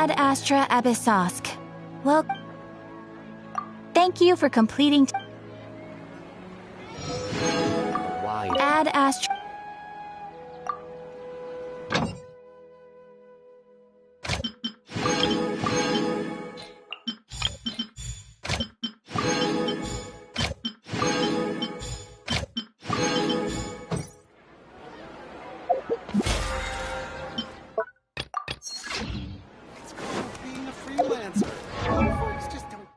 Ad Astra Abyssosk. Well, thank you for completing. Why? Ad Astra. Being a freelancer. Folks just don't.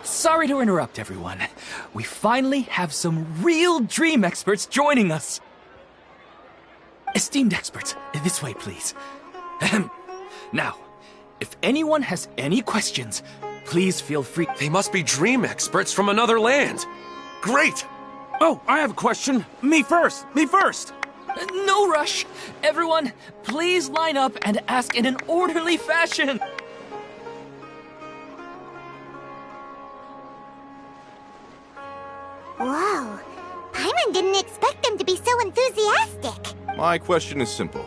Sorry to interrupt, everyone. We finally have some real dream experts joining us. Esteemed experts, this way, please. Ahem. Now, if anyone has any questions, please feel free. They must be dream experts from another land. Great! Oh, I have a question. Me first! Me first! No rush. Everyone, please line up and ask in an orderly fashion. Whoa. Paimon didn't expect them to be so enthusiastic. My question is simple.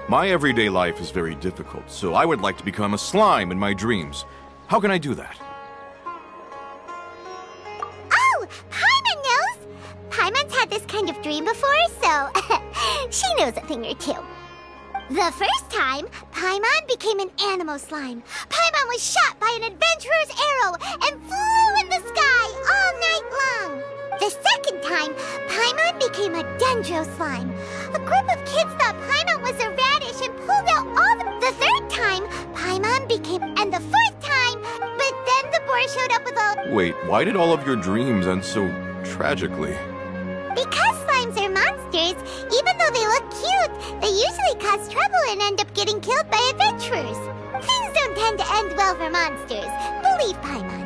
My everyday life is very difficult, so I would like to become a slime in my dreams. How can I do that? Oh, Paimon knows! Paimon's had this kind of dream before, so she knows a thing or two. The first time, Paimon became an animal slime. Paimon was shot by an adventurer's arrow and flew in the sky all night long. The second time, Paimon became a dendro slime. A group of kids thought Paimon was a radish and pulled out all the third time, Paimon became... And the fourth time, but then the boar showed up with all... Wait, why did all of your dreams end so tragically? Because slimes are monsters, even though they look cute, they usually cause trouble and end up getting killed by adventurers. Things don't tend to end well for monsters. Believe Paimon.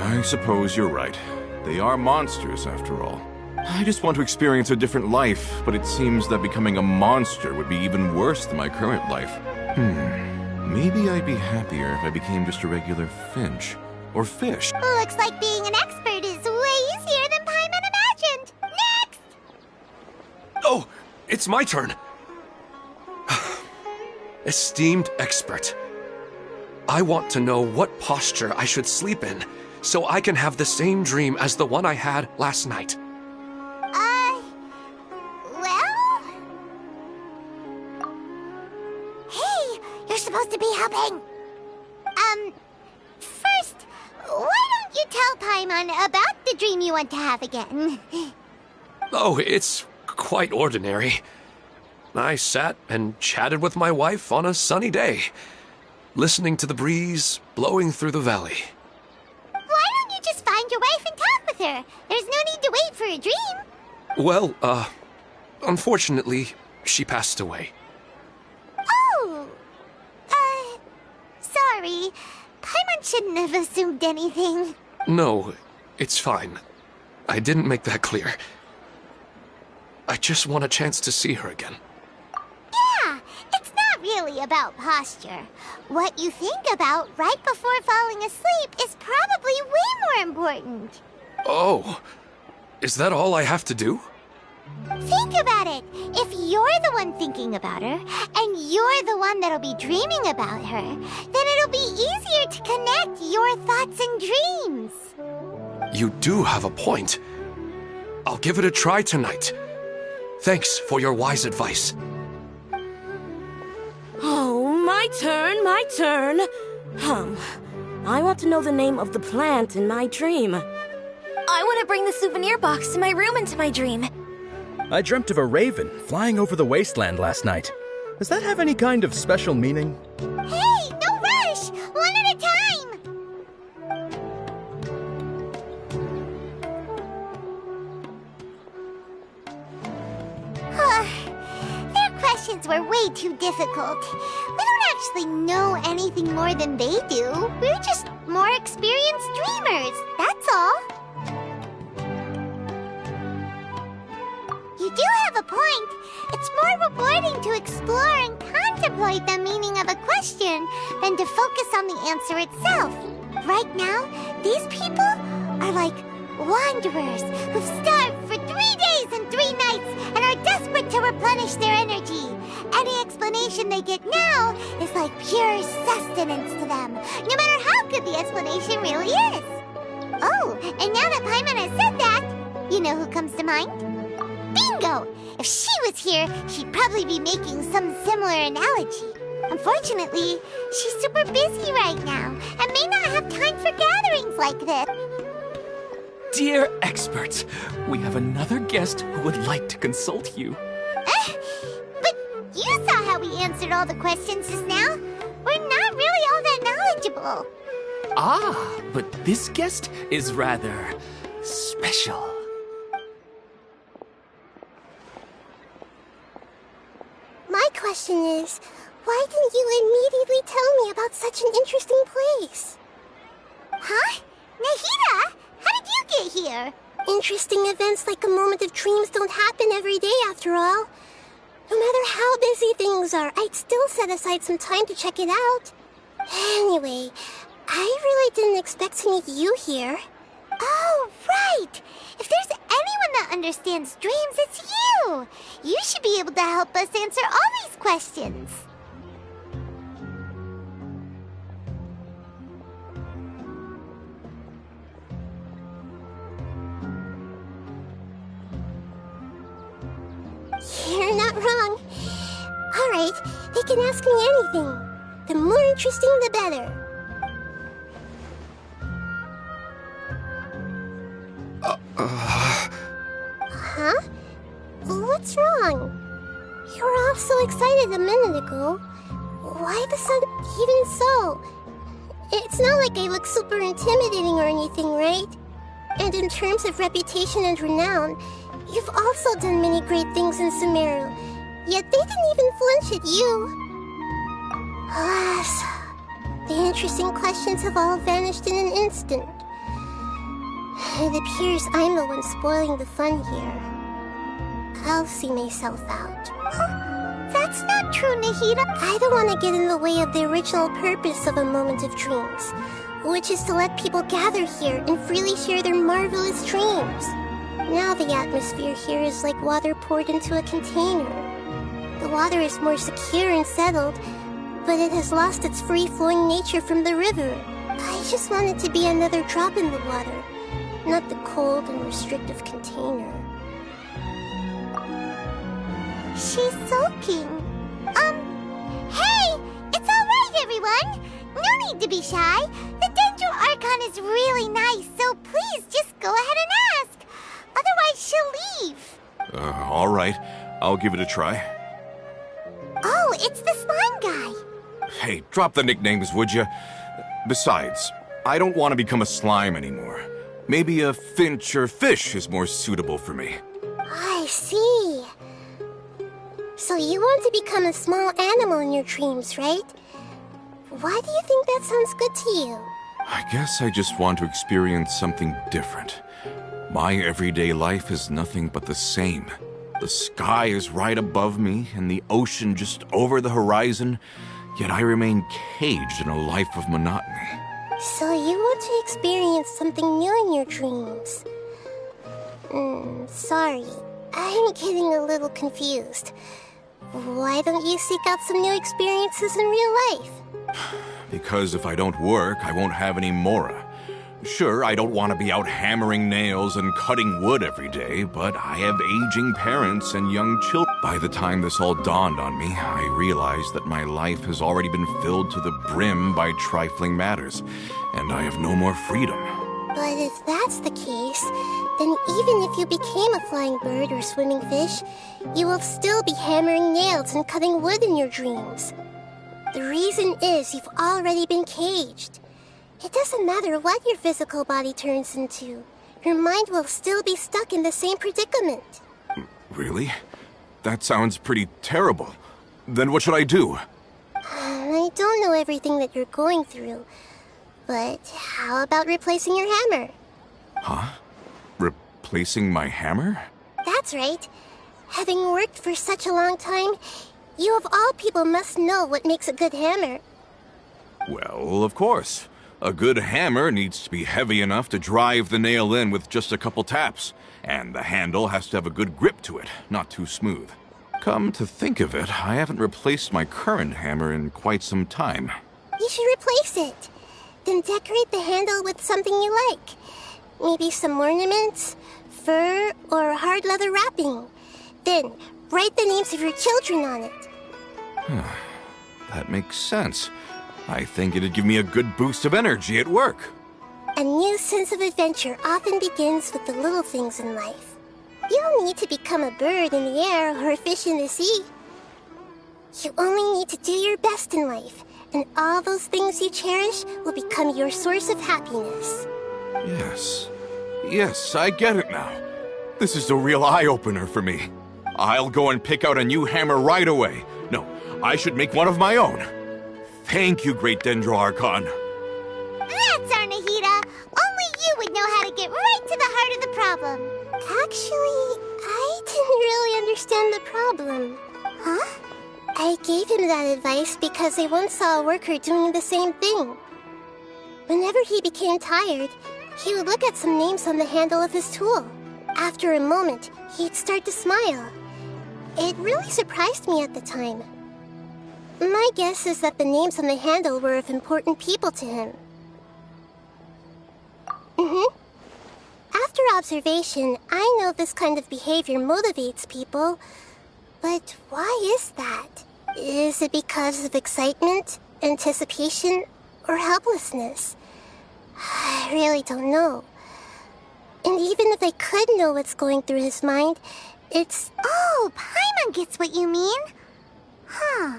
I suppose you're right. They are monsters, after all. I just want to experience a different life, but it seems that becoming a monster would be even worse than my current life. Maybe I'd be happier if I became just a regular finch. Or fish. Looks like being an expert is way easier than Paimon imagined. Next! Oh, it's my turn. Esteemed expert, I want to know what posture I should sleep in so I can have the same dream as the one I had last night. Well? Hey, you're supposed to be helping. First, why don't you tell Paimon about the dream you want to have again? Oh, it's quite ordinary. I sat and chatted with my wife on a sunny day, listening to the breeze blowing through the valley. Why don't you just find your wife and talk with her? There's no need to wait for a dream. Well, unfortunately, she passed away. Oh, sorry. Paimon shouldn't have assumed anything. No, it's fine. I didn't make that clear. I just want a chance to see her again. Yeah, it's not really about posture. What you think about right before falling asleep is probably way more important. Oh, is that all I have to do? Think about it. If you're the one thinking about her, and you're the one that'll be dreaming about her, then it'll be easier to connect your thoughts and dreams. You do have a point. I'll give it a try tonight. Thanks for your wise advice. Oh, my turn. I want to know the name of the plant in my dream. I want to bring the souvenir box to my room into my dream. I dreamt of a raven flying over the wasteland last night. Does that have any kind of special meaning? Hey, no rush! One at a time! Their questions were way too difficult. We don't actually know anything more than they do. We're just more experienced dreamers, that's all. You do have a point. It's more rewarding to explore and contemplate the meaning of a question than to focus on the answer itself. Right now, these people are like wanderers who've starved for 3 days and 3 nights and are desperate to replenish their energy. Any explanation they get now is like pure sustenance to them, no matter how good the explanation really is. Oh, and now that Paimon has said that, you know who comes to mind? Bingo! If she was here, she'd probably be making some similar analogy. Unfortunately, she's super busy right now and may not have time for gatherings like this. Dear experts, we have another guest who would like to consult you. But you saw how we answered all the questions just now. We're not really all that knowledgeable. Ah, but this guest is rather special. My question is, why didn't you immediately tell me about such an interesting place? Huh? Nahida, how did you get here? Interesting events like a moment of dreams don't happen every day after all. No matter how busy things are, I'd still set aside some time to check it out. Anyway, I really didn't expect to meet you here. Oh, right! If there's anyone that understands dreams, it's you! You should be able to help us answer all these questions. You're not wrong. Alright, they can ask me anything. The more interesting, the better. Huh? What's wrong? You were all so excited a minute ago. Why the sun? Even so, it's not like I look super intimidating or anything, right? And in terms of reputation and renown, you've also done many great things in Sumeru, yet they didn't even flinch at you. Alas, the interesting questions have all vanished in an instant. It appears I'm the one spoiling the fun here. I'll see myself out. That's not true, Nahida. I don't want to get in the way of the original purpose of a moment of dreams, which is to let people gather here and freely share their marvelous dreams. Now the atmosphere here is like water poured into a container. The water is more secure and settled, but it has lost its free-flowing nature from the river. I just want it to be another drop in the water, not the cold and restrictive container. She's soaking. Hey! It's alright, everyone! No need to be shy. The Dendro Archon is really nice, so please just go ahead and ask. Otherwise, she'll leave. Alright. I'll give it a try. Oh, it's the slime guy. Hey, drop the nicknames, would you? Besides, I don't want to become a slime anymore. Maybe a finch or fish is more suitable for me. I see. So you want to become a small animal in your dreams, right? Why do you think that sounds good to you? I guess I just want to experience something different. My everyday life is nothing but the same. The sky is right above me, and the ocean just over the horizon, yet I remain caged in a life of monotony. So you want to experience something new in your dreams? Sorry, I'm getting a little confused. Why don't you seek out some new experiences in real life? Because if I don't work, I won't have any Mora. Sure, I don't want to be out hammering nails and cutting wood every day, but I have aging parents and young children. By the time this all dawned on me, I realized that my life has already been filled to the brim by trifling matters, and I have no more freedom. But if that's the case, then even if you became a flying bird or swimming fish, you will still be hammering nails and cutting wood in your dreams. The reason is you've already been caged. It doesn't matter what your physical body turns into. Your mind will still be stuck in the same predicament. Really? That sounds pretty terrible. Then what should I do? I don't know everything that you're going through, but how about replacing your hammer? Huh? Replacing my hammer? That's right. Having worked for such a long time, you of all people must know what makes a good hammer. Well, of course. A good hammer needs to be heavy enough to drive the nail in with just a couple taps, and the handle has to have a good grip to it, not too smooth. Come to think of it, I haven't replaced my current hammer in quite some time. You should replace it. Then decorate the handle with something you like. Maybe some ornaments, fur, or hard leather wrapping. Then, write the names of your children on it. That makes sense. I think it'd give me a good boost of energy at work. A new sense of adventure often begins with the little things in life. You don't need to become a bird in the air or a fish in the sea. You only need to do your best in life, and all those things you cherish will become your source of happiness. Yes, I get it now. This is a real eye-opener for me. I'll go and pick out a new hammer right away. No, I should make one of my own. Thank you, Great Dendro-Archon. That's our Nahida. Only you would know how to get right to the heart of the problem. Actually, I didn't really understand the problem. Huh? I gave him that advice because I once saw a worker doing the same thing. Whenever he became tired, he would look at some names on the handle of his tool. After a moment, he'd start to smile. It really surprised me at the time. My guess is that the names on the handle were of important people to him. After observation, I know this kind of behavior motivates people. But why is that? Is it because of excitement, anticipation, or helplessness? I really don't know. And even if I could know what's going through his mind, it's... Oh, Paimon gets what you mean. Huh.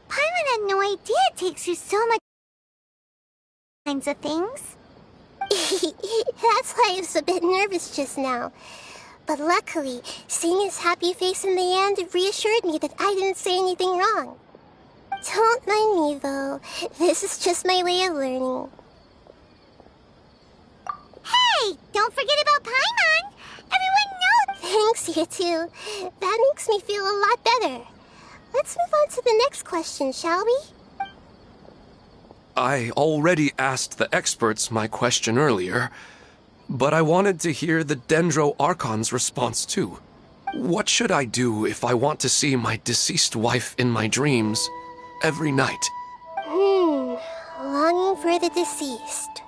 Paimon had no idea it takes you so much kinds of things. That's why I was a bit nervous just now. But luckily, seeing his happy face in the end reassured me that I didn't say anything wrong. Don't mind me, though. This is just my way of learning. Hey! Don't forget about Paimon! Everyone knows! Thanks, you too. That makes me feel a lot better. Let's move on to the next question, shall we? I already asked the experts my question earlier, but I wanted to hear the Dendro-Archon's response too. What should I do if I want to see my deceased wife in my dreams every night? Longing for the deceased.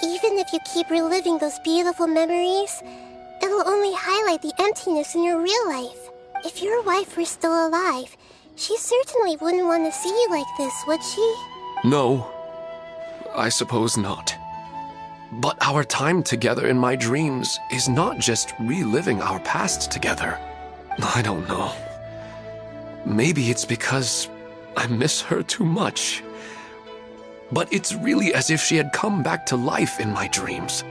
Even if you keep reliving those beautiful memories, it'll only highlight the emptiness in your real life. If your wife were still alive, she certainly wouldn't want to see you like this, would she? No, I suppose not. But our time together in my dreams is not just reliving our past together. I don't know. Maybe it's because I miss her too much. But it's really as if she had come back to life in my dreams.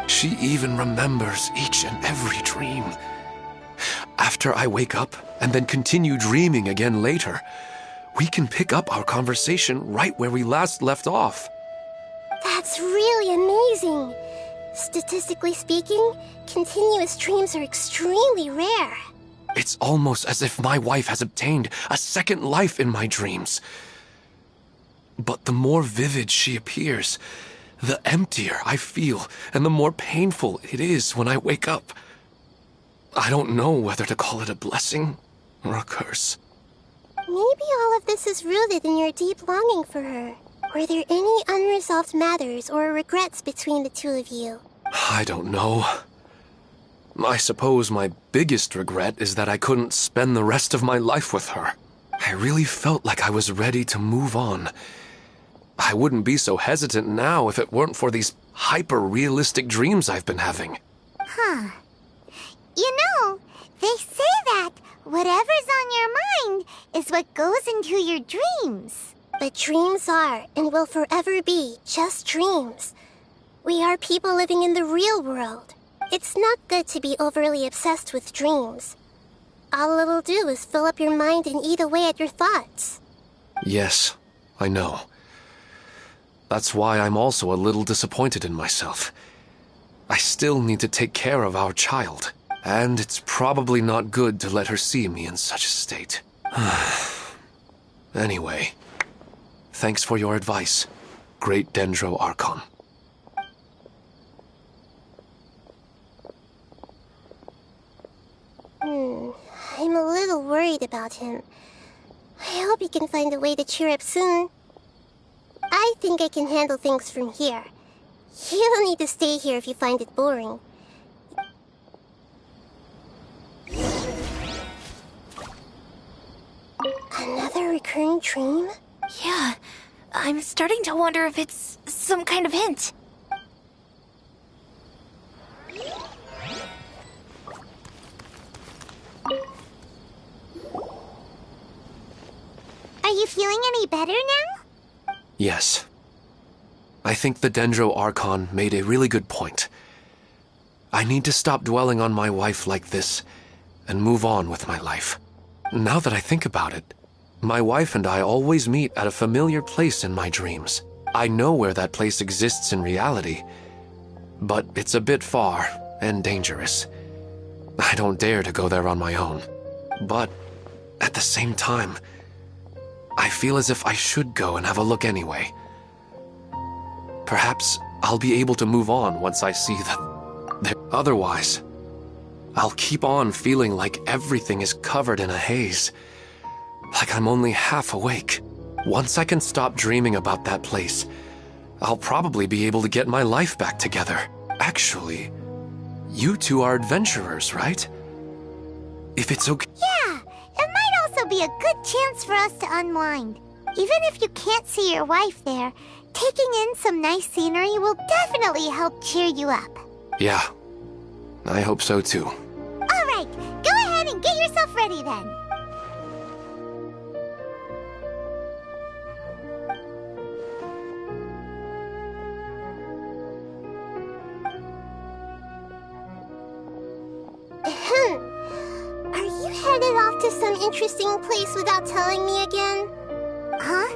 She even remembers each and every dream. After I wake up and then continue dreaming again later, we can pick up our conversation right where we last left off. That's really amazing. Statistically speaking, continuous dreams are extremely rare. It's almost as if my wife has obtained a second life in my dreams. But the more vivid she appears, the emptier I feel, and the more painful it is when I wake up. I don't know whether to call it a blessing or a curse. Maybe all of this is rooted in your deep longing for her. Were there any unresolved matters or regrets between the two of you? I don't know. I suppose my biggest regret is that I couldn't spend the rest of my life with her. I really felt like I was ready to move on. I wouldn't be so hesitant now if it weren't for these hyper-realistic dreams I've been having. Huh. You know, they say that whatever's on your mind is what goes into your dreams. But dreams are and will forever be just dreams. We are people living in the real world. It's not good to be overly obsessed with dreams. All it'll do is fill up your mind and eat away at your thoughts. Yes, I know. That's why I'm also a little disappointed in myself. I still need to take care of our child. And it's probably not good to let her see me in such a state. Anyway, thanks for your advice, Great Dendro Archon. I'm a little worried about him. I hope he can find a way to cheer up soon. I think I can handle things from here. You don't need to stay here if you find it boring. Another recurring dream? Yeah, I'm starting to wonder if it's some kind of hint. Are you feeling any better now? Yes. I think the Dendro Archon made a really good point. I need to stop dwelling on my wife like this and move on with my life. Now that I think about it, my wife and I always meet at a familiar place in my dreams. I know where that place exists in reality, but it's a bit far and dangerous. I don't dare to go there on my own. But at the same time, I feel as if I should go and have a look anyway. Perhaps I'll be able to move on once I see that... Otherwise, I'll keep on feeling like everything is covered in a haze. Like I'm only half awake. Once I can stop dreaming about that place, I'll probably be able to get my life back together. Actually, you two are adventurers, right? If it's okay... Yeah, it might also be a good chance for us to unwind. Even if you can't see your wife there, taking in some nice scenery will definitely help cheer you up. Yeah, I hope so too. Alright, go ahead and get yourself ready then. Are you headed off to some interesting place without telling me again? Huh?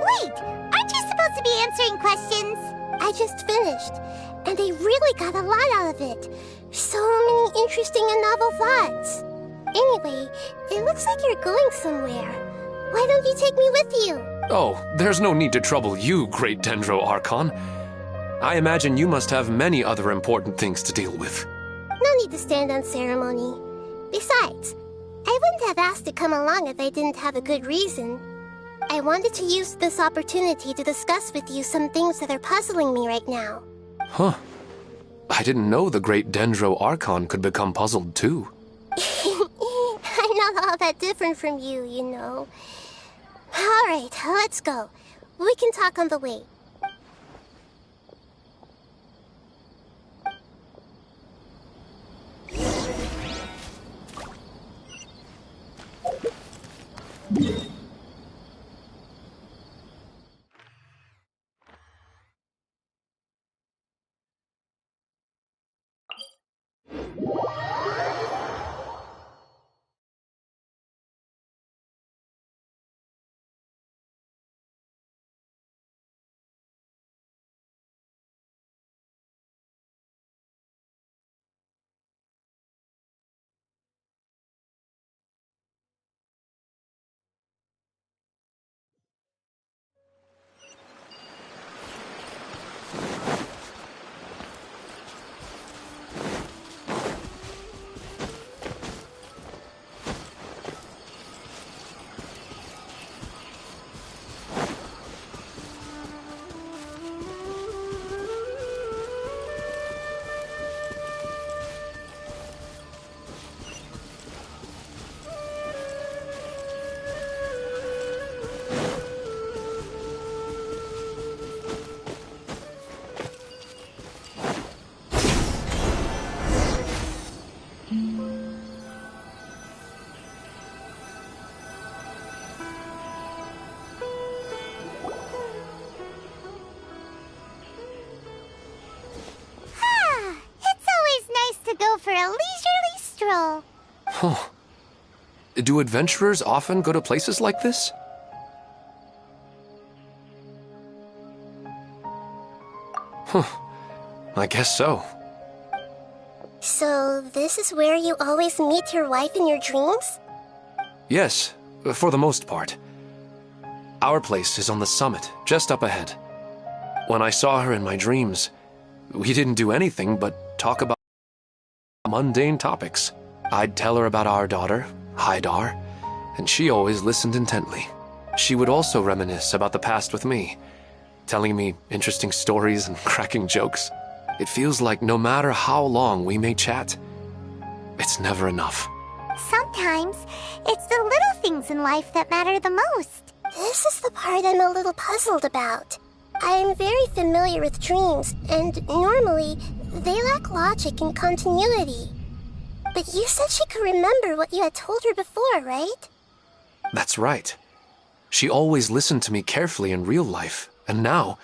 Wait, aren't you supposed to be answering questions? I just finished, and I really got a lot out of it. So many interesting and novel thoughts. Anyway, it looks like you're going somewhere. Why don't you take me with you? Oh, there's no need to trouble you, Great Dendro Archon. I imagine you must have many other important things to deal with. No need to stand on ceremony. Besides, I wouldn't have asked to come along if I didn't have a good reason. I wanted to use this opportunity to discuss with you some things that are puzzling me right now. Huh. I didn't know the Great Dendro Archon could become puzzled too. I'm not all that different from you, you know. Alright, let's go. We can talk on the way. For a leisurely stroll. Huh. Do adventurers often go to places like this? Huh. I guess so. So, this is where you always meet your wife in your dreams? Yes, for the most part. Our place is on the summit, just up ahead. When I saw her in my dreams, we didn't do anything but talk about mundane topics. I'd tell her about our daughter, Haidar, and she always listened intently. She would also reminisce about the past with me, telling me interesting stories and cracking jokes. It feels like no matter how long we may chat, it's never enough. Sometimes, it's the little things in life that matter the most. This is the part I'm a little puzzled about. I'm very familiar with dreams, and normally, they lack logic and continuity. But you said she could remember what you had told her before, right? That's right. She always listened to me carefully in real life, and now,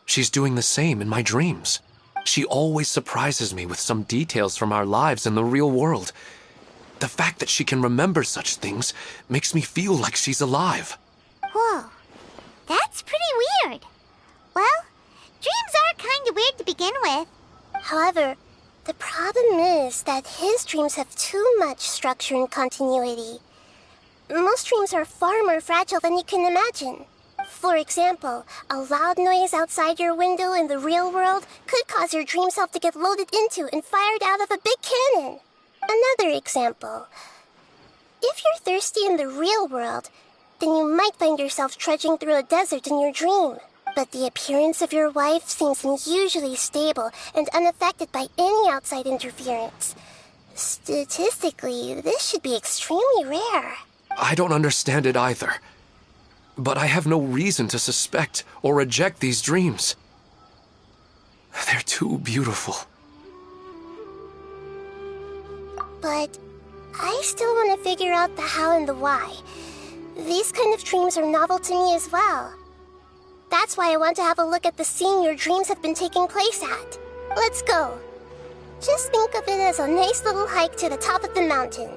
she's doing the same in my dreams. She always surprises me with some details from our lives in the real world. The fact that she can remember such things makes me feel like she's alive. Whoa, that's pretty weird. Well, dreams are kind of weird to begin with. However, the problem is that his dreams have too much structure and continuity. Most dreams are far more fragile than you can imagine. For example, a loud noise outside your window in the real world could cause your dream self to get loaded into and fired out of a big cannon. Another example. If you're thirsty in the real world, then you might find yourself trudging through a desert in your dream. But the appearance of your wife seems unusually stable and unaffected by any outside interference. Statistically, this should be extremely rare. I don't understand it either. But I have no reason to suspect or reject these dreams. They're too beautiful. But I still want to figure out the how and the why. These kind of dreams are novel to me as well. That's why I want to have a look at the scene your dreams have been taking place at. Let's go. Just think of it as a nice little hike to the top of the mountain.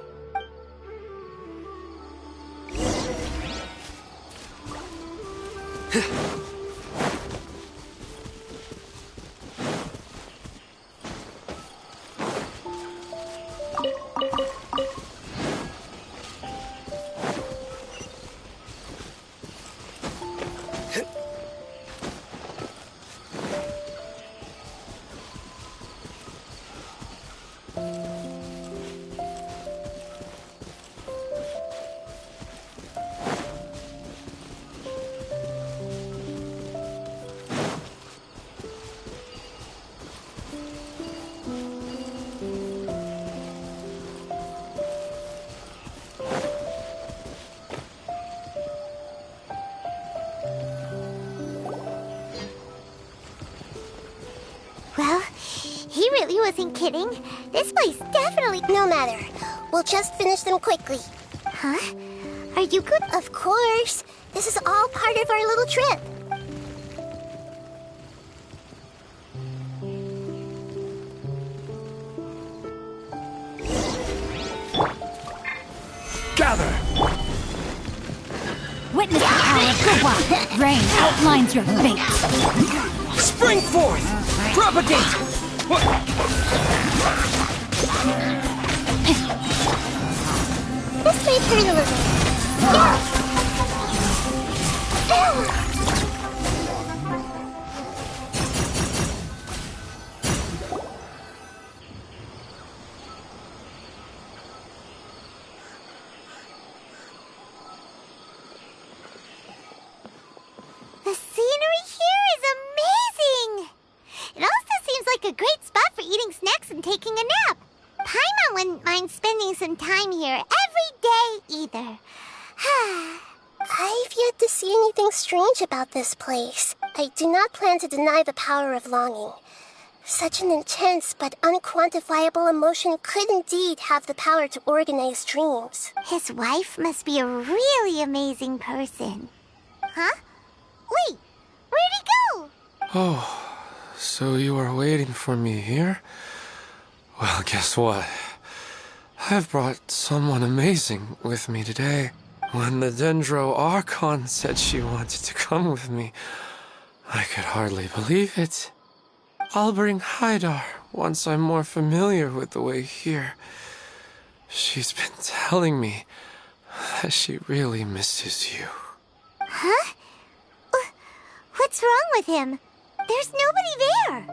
Well, he really wasn't kidding. This place definitely... No matter. We'll just finish them quickly. Huh? Are you good? Of course. This is all part of our little trip. Gather! Witness the power of Gawa. Rain outlines your fate. Spring forth! Propagate! This may hurt a little. Yeah. The scenery here is amazing! It also seems like a great spot for eating snacks and taking a nap. Paimon wouldn't mind spending some time here every day either. I've yet to see anything strange about this place. I do not plan to deny the power of longing. Such an intense but unquantifiable emotion could indeed have the power to organize dreams. His wife must be a really amazing person. Huh? Wait, where'd he go? Oh, so you are waiting for me here? Well, guess what? I've brought someone amazing with me today. When the Dendro Archon said she wanted to come with me, I could hardly believe it. I'll bring Haidar once I'm more familiar with the way here, she's been telling me that she really misses you. Huh? What's wrong with him? There's nobody there.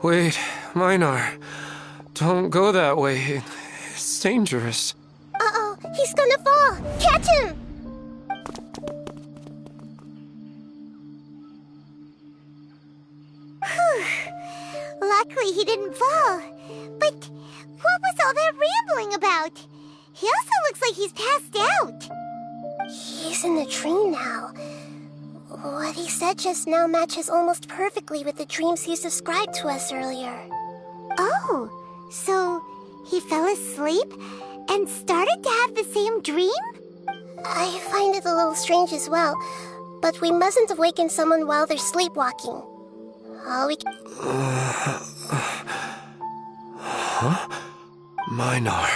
Wait, Minar. Don't go that way. It's dangerous. Uh-oh, he's gonna fall! Catch him! Whew. Luckily he didn't fall. But what was all that rambling about? He also looks like he's passed out. He's in a dream now. What he said just now matches almost perfectly with the dreams he's described to us earlier. Oh, so he fell asleep and started to have the same dream? I find it a little strange as well, but we mustn't awaken someone while they're sleepwalking. All we can... Huh? Minar.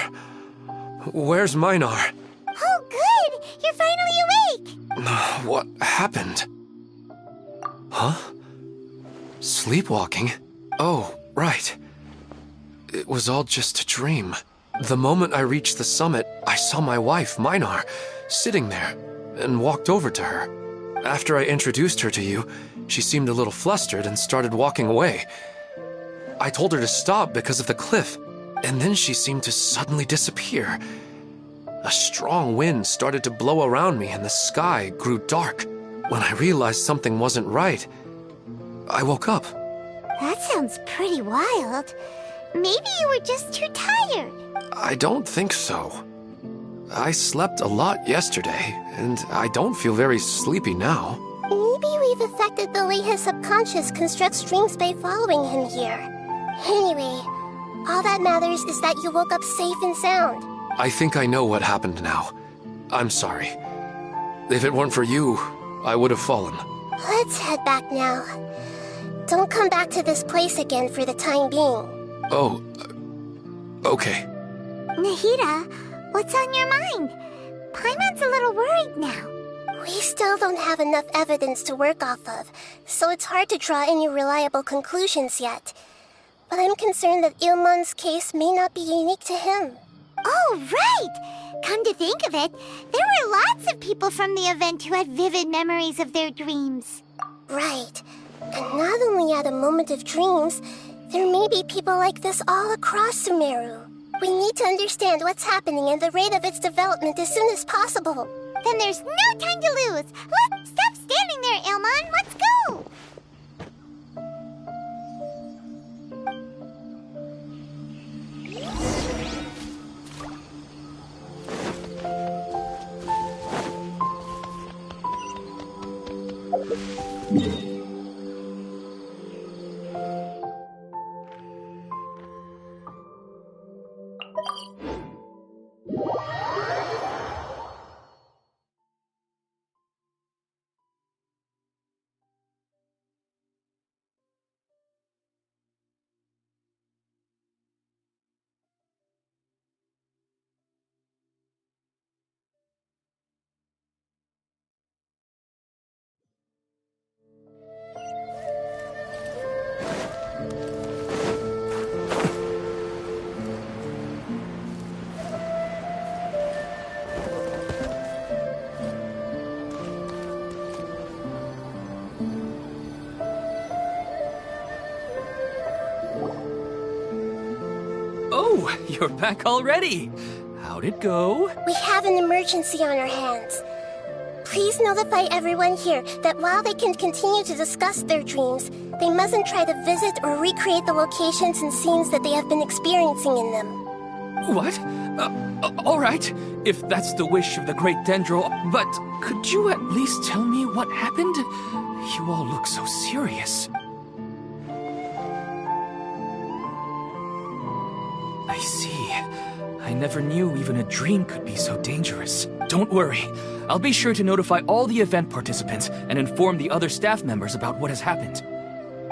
Where's Minar? Oh, good! You're finally awake! What happened? Huh? Sleepwalking? Oh, right. It was all just a dream. The moment I reached the summit, I saw my wife, Minar, sitting there, and walked over to her. After I introduced her to you, she seemed a little flustered and started walking away. I told her to stop because of the cliff, and then she seemed to suddenly disappear. A strong wind started to blow around me and the sky grew dark. When I realized something wasn't right, I woke up. That sounds pretty wild. Maybe you were just too tired. I don't think so. I slept a lot yesterday, and I don't feel very sleepy now. Maybe we've affected the way his subconscious constructs dreams by following him here. Anyway, all that matters is that you woke up safe and sound. I think I know what happened now. I'm sorry. If it weren't for you, I would have fallen. Let's head back now. Don't come back to this place again for the time being. Oh, okay. Nahida, what's on your mind? Paimon's a little worried now. We still don't have enough evidence to work off of, so it's hard to draw any reliable conclusions yet. But I'm concerned that Ilmon's case may not be unique to him. Oh, right! Come to think of it, there were lots of people from the event who had vivid memories of their dreams. Right. And not only at a moment of dreams, there may be people like this all across Sumeru. We need to understand what's happening and the rate of its development as soon as possible. Then there's no time to lose. Let's stop standing there, Ilmon. Let's go! Oh, you're back already. How'd it go? We have an emergency on our hands. Please notify everyone here that while they can continue to discuss their dreams, they mustn't try to visit or recreate the locations and scenes that they have been experiencing in them. What? All right, if that's the wish of the great Dendro, but could you at least tell me what happened? You all look so serious. I see. I never knew even a dream could be so dangerous. Don't worry. I'll be sure to notify all the event participants and inform the other staff members about what has happened.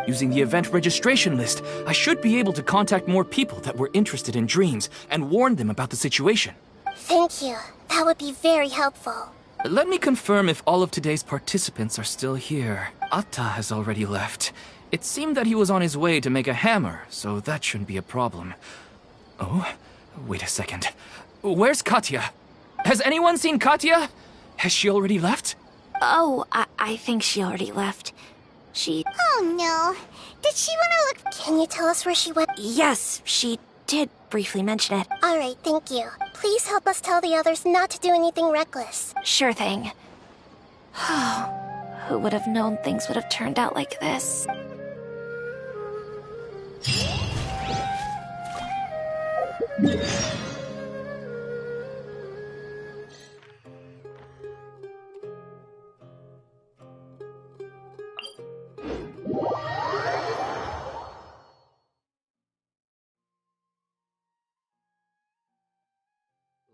Using the event registration list, I should be able to contact more people that were interested in dreams and warn them about the situation. Thank you. That would be very helpful. Let me confirm if all of today's participants are still here. Atta has already left. It seemed that he was on his way to make a hammer, so that shouldn't be a problem. Oh, wait a second. Where's Katya? Has anyone seen Katya? Has she already left? Oh, I think she already left. She... Oh no. Did she want to look... Can you tell us where she went? Yes, she did briefly mention it. Alright, thank you. Please help us tell the others not to do anything reckless. Sure thing. Who would have known things would have turned out like this?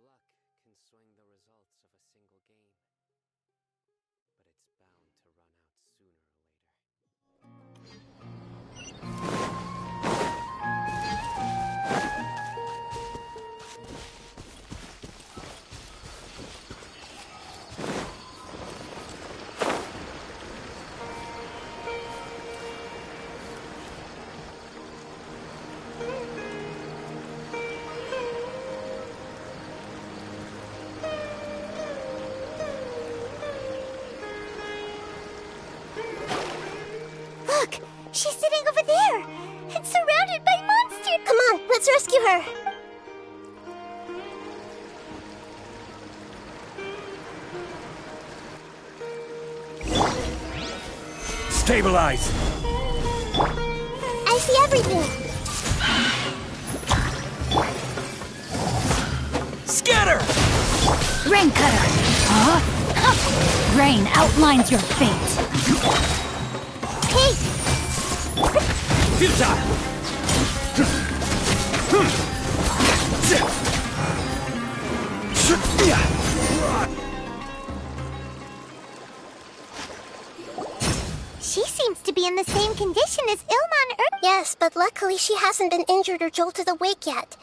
Luck can swing the results of a single game, but it's bound to run out sooner or later. Look! She's sitting over there! And surrounded by monsters! Come on, let's rescue her! Stabilize! I see everything! Scatter! Rain cutter! Huh? Rain outlines your fate. Hey! Futile! She seems to be in the same condition as Ilma on Earth. Yes, but luckily she hasn't been injured or jolted awake yet.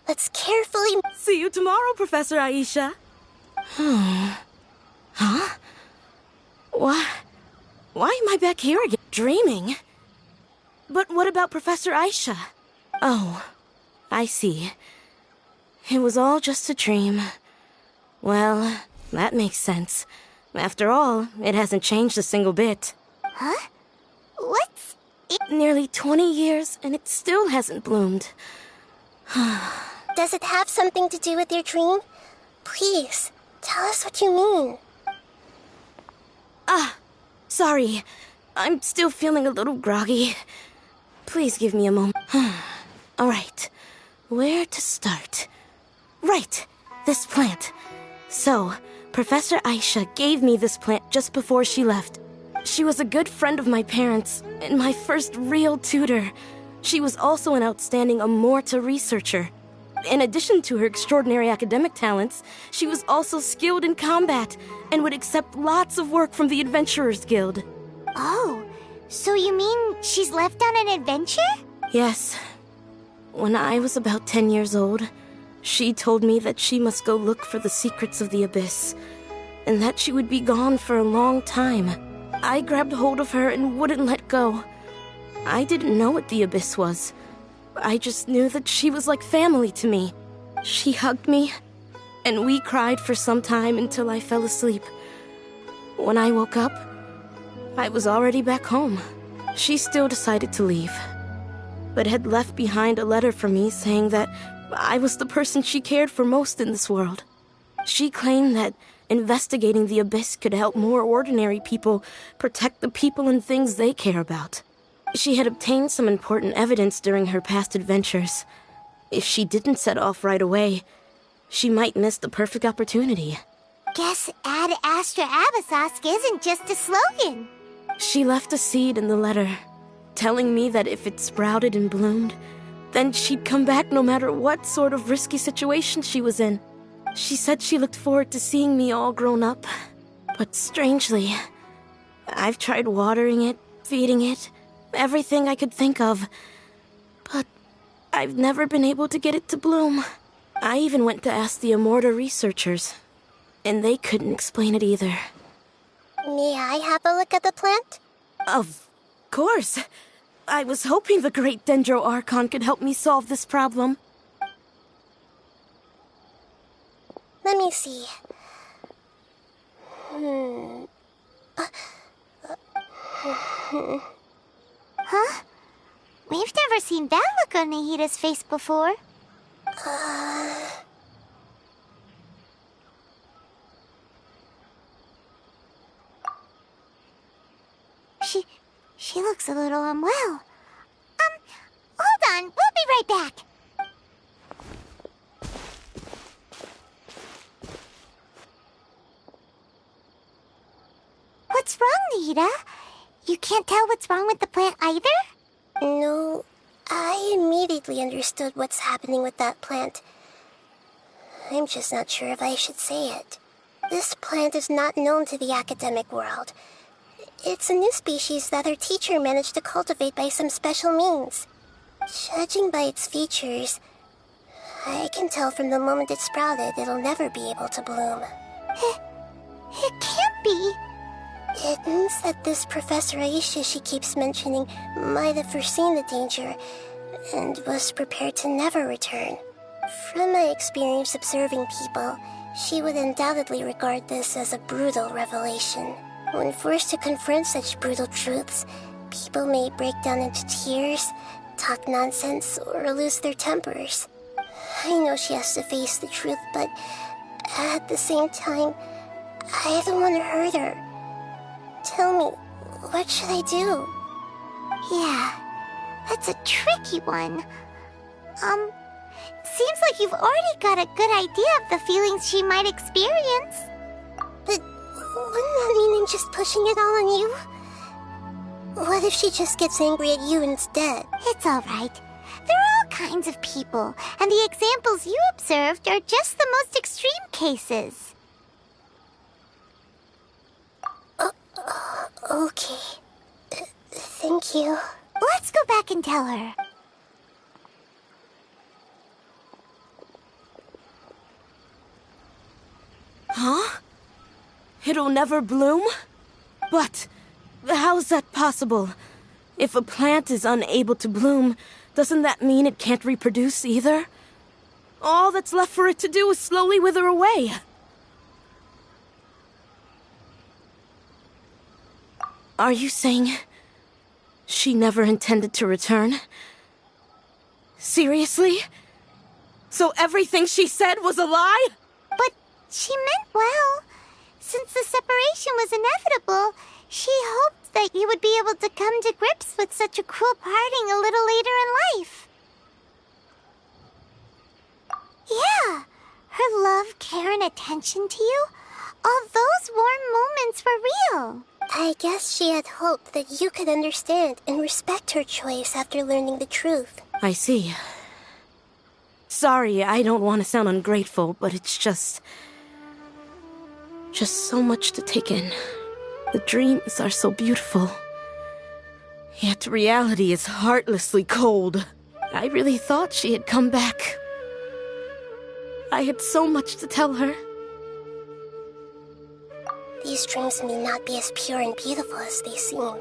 Let's carefully... See you tomorrow, Professor Aisha. Huh? Why am I back here again? Dreaming? But what about Professor Aisha? Oh, I see. It was all just a dream. Well, that makes sense. After all, it hasn't changed a single bit. Huh? What's... Nearly 20 years, and it still hasn't bloomed. Does it have something to do with your dream? Please, tell us what you mean. Sorry. I'm still feeling a little groggy. Please give me a moment. Alright, where to start? Right, this plant. So, Professor Aisha gave me this plant just before she left. She was a good friend of my parents, and my first real tutor. She was also an outstanding Amorta researcher. In addition to her extraordinary academic talents, she was also skilled in combat, and would accept lots of work from the Adventurers Guild. Oh, so you mean she's left on an adventure? Yes. When I was about 10 years old, she told me that she must go look for the secrets of the Abyss, and that she would be gone for a long time. I grabbed hold of her and wouldn't let go. I didn't know what the Abyss was. I just knew that she was like family to me. She hugged me, and we cried for some time until I fell asleep. When I woke up, I was already back home. She still decided to leave, but had left behind a letter for me saying that I was the person she cared for most in this world. She claimed that investigating the Abyss could help more ordinary people protect the people and things they care about. She had obtained some important evidence during her past adventures. If she didn't set off right away, she might miss the perfect opportunity. Guess Ad Astra Abyssosque isn't just a slogan. She left a seed in the letter, telling me that if it sprouted and bloomed, then she'd come back no matter what sort of risky situation she was in. She said she looked forward to seeing me all grown up. But strangely, I've tried watering it, feeding it, everything I could think of. But I've never been able to get it to bloom. I even went to ask the Amorta researchers, and they couldn't explain it either. May I have a look at the plant? Of course. I was hoping the great Dendro Archon could help me solve this problem. Let me see. Huh? We've never seen that look on Nahida's face before. She looks a little unwell. Hold on, we'll be right back. What's wrong, Nahida? You can't tell what's wrong with the plant either? No, I immediately understood what's happening with that plant. I'm just not sure if I should say it. This plant is not known to the academic world. It's a new species that our teacher managed to cultivate by some special means. Judging by its features, I can tell from the moment it sprouted it'll never be able to bloom. It can't be. It means that this Professor Aisha she keeps mentioning might have foreseen the danger and was prepared to never return. From my experience observing people, she would undoubtedly regard this as a brutal revelation. When forced to confront such brutal truths, people may break down into tears, talk nonsense, or lose their tempers. I know she has to face the truth, but at the same time, I don't want to hurt her. Tell me, what should I do? Yeah, that's a tricky one. Seems like you've already got a good idea of the feelings she might experience. But wouldn't that mean I'm just pushing it all on you? What if she just gets angry at you instead? It's alright. There are all kinds of people, and the examples you observed are just the most extreme cases. Okay. Thank you. Let's go back and tell her. Huh? It'll never bloom? But how's that possible? If a plant is unable to bloom, doesn't that mean it can't reproduce either? All that's left for it to do is slowly wither away. Are you saying she never intended to return? Seriously? So everything she said was a lie? But she meant well. Since the separation was inevitable, she hoped that you would be able to come to grips with such a cruel parting a little later in life. Yeah, her love, care, and attention to you, all those warm moments were real. I guess she had hoped that you could understand and respect her choice after learning the truth. I see. Sorry, I don't want to sound ungrateful, but it's just so much to take in. The dreams are so beautiful. Yet reality is heartlessly cold. I really thought she had come back. I had so much to tell her. These dreams may not be as pure and beautiful as they seem.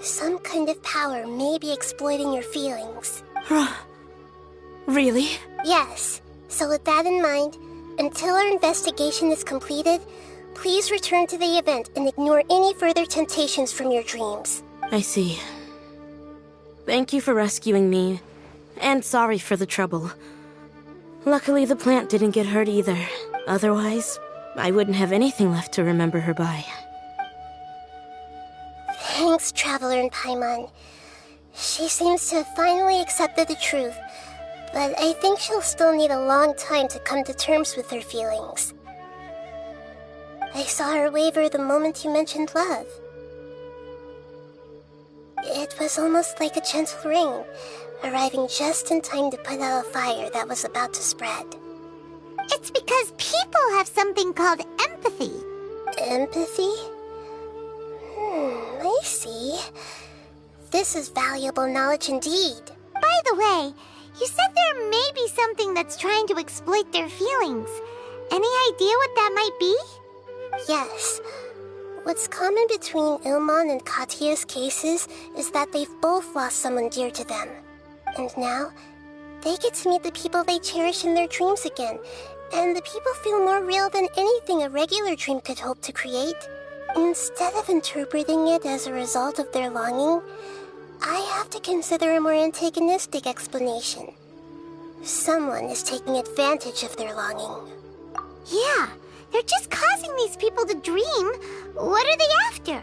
Some kind of power may be exploiting your feelings. Really? Yes. So with that in mind, until our investigation is completed, please return to the event and ignore any further temptations from your dreams. I see. Thank you for rescuing me, and sorry for the trouble. Luckily, the plant didn't get hurt either. Otherwise, I wouldn't have anything left to remember her by. Thanks, Traveler and Paimon. She seems to have finally accepted the truth, but I think she'll still need a long time to come to terms with her feelings. I saw her waver the moment you mentioned love. It was almost like a gentle rain, arriving just in time to put out a fire that was about to spread. It's because people have something called empathy. Empathy? I see. This is valuable knowledge indeed. By the way, you said there may be something that's trying to exploit their feelings. Any idea what that might be? Yes. What's common between Ilmon and Katya's cases is that they've both lost someone dear to them. And now, they get to meet the people they cherish in their dreams again, and the people feel more real than anything a regular dream could hope to create. Instead of interpreting it as a result of their longing, I have to consider a more antagonistic explanation. Someone is taking advantage of their longing. Yeah, they're just causing these people to dream. What are they after?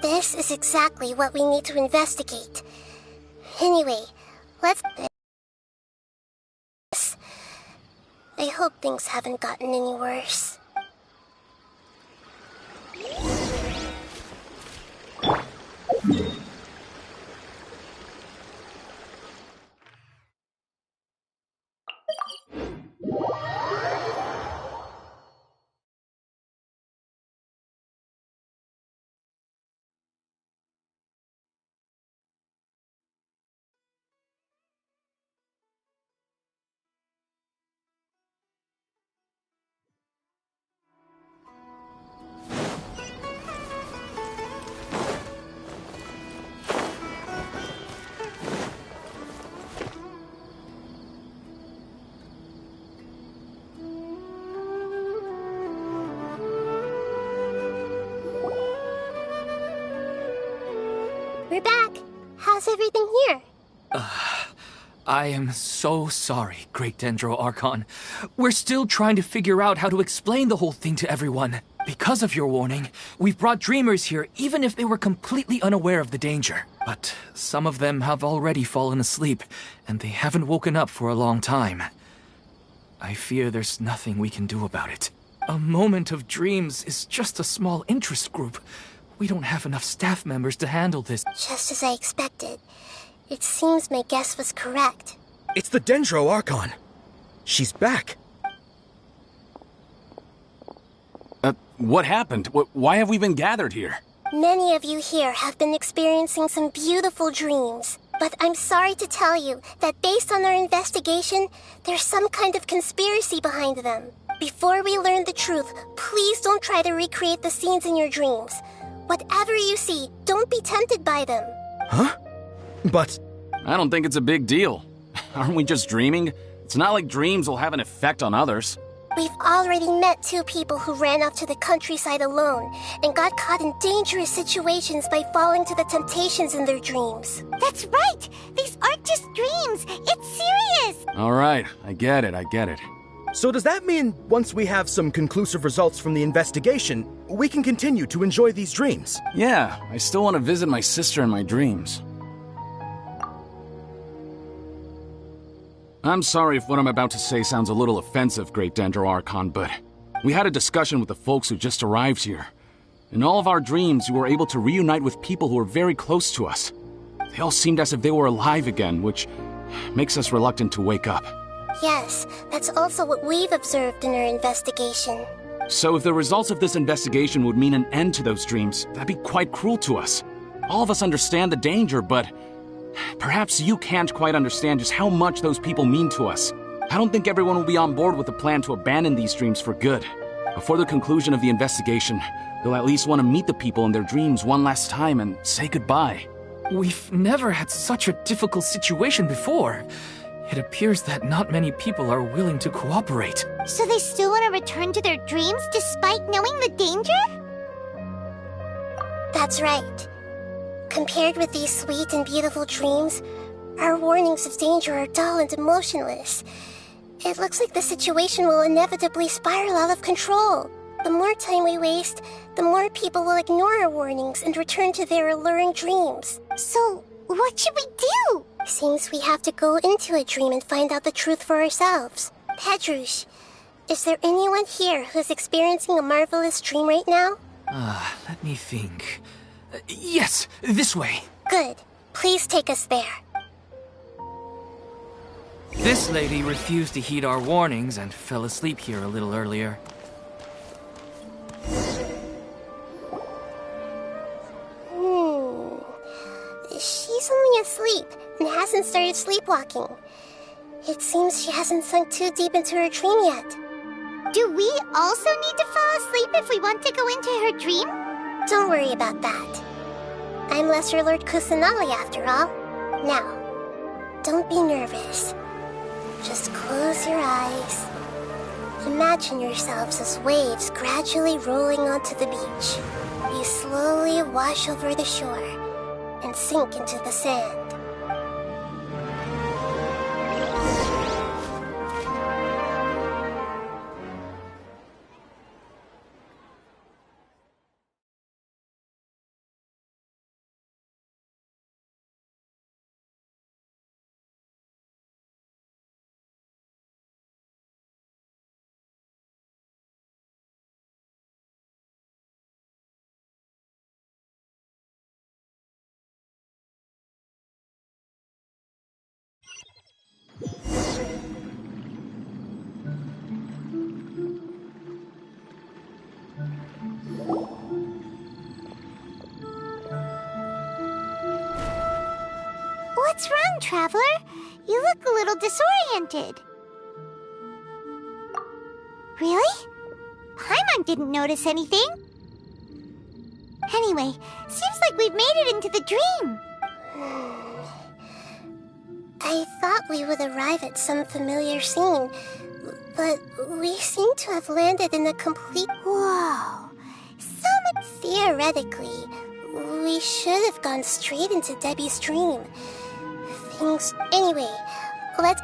This is exactly what we need to investigate. Anyway, let's... I hope things haven't gotten any worse. We're back. How's everything here? I am so sorry, Great Dendro Archon. We're still trying to figure out how to explain the whole thing to everyone. Because of your warning, we've brought dreamers here even if they were completely unaware of the danger. But some of them have already fallen asleep, and they haven't woken up for a long time. I fear there's nothing we can do about it. A moment of dreams is just a small interest group. We don't have enough staff members to handle this. Just as I expected. It seems my guess was correct. It's the Dendro Archon. She's back. What happened? Why have we been gathered here? Many of you here have been experiencing some beautiful dreams. But I'm sorry to tell you that based on our investigation, there's some kind of conspiracy behind them. Before we learn the truth, please don't try to recreate the scenes in your dreams. Whatever you see, don't be tempted by them. Huh? But... I don't think it's a big deal. Aren't we just dreaming? It's not like dreams will have an effect on others. We've already met 2 people who ran off to the countryside alone and got caught in dangerous situations by falling to the temptations in their dreams. That's right! These aren't just dreams! It's serious! Alright, I get it. So does that mean once we have some conclusive results from the investigation, we can continue to enjoy these dreams? Yeah, I still want to visit my sister in my dreams. I'm sorry if what I'm about to say sounds a little offensive, Great Dendro Archon, but we had a discussion with the folks who just arrived here. In all of our dreams, we were able to reunite with people who were very close to us. They all seemed as if they were alive again, which makes us reluctant to wake up. Yes, that's also what we've observed in our investigation. So if the results of this investigation would mean an end to those dreams, that'd be quite cruel to us. All of us understand the danger, but perhaps you can't quite understand just how much those people mean to us. I don't think everyone will be on board with the plan to abandon these dreams for good. Before the conclusion of the investigation, they'll at least want to meet the people in their dreams one last time and say goodbye. We've never had such a difficult situation before. It appears that not many people are willing to cooperate. So they still want to return to their dreams despite knowing the danger? That's right. Compared with these sweet and beautiful dreams, our warnings of danger are dull and emotionless. It looks like the situation will inevitably spiral out of control. The more time we waste, the more people will ignore our warnings and return to their alluring dreams. So, what should we do? Seems we have to go into a dream and find out the truth for ourselves. Pedrush, is there anyone here who's experiencing a marvelous dream right now? Let me think. Yes, this way. Good. Please take us there. This lady refused to heed our warnings and fell asleep here a little earlier. She's only asleep and hasn't started sleepwalking. It seems she hasn't sunk too deep into her dream yet. Do we also need to fall asleep if we want to go into her dream? Don't worry about that. I'm Lesser Lord Kusanali after all. Now, don't be nervous. Just close your eyes. Imagine yourselves as waves gradually rolling onto the beach. You slowly wash over the shore and sink into the sand. What's wrong, Traveler? You look a little disoriented. Really? Paimon didn't notice anything. Anyway, seems like we've made it into the dream. I thought we would arrive at some familiar scene, but we seem to have landed in a complete... Whoa. Theoretically, we should have gone straight into Debbie's dream. Anyway, let's...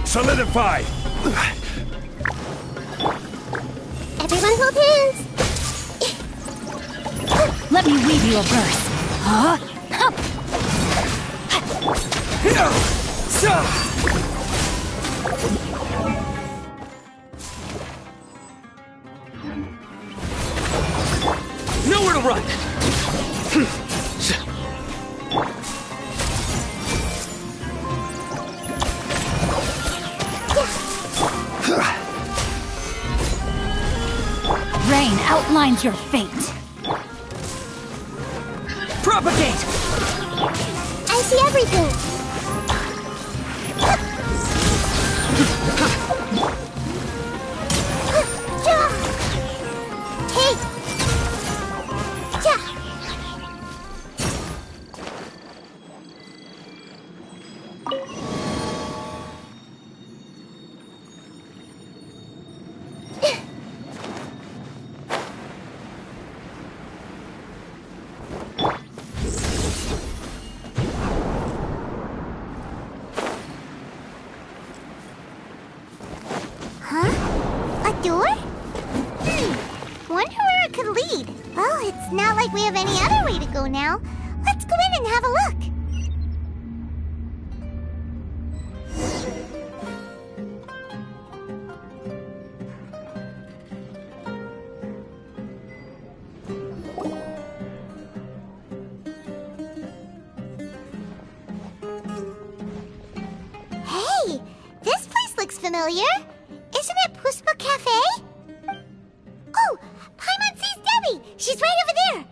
Solidify! Everyone hold hands! Let me weave you a verse. Huh? Nowhere to run! Rain outlines your fate. Propagate! I see everything! Hey! Wonder where it could lead. Well, it's not like we have any other way to go now. Let's go in and have a look. Hey, this place looks familiar. Isn't it Puspa Cafe? Oh, Paimon sees Debbie! She's right over there!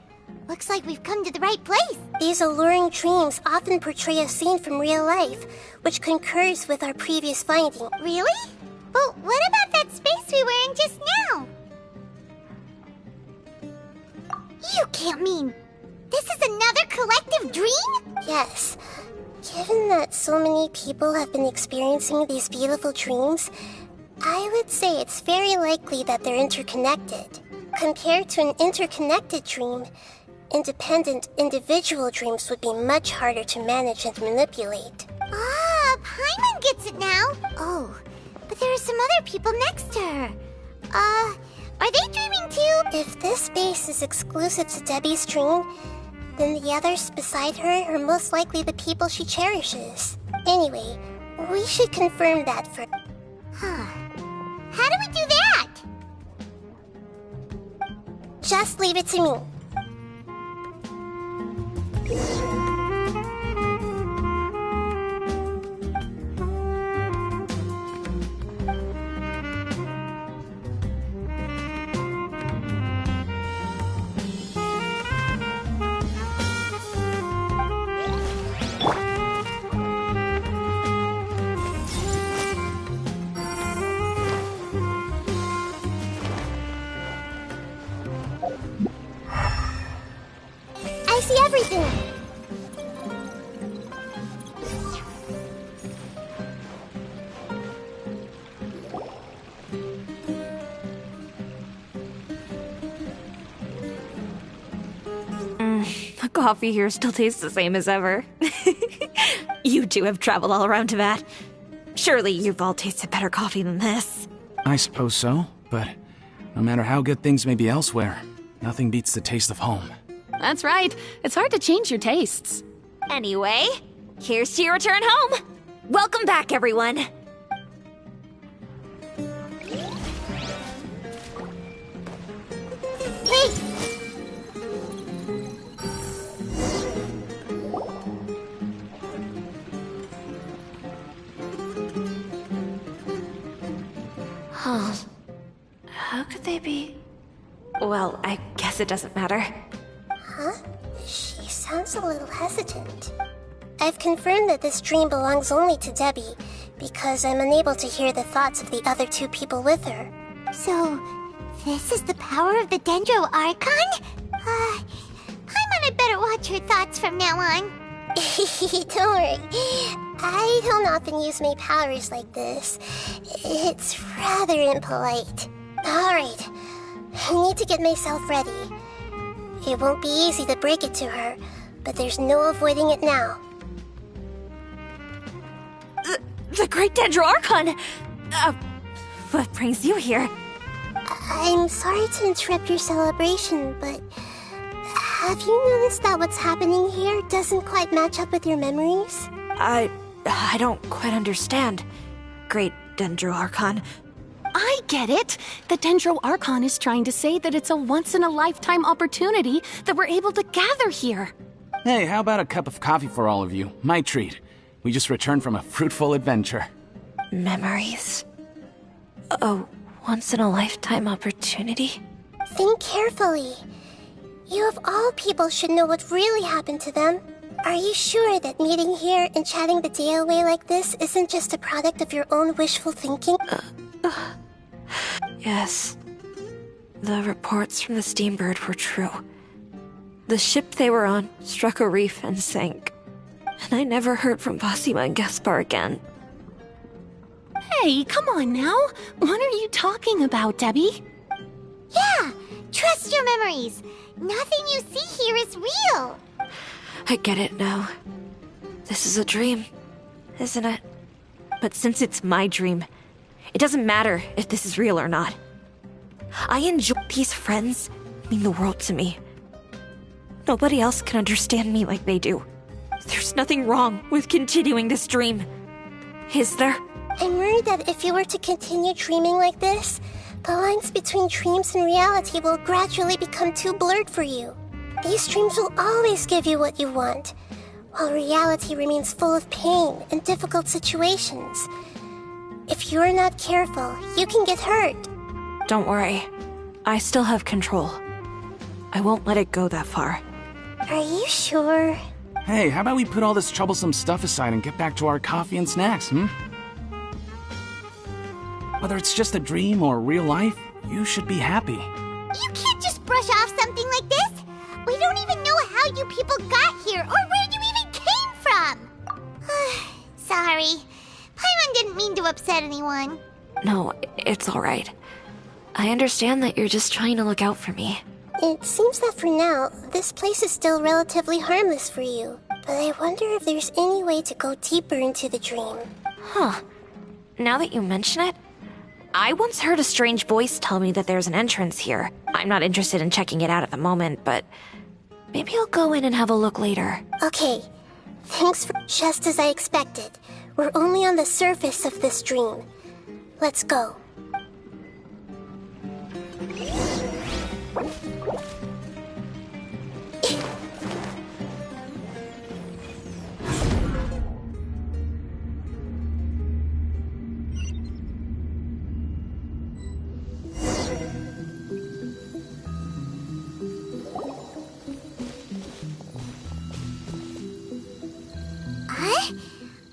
Looks like we've come to the right place. These alluring dreams often portray a scene from real life, which concurs with our previous finding. Really? But what about that space we were in just now? You can't mean... this is another collective dream? Yes. Given that so many people have been experiencing these beautiful dreams, I would say it's very likely that they're interconnected. Compared to an interconnected dream, independent individual dreams would be much harder to manage and manipulate. Ah, Paimon gets it now. Oh, but there are some other people next to her. Are they dreaming too? If this space is exclusive to Debbie's dream, then the others beside her are most likely the people she cherishes. Anyway, we should confirm that for... Huh. How do we do that? Just leave it to me. everything! The coffee here still tastes the same as ever. You two have traveled all around Tibet. Surely you've all tasted better coffee than this. I suppose so, but no matter how good things may be elsewhere, nothing beats the taste of home. That's right. It's hard to change your tastes. Anyway, here's to your return home. Welcome back, everyone. Hey! Huh. How could they be? Well, I guess it doesn't matter. Huh? She sounds a little hesitant. I've confirmed that this dream belongs only to Debbie, because I'm unable to hear the thoughts of the other two people with her. So, this is the power of the Dendro Archon? Paimon had better watch her thoughts from now on. Don't worry. I don't often use my powers like this. It's rather impolite. Alright, I need to get myself ready. It won't be easy to break it to her, but there's no avoiding it now. The Great Dendro Archon! What brings you here? I'm sorry to interrupt your celebration, but have you noticed that what's happening here doesn't quite match up with your memories? I don't quite understand. Great Dendro Archon. I get it. The Dendro Archon is trying to say that it's a once-in-a-lifetime opportunity that we're able to gather here. Hey, how about a cup of coffee for all of you? My treat. We just returned from a fruitful adventure. Memories. A once-in-a-lifetime opportunity? Think carefully. You of all people should know what really happened to them. Are you sure that meeting here and chatting the day away like this isn't just a product of your own wishful thinking? Yes. The reports from the Steambird were true. The ship they were on struck a reef and sank. And I never heard from Basima and Gaspar again. Hey, come on now. What are you talking about, Debbie? Yeah, trust your memories. Nothing you see here is real. I get it now. This is a dream, isn't it? But since it's my dream, it doesn't matter if this is real or not. I enjoy these friends mean the world to me. Nobody else can understand me like they do. There's nothing wrong with continuing this dream. Is there? I'm worried that if you were to continue dreaming like this, the lines between dreams and reality will gradually become too blurred for you. These dreams will always give you what you want, while reality remains full of pain and difficult situations. If you're not careful, you can get hurt. Don't worry. I still have control. I won't let it go that far. Are you sure? Hey, how about we put all this troublesome stuff aside and get back to our coffee and snacks, hmm? Whether it's just a dream or real life, you should be happy. You can't just brush off something like this. We don't even know how you people got here or where you even came from. Sorry. Paimon didn't mean to upset anyone. No, it's alright. I understand that you're just trying to look out for me. It seems that for now, this place is still relatively harmless for you. But I wonder if there's any way to go deeper into the dream. Huh. Now that you mention it, I once heard a strange voice tell me that there's an entrance here. I'm not interested in checking it out at the moment, but maybe I'll go in and have a look later. Okay. Thanks for just as I expected. We're only on the surface of this dream. Let's go.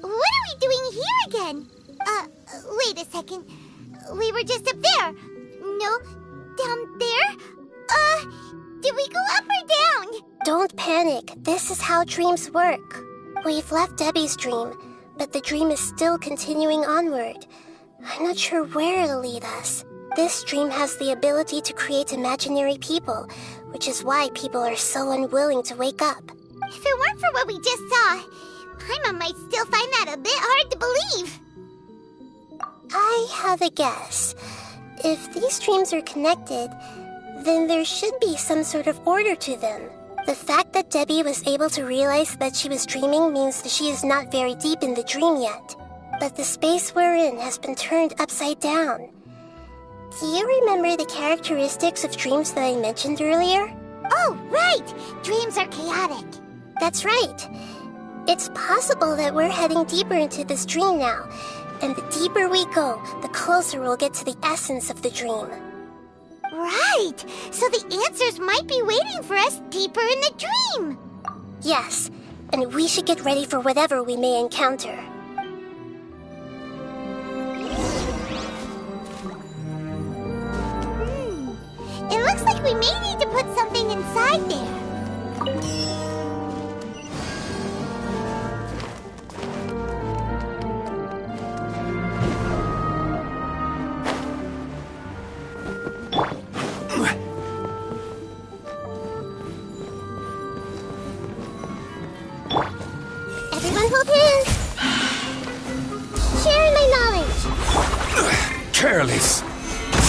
What are we doing here again? Wait a second. We were just up there. No, down there? Did we go up or down? Don't panic. This is how dreams work. We've left Debbie's dream, but the dream is still continuing onward. I'm not sure where it'll lead us. This dream has the ability to create imaginary people, which is why people are so unwilling to wake up. If it weren't for what we just saw, Paimon might still find that a bit hard to believe. I have a guess. If these dreams are connected, then there should be some sort of order to them. The fact that Debbie was able to realize that she was dreaming means that she is not very deep in the dream yet. But the space we're in has been turned upside down. Do you remember the characteristics of dreams that I mentioned earlier? Oh, right! Dreams are chaotic. That's right. It's possible that we're heading deeper into this dream now, and the deeper we go, the closer we'll get to the essence of the dream. Right! So the answers might be waiting for us deeper in the dream! Yes, and we should get ready for whatever we may encounter. It looks like we may need to put something inside there. Everyone hold hands! Share my knowledge! Careless!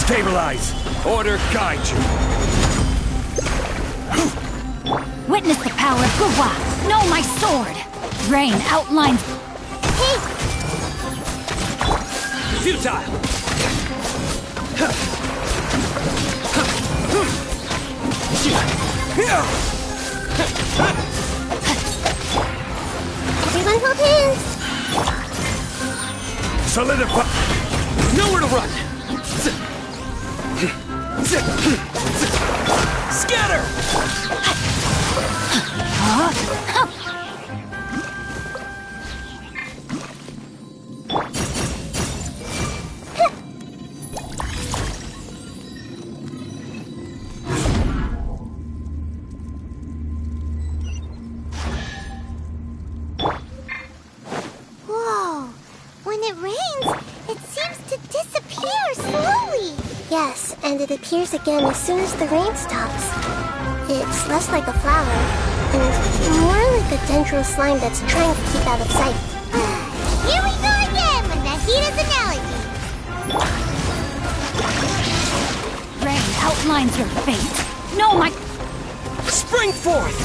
Stabilize! Order guide you! Witness the power of Guwa! Know my sword! Rain outlines... Hey! Futile! Everyone hold hands! Solidify! Nowhere to run! Scatter! Whoa! When it rains, it seems to disappear slowly. Yes, and it appears again as soon as the rain stops. It's less like a flower, and more like a dendro slime that's trying to keep out of sight. Here we go again with Nahita's analogy. Rain outlines your fate. Know my... Spring forth!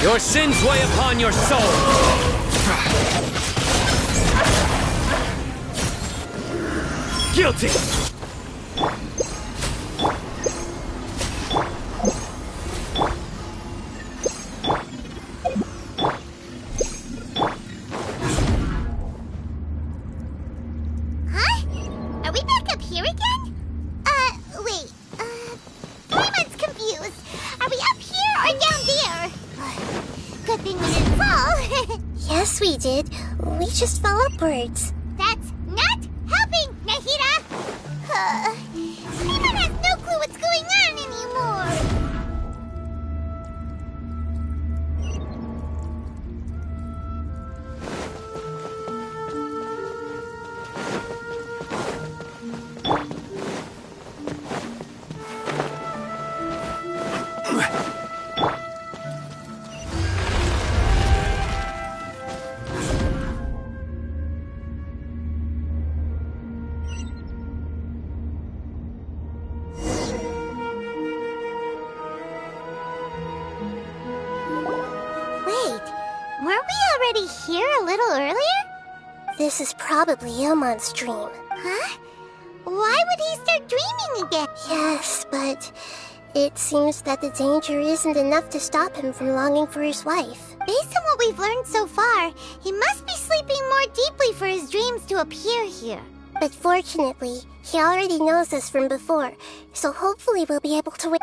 Your sins weigh upon your soul! Guilty! Huh? Are we back up here again? Wait. Paimon's confused. Are we up here or down there? Good thing we didn't fall. Yes, we did. We just fell upwards. That's not helping, Nahita! Paimon has no clue what's going on anymore. Wait, weren't we already here a little earlier? This is probably Ilmon's dream. Huh? Why would he start dreaming again? Yes, but it seems that the danger isn't enough to stop him from longing for his wife. Based on what we've learned so far, he must be sleeping more deeply for his dreams to appear here. But fortunately, he already knows us from before, so hopefully we'll be able to wait.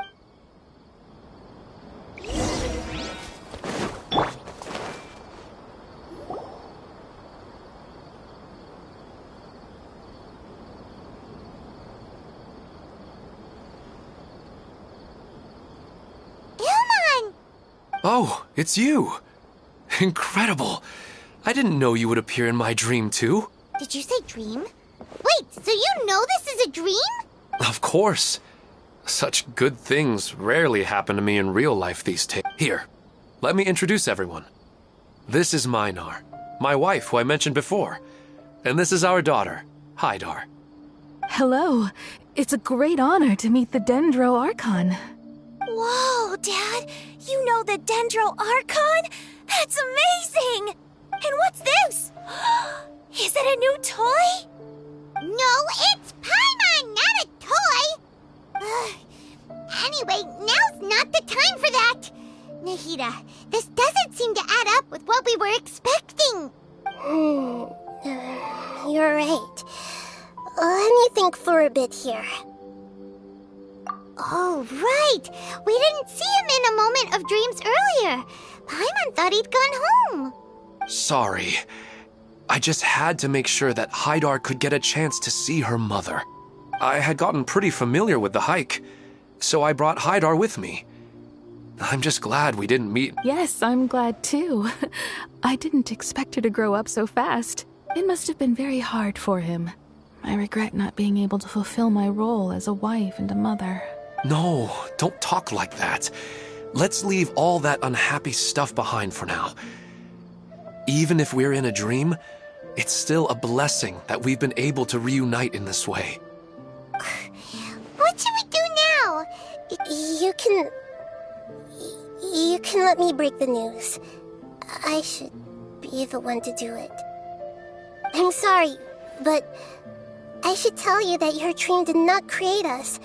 Ilmon! Oh, it's you. Incredible. I didn't know you would appear in my dream, too. Did you say dream? Wait, so you know this is a dream? Of course. Such good things rarely happen to me in real life these days. Here, let me introduce everyone. This is Minar, my wife who I mentioned before. And this is our daughter, Hydar. Hello. It's a great honor to meet the Dendro Archon. Whoa, Dad! You know the Dendro Archon? That's amazing! And what's this? Is it a new toy? No, it's Paimon, not a toy! Anyway, now's not the time for that! Nahida, this doesn't seem to add up with what we were expecting. You're right. Let me think for a bit here. Oh, right! We didn't see him in a moment of dreams earlier. Paimon thought he'd gone home. Sorry. I just had to make sure that Hydar could get a chance to see her mother. I had gotten pretty familiar with the hike, so I brought Hydar with me. I'm just glad we didn't meet. Yes, I'm glad too. I didn't expect her to grow up so fast. It must have been very hard for him. I regret not being able to fulfill my role as a wife and a mother. No, don't talk like that. Let's leave all that unhappy stuff behind for now. Even if we're in a dream, it's still a blessing that we've been able to reunite in this way. What should we do now? You can let me break the news. I should be the one to do it. I'm sorry, but I should tell you that your dream did not create us.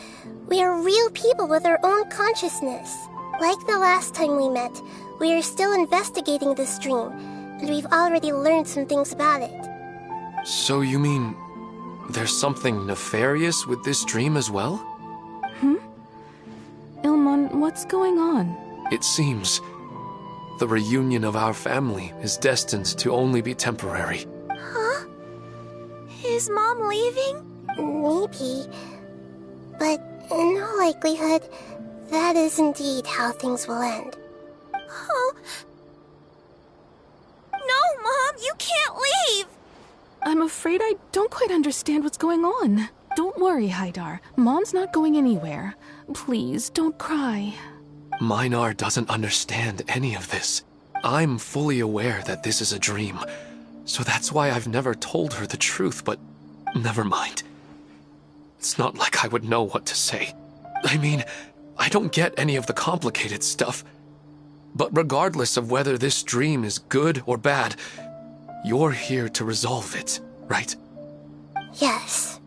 We are real people with our own consciousness. Like the last time we met, we are still investigating this dream, and we've already learned some things about it. So you mean there's something nefarious with this dream as well? Ilmon, what's going on? It seems the reunion of our family is destined to only be temporary. Huh? Is Mom leaving? Maybe. But in all likelihood, that is indeed how things will end. Oh. No, Mom, you can't leave! I'm afraid I don't quite understand what's going on. Don't worry, Hydar. Mom's not going anywhere. Please, don't cry. Minar doesn't understand any of this. I'm fully aware that this is a dream, so that's why I've never told her the truth, but never mind. It's not like I would know what to say. I mean, I don't get any of the complicated stuff. But regardless of whether this dream is good or bad, you're here to resolve it, right? Yes.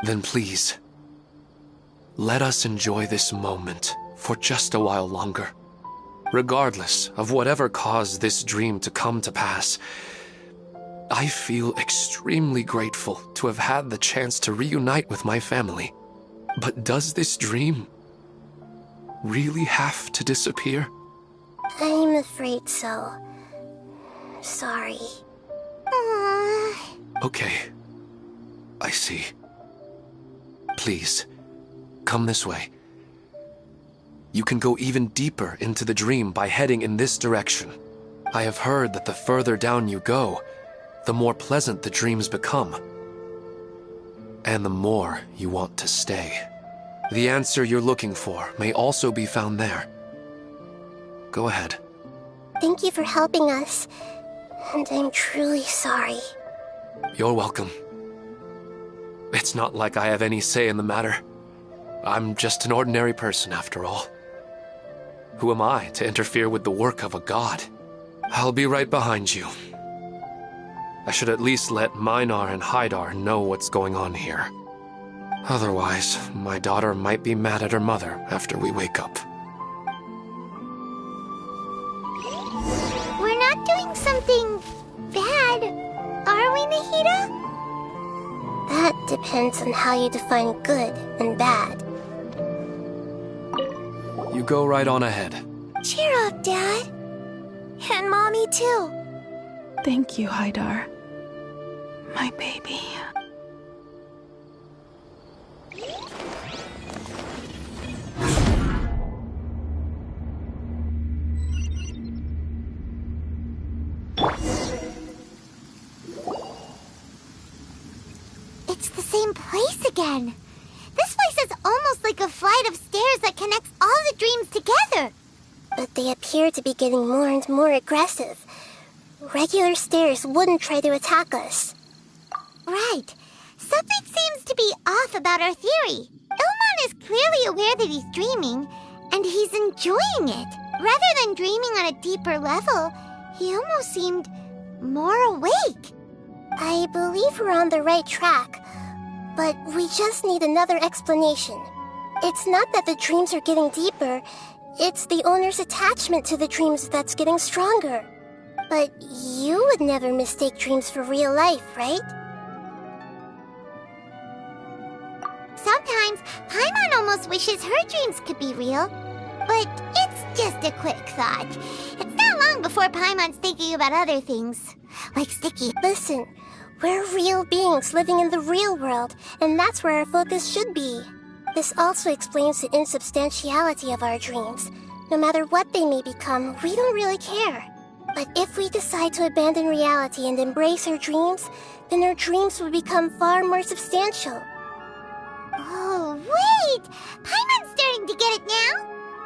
Then please, let us enjoy this moment for just a while longer. Regardless of whatever caused this dream to come to pass, I feel extremely grateful to have had the chance to reunite with my family. But does this dream really have to disappear? I'm afraid so. Sorry. Okay. I see. Please, come this way. You can go even deeper into the dream by heading in this direction. I have heard that the further down you go, the more pleasant the dreams become. And the more you want to stay. The answer you're looking for may also be found there. Go ahead. Thank you for helping us, and I'm truly sorry. You're welcome. It's not like I have any say in the matter. I'm just an ordinary person, after all. Who am I to interfere with the work of a god? I'll be right behind you. I should at least let Minar and Hydar know what's going on here. Otherwise, my daughter might be mad at her mother after we wake up. We're not doing something bad, are we, Nahida? That depends on how you define good and bad. You go right on ahead. Cheer up, Dad. And Mommy, too. Thank you, Hydar. My baby. It's the same place again. This place is almost like a flight of stairs that connects all the dreams together. But they appear to be getting more and more aggressive. Regular stairs wouldn't try to attack us. Right. Something seems to be off about our theory. Ilmon is clearly aware that he's dreaming, and he's enjoying it. Rather than dreaming on a deeper level, he almost seemed more awake. I believe we're on the right track, but we just need another explanation. It's not that the dreams are getting deeper, it's the owner's attachment to the dreams that's getting stronger. But you would never mistake dreams for real life, right? Sometimes, Paimon almost wishes her dreams could be real. But it's just a quick thought. It's not long before Paimon's thinking about other things. Like Sticky. Listen, we're real beings living in the real world, and that's where our focus should be. This also explains the insubstantiality of our dreams. No matter what they may become, we don't really care. But if we decide to abandon reality and embrace our dreams, then our dreams will become far more substantial. Oh, wait! Paimon's starting to get it now?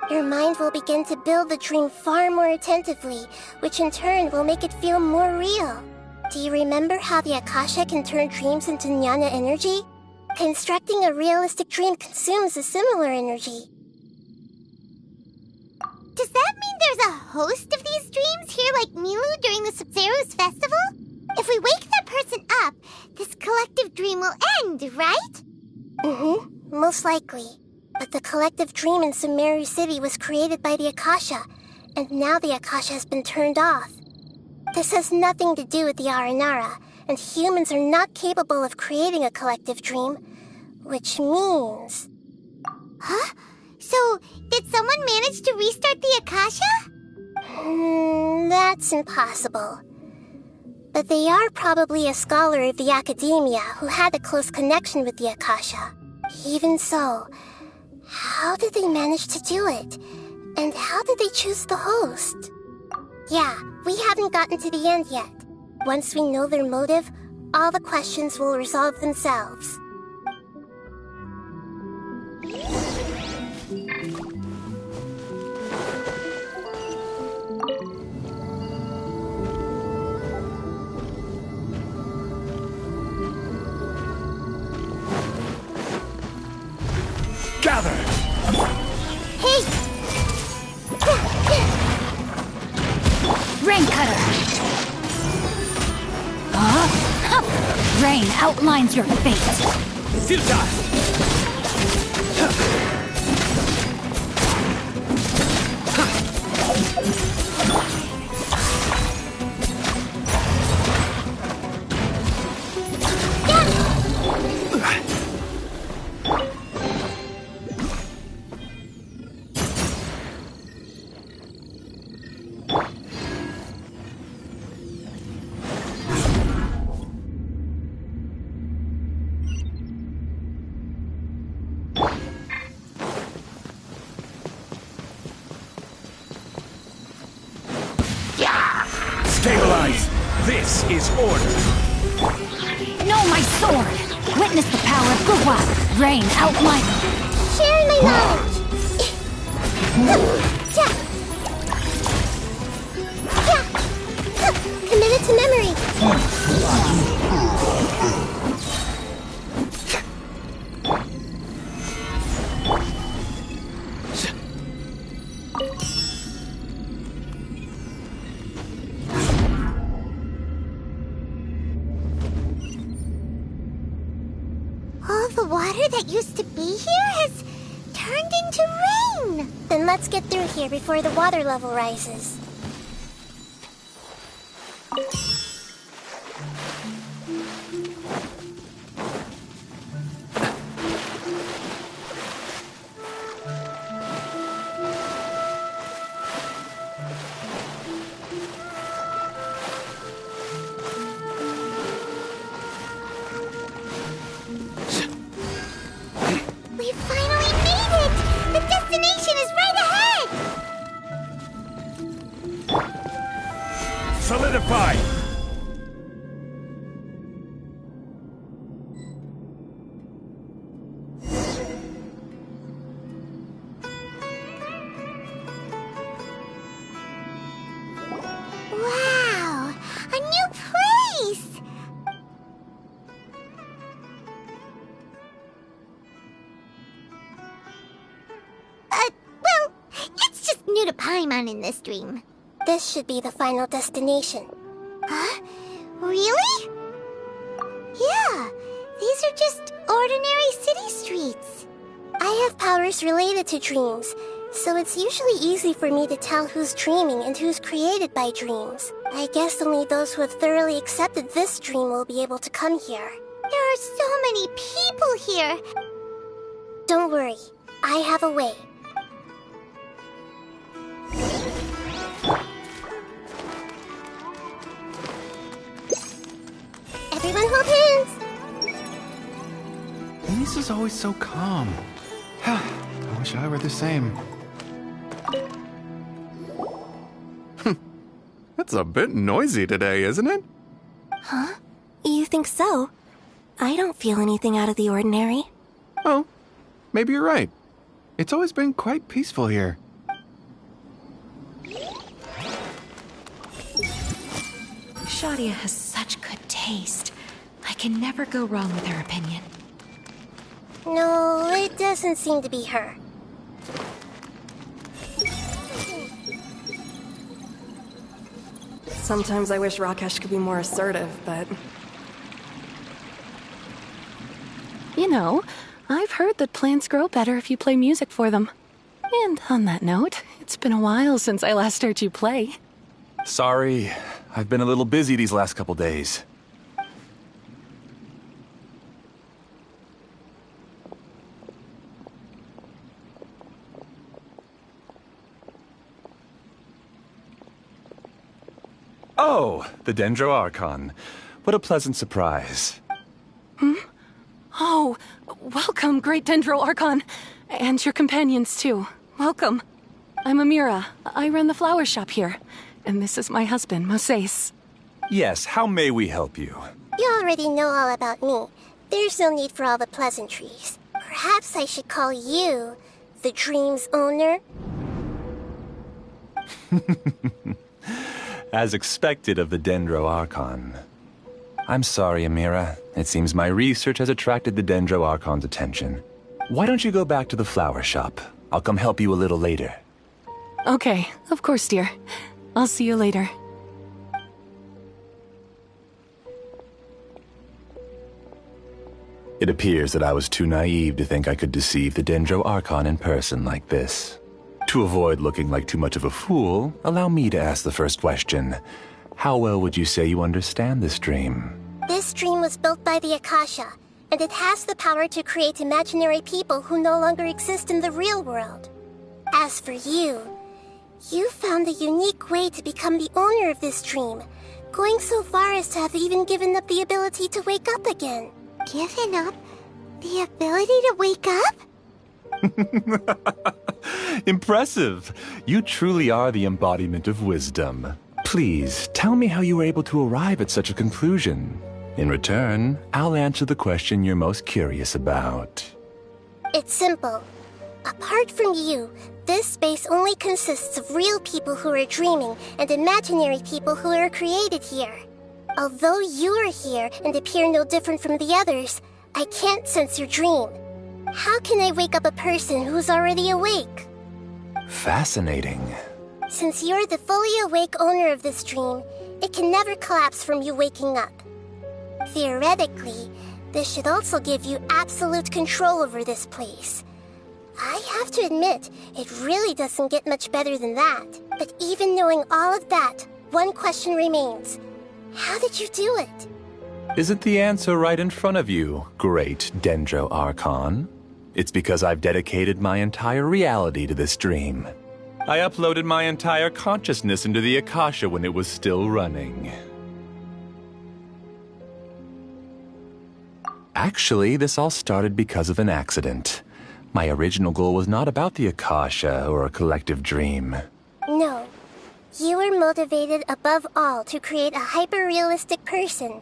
Your mind will begin to build the dream far more attentively, which in turn will make it feel more real. Do you remember how the Akasha can turn dreams into jnana energy? Constructing a realistic dream consumes a similar energy. Does that mean there's a host of these dreams here like Milu during the Subzero's festival? If we wake that person up, this collective dream will end, right? Mm-hmm, most likely. But the collective dream in Sumeru City was created by the Akasha, and now the Akasha has been turned off. This has nothing to do with the Aranara, and humans are not capable of creating a collective dream, which means... Huh? So, did someone manage to restart the Akasha? That's impossible. But they are probably a scholar of the Academia who had a close connection with the Akasha. Even so, how did they manage to do it? And how did they choose the host? Yeah, we haven't gotten to the end yet. Once we know their motive, all the questions will resolve themselves. Gather! Hey! Rain Cutter! Huh? Rain outlines your fate! Futile! Stabilize! This is order! No, my sword! Witness the power of Guhua! Rain outline... Share my knowledge! Committed to memory! All the water that used to be here has turned into rain! Then let's get through here before the water level rises. We finally made it! The destination is right ahead! Solidify! new to Paimon in this dream. This should be the final destination. Huh? Really? Yeah, these are just ordinary city streets. I have powers related to dreams, so it's usually easy for me to tell who's dreaming and who's created by dreams. I guess only those who have thoroughly accepted this dream will be able to come here. There are so many people here. Don't worry, I have a way. Everyone hold hands! Lisa's always so calm. I wish I were the same. It's a bit noisy today, isn't it? Huh? You think so? I don't feel anything out of the ordinary. Oh, maybe you're right. It's always been quite peaceful here. Shadia has such good taste. I can never go wrong with her opinion. No, it doesn't seem to be her. Sometimes I wish Rakesh could be more assertive, but... You know, I've heard that plants grow better if you play music for them. And on that note, it's been a while since I last heard you play. Sorry, I've been a little busy these last couple days. Oh, the Dendro Archon. What a pleasant surprise. Oh, welcome, Great Dendro Archon. And your companions, too. Welcome. I'm Amira. I run the flower shop here. And this is my husband, Moses. Yes, how may we help you? You already know all about me. There's no need for all the pleasantries. Perhaps I should call you the dream's owner? As expected of the Dendro Archon. I'm sorry, Amira. It seems my research has attracted the Dendro Archon's attention. Why don't you go back to the flower shop? I'll come help you a little later. Okay, of course, dear. I'll see you later. It appears that I was too naive to think I could deceive the Dendro Archon in person like this. To avoid looking like too much of a fool, allow me to ask the first question. How well would you say you understand this dream? This dream was built by the Akasha, and it has the power to create imaginary people who no longer exist in the real world. As for you, you found a unique way to become the owner of this dream, going so far as to have even given up the ability to wake up again. Given up the ability to wake up? Impressive! You truly are the embodiment of wisdom. Please, tell me how you were able to arrive at such a conclusion. In return, I'll answer the question you're most curious about. It's simple. Apart from you, this space only consists of real people who are dreaming and imaginary people who are created here. Although you are here and appear no different from the others, I can't sense your dream. How can I wake up a person who's already awake? Fascinating. Since you're the fully awake owner of this dream, it can never collapse from you waking up. Theoretically, this should also give you absolute control over this place. I have to admit, it really doesn't get much better than that. But even knowing all of that, one question remains. How did you do it? Isn't the answer right in front of you, Great Dendro Archon? It's because I've dedicated my entire reality to this dream. I uploaded my entire consciousness into the Akasha when it was still running. Actually, this all started because of an accident. My original goal was not about the Akasha or a collective dream. No. You were motivated above all to create a hyper-realistic person.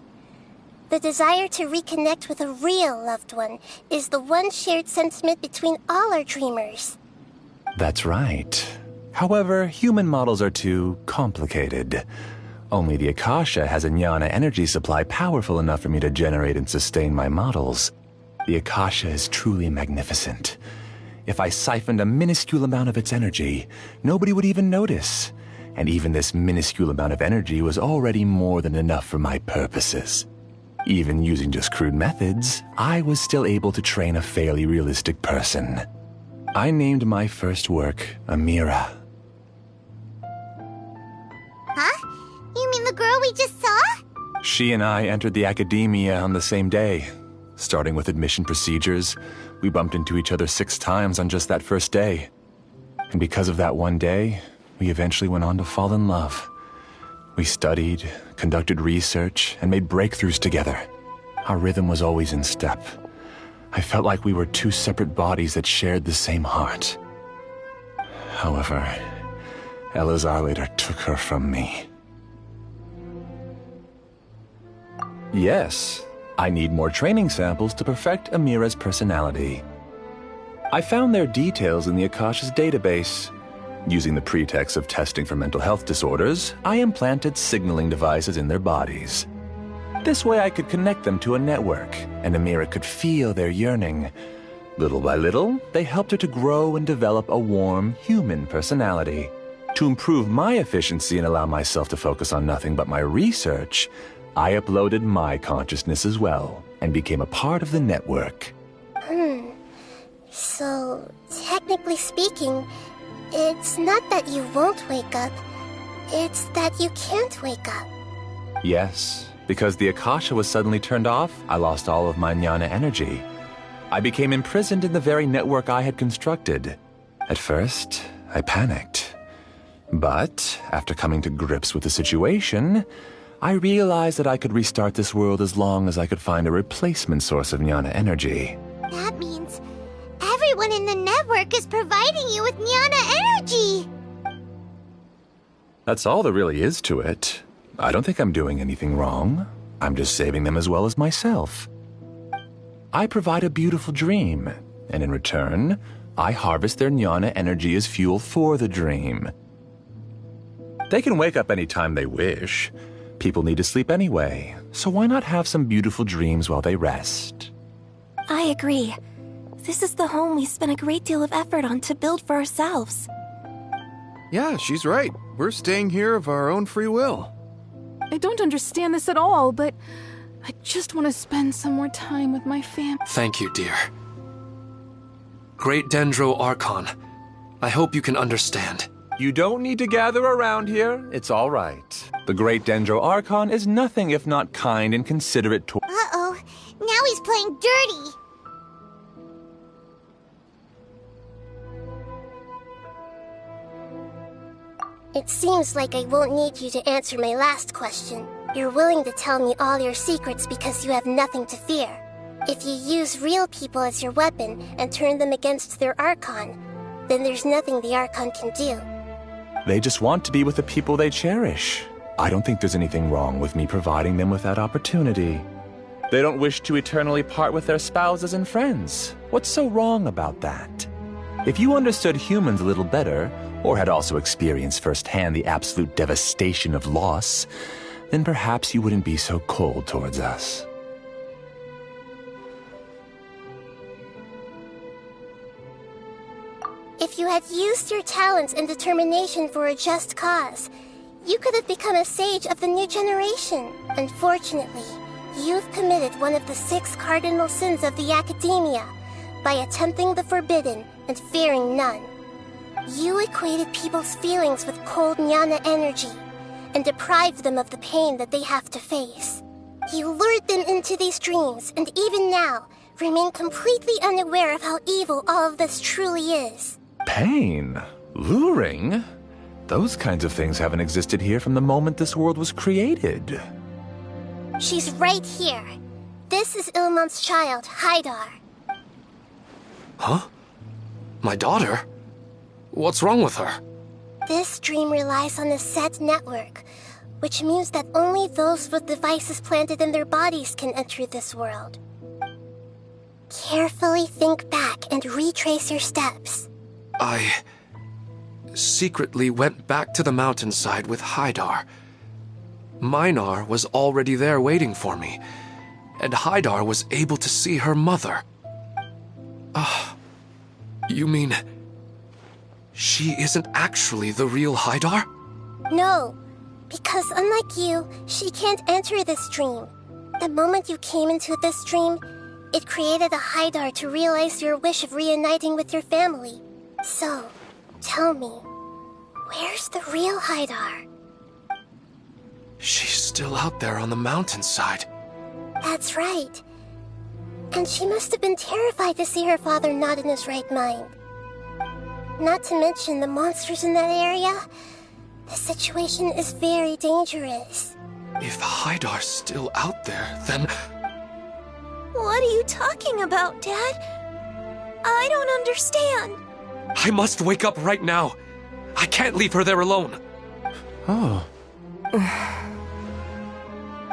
The desire to reconnect with a real loved one is the one shared sentiment between all our dreamers. That's right. However, human models are too complicated. Only the Akasha has a jnana energy supply powerful enough for me to generate and sustain my models. The Akasha is truly magnificent. if I siphoned a minuscule amount of its energy, nobody would even notice. And even this minuscule amount of energy was already more than enough for my purposes. Even using just crude methods, I was still able to train a fairly realistic person. I named my first work Amira. Huh? You mean the girl we just saw? She and I entered the academia on the same day. Starting with admission procedures, we bumped into each other 6 times on just that first day. And because of that one day, we eventually went on to fall in love. We studied, conducted research, and made breakthroughs together. Our rhythm was always in step. I felt like we were 2 separate bodies that shared the same heart. However, Elazar later took her from me. Yes, I need more training samples to perfect Amira's personality. I found their details in the Akasha's database. Using the pretext of testing for mental health disorders, I implanted signaling devices in their bodies. This way I could connect them to a network, and Amira could feel their yearning. Little by little, they helped her to grow and develop a warm, human personality. To improve my efficiency and allow myself to focus on nothing but my research, I uploaded my consciousness as well, and became a part of the network. So, technically speaking, it's not that you won't wake up, it's that you can't wake up. Yes, because the Akasha was suddenly turned off, I lost all of my jnana energy. I became imprisoned in the very network I had constructed. At first, I panicked. But, after coming to grips with the situation, I realized that I could restart this world as long as I could find a replacement source of jnana energy. That means everyone in the network is providing you with jnana energy! That's all there really is to it. I don't think I'm doing anything wrong. I'm just saving them as well as myself. I provide a beautiful dream, and in return, I harvest their jnana energy as fuel for the dream. They can wake up any time they wish. People need to sleep anyway, so why not have some beautiful dreams while they rest? I agree. This is the home we spent a great deal of effort on to build for ourselves. Yeah, she's right. We're staying here of our own free will. I don't understand this at all, but I just want to spend some more time with my family. Thank you, dear. Great Dendro Archon, I hope you can understand. You don't need to gather around here. It's all right. The Great Dendro Archon is nothing if not kind and considerate toward— Uh-oh, now he's playing dirty! It seems like I won't need you to answer my last question. You're willing to tell me all your secrets because you have nothing to fear. If you use real people as your weapon and turn them against their Archon, then there's nothing the Archon can do. They just want to be with the people they cherish. I don't think there's anything wrong with me providing them with that opportunity. They don't wish to eternally part with their spouses and friends. What's so wrong about that? If you understood humans a little better, or had also experienced firsthand the absolute devastation of loss, then perhaps you wouldn't be so cold towards us. If you had used your talents and determination for a just cause, you could have become a sage of the new generation. Unfortunately, you've committed one of the 6 cardinal sins of the Academia by attempting the forbidden and fearing none. You equated people's feelings with cold jnana energy and deprived them of the pain that they have to face. You lured them into these dreams and even now remain completely unaware of how evil all of this truly is. Pain? Luring? Those kinds of things haven't existed here from the moment this world was created. She's right here. This is Ilmon's child, Haidar. Huh? My daughter? What's wrong with her? This dream relies on a set network, which means that only those with devices planted in their bodies can enter this world. Carefully think back and retrace your steps. I secretly went back to the mountainside with Haidar. Minar was already there waiting for me, and Haidar was able to see her mother. You mean... she isn't actually the real Haidar? No, because unlike you, she can't enter this dream. The moment you came into this dream, it created a Haidar to realize your wish of reuniting with your family. So, tell me, where's the real Haidar? She's still out there on the mountainside. That's right. And she must have been terrified to see her father not in his right mind. Not to mention the monsters in that area. The situation is very dangerous. If Haidar's still out there, then... What are you talking about, Dad? I don't understand. I must wake up right now. I can't leave her there alone. Oh.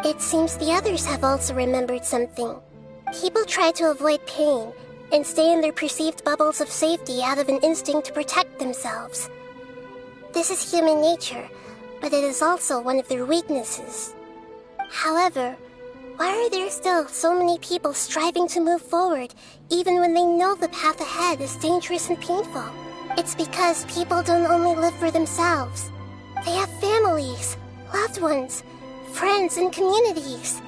It seems the others have also remembered something. People try to avoid pain and stay in their perceived bubbles of safety out of an instinct to protect themselves. This is human nature, but it is also one of their weaknesses. However, why are there still so many people striving to move forward, even when they know the path ahead is dangerous and painful? It's because people don't only live for themselves. They have families, loved ones, friends, and communities.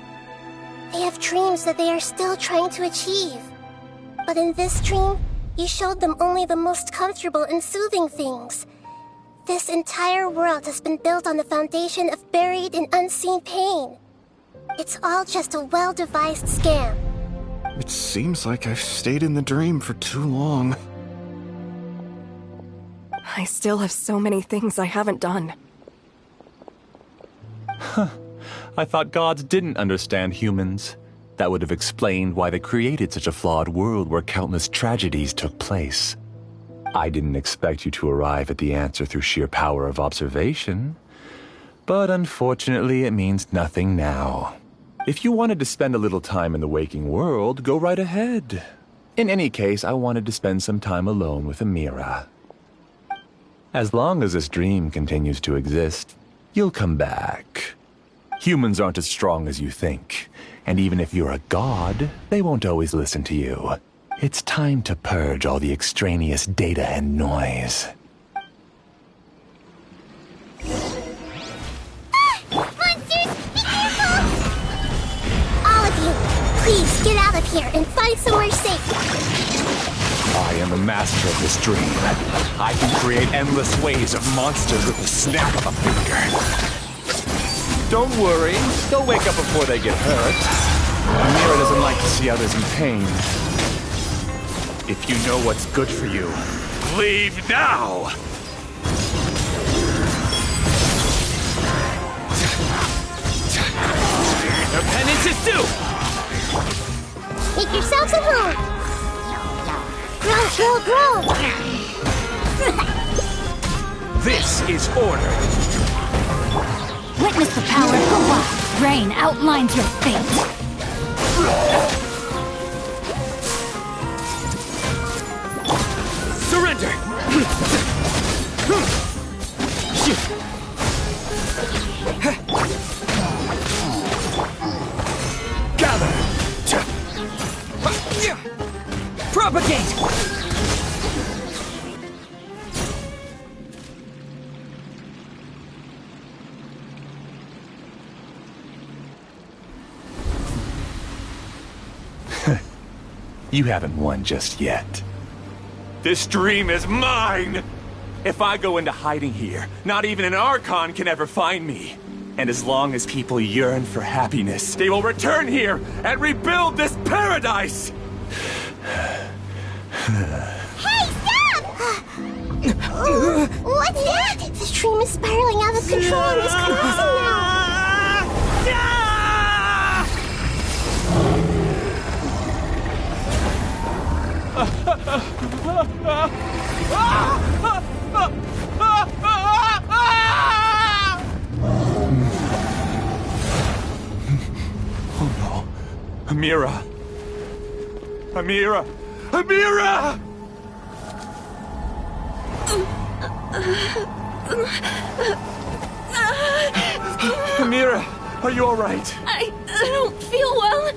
They have dreams that they are still trying to achieve. But in this dream, you showed them only the most comfortable and soothing things. This entire world has been built on the foundation of buried and unseen pain. It's all just a well-devised scam. It seems like I've stayed in the dream for too long. I still have so many things I haven't done. Huh. I thought gods didn't understand humans. That would have explained why they created such a flawed world where countless tragedies took place. I didn't expect you to arrive at the answer through sheer power of observation. But unfortunately, it means nothing now. If you wanted to spend a little time in the waking world, go right ahead. In any case, I wanted to spend some time alone with Amira. As long as this dream continues to exist, you'll come back. Humans aren't as strong as you think, and even if you're a god, they won't always listen to you. It's time to purge all the extraneous data and noise. Monsters, be careful! All of you, please get out of here and find somewhere safe. I am the master of this dream. I can create endless waves of monsters with the snap of a finger. Don't worry, they'll wake up before they get hurt. Amira doesn't like to see others in pain. If you know what's good for you, leave now! Your penance is due! Make yourselves at home! Grow, grow, grow! This is order! Witness the power of Hawa! Rain outlines your fate! Surrender! Gather! Propagate! You haven't won just yet. This dream is mine! If I go into hiding here, not even an Archon can ever find me. And as long as people yearn for happiness, they will return here and rebuild this paradise! Hey, stop! What's that? This dream is spiraling out of control and is collapsing now! Oh no. Amira! Amira! Amira! Amira, are you alright? I don't feel well.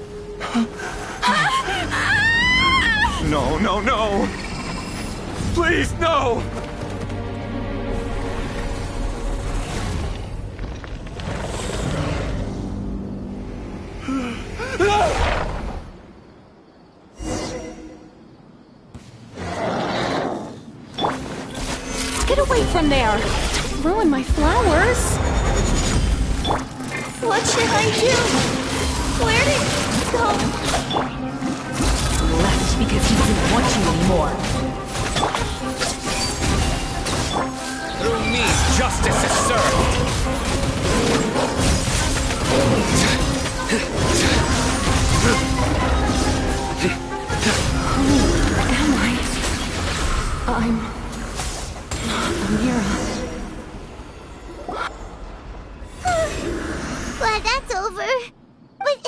No, no, no! Please, no! Get away from there! Don't ruin my flowers! What should I do? Where did he go? He left because he didn't want you anymore. Through me, justice is served! Who am I? I'm... Amira. Glad that's over. But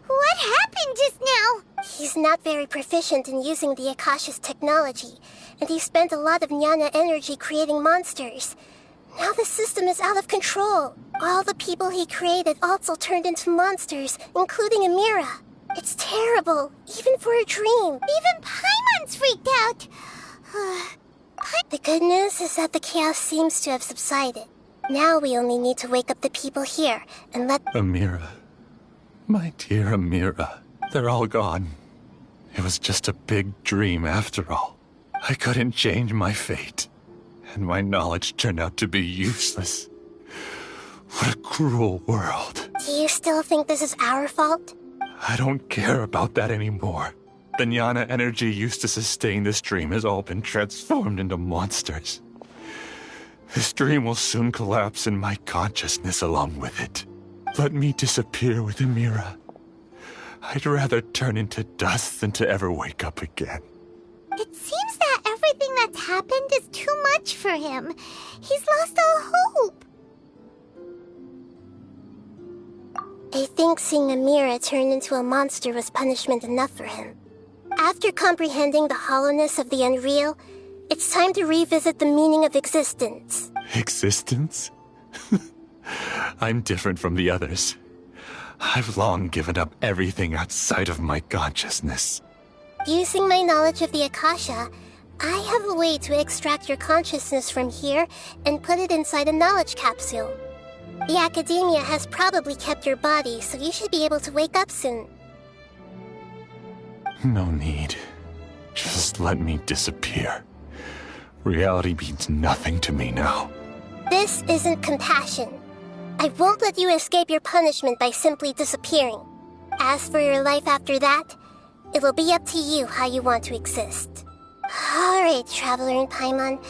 what happened just now? He's not very proficient in using the Akasha's technology, and he spent a lot of Jnana energy creating monsters. Now the system is out of control. All the people he created also turned into monsters, including Amira. It's terrible, even for a dream. Even Paimon's freaked out. The good news is that the chaos seems to have subsided. Now we only need to wake up the people here and let... Amira. My dear Amira. They're all gone. It was just a big dream after all. I couldn't change my fate. And my knowledge turned out to be useless. What a cruel world. Do you still think this is our fault? I don't care about that anymore. The Jnana energy used to sustain this dream has all been transformed into monsters. This dream will soon collapse and my consciousness along with it. Let me disappear with Amira. I'd rather turn into dust than to ever wake up again. It seems that everything that's happened is too much for him. He's lost all hope. I think seeing Amira turn into a monster was punishment enough for him. After comprehending the hollowness of the unreal, it's time to revisit the meaning of existence. Existence? I'm different from the others. I've long given up everything outside of my consciousness. Using my knowledge of the Akasha, I have a way to extract your consciousness from here and put it inside a knowledge capsule. The Academia has probably kept your body, so you should be able to wake up soon. No need. Just let me disappear. Reality means nothing to me now. This isn't compassion. I won't let you escape your punishment by simply disappearing. As for your life after that, it will be up to you how you want to exist. Alright, Traveler and Paimon,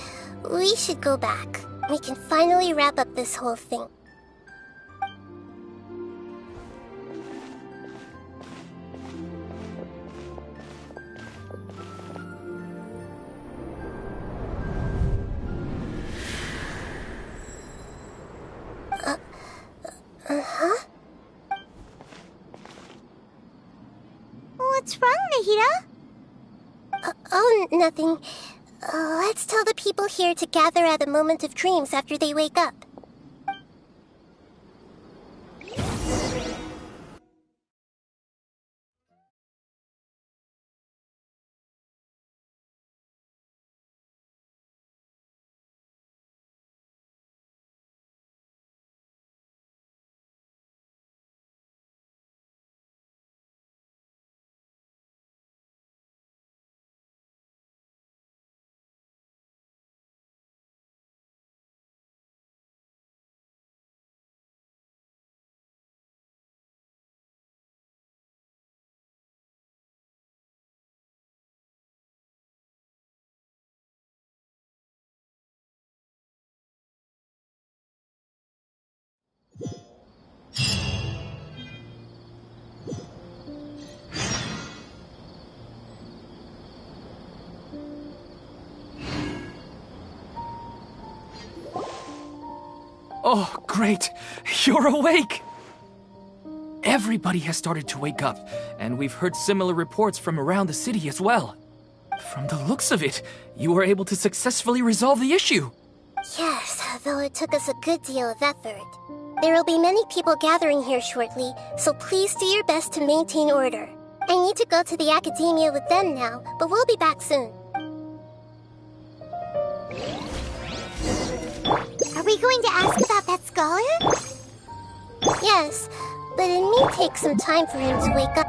we should go back. We can finally wrap up this whole thing. Uh-huh. What's wrong, Nahida? Oh, nothing. Let's tell the people here to gather at a moment of dreams after they wake up. Oh, great! You're awake! Everybody has started to wake up, and we've heard similar reports from around the city as well. From the looks of it, you were able to successfully resolve the issue. Yes, though it took us a good deal of effort. There will be many people gathering here shortly, so please do your best to maintain order. I need to go to the Academia with them now, but we'll be back soon. we going to ask about that scholar? Yes, but it may take some time for him to wake up.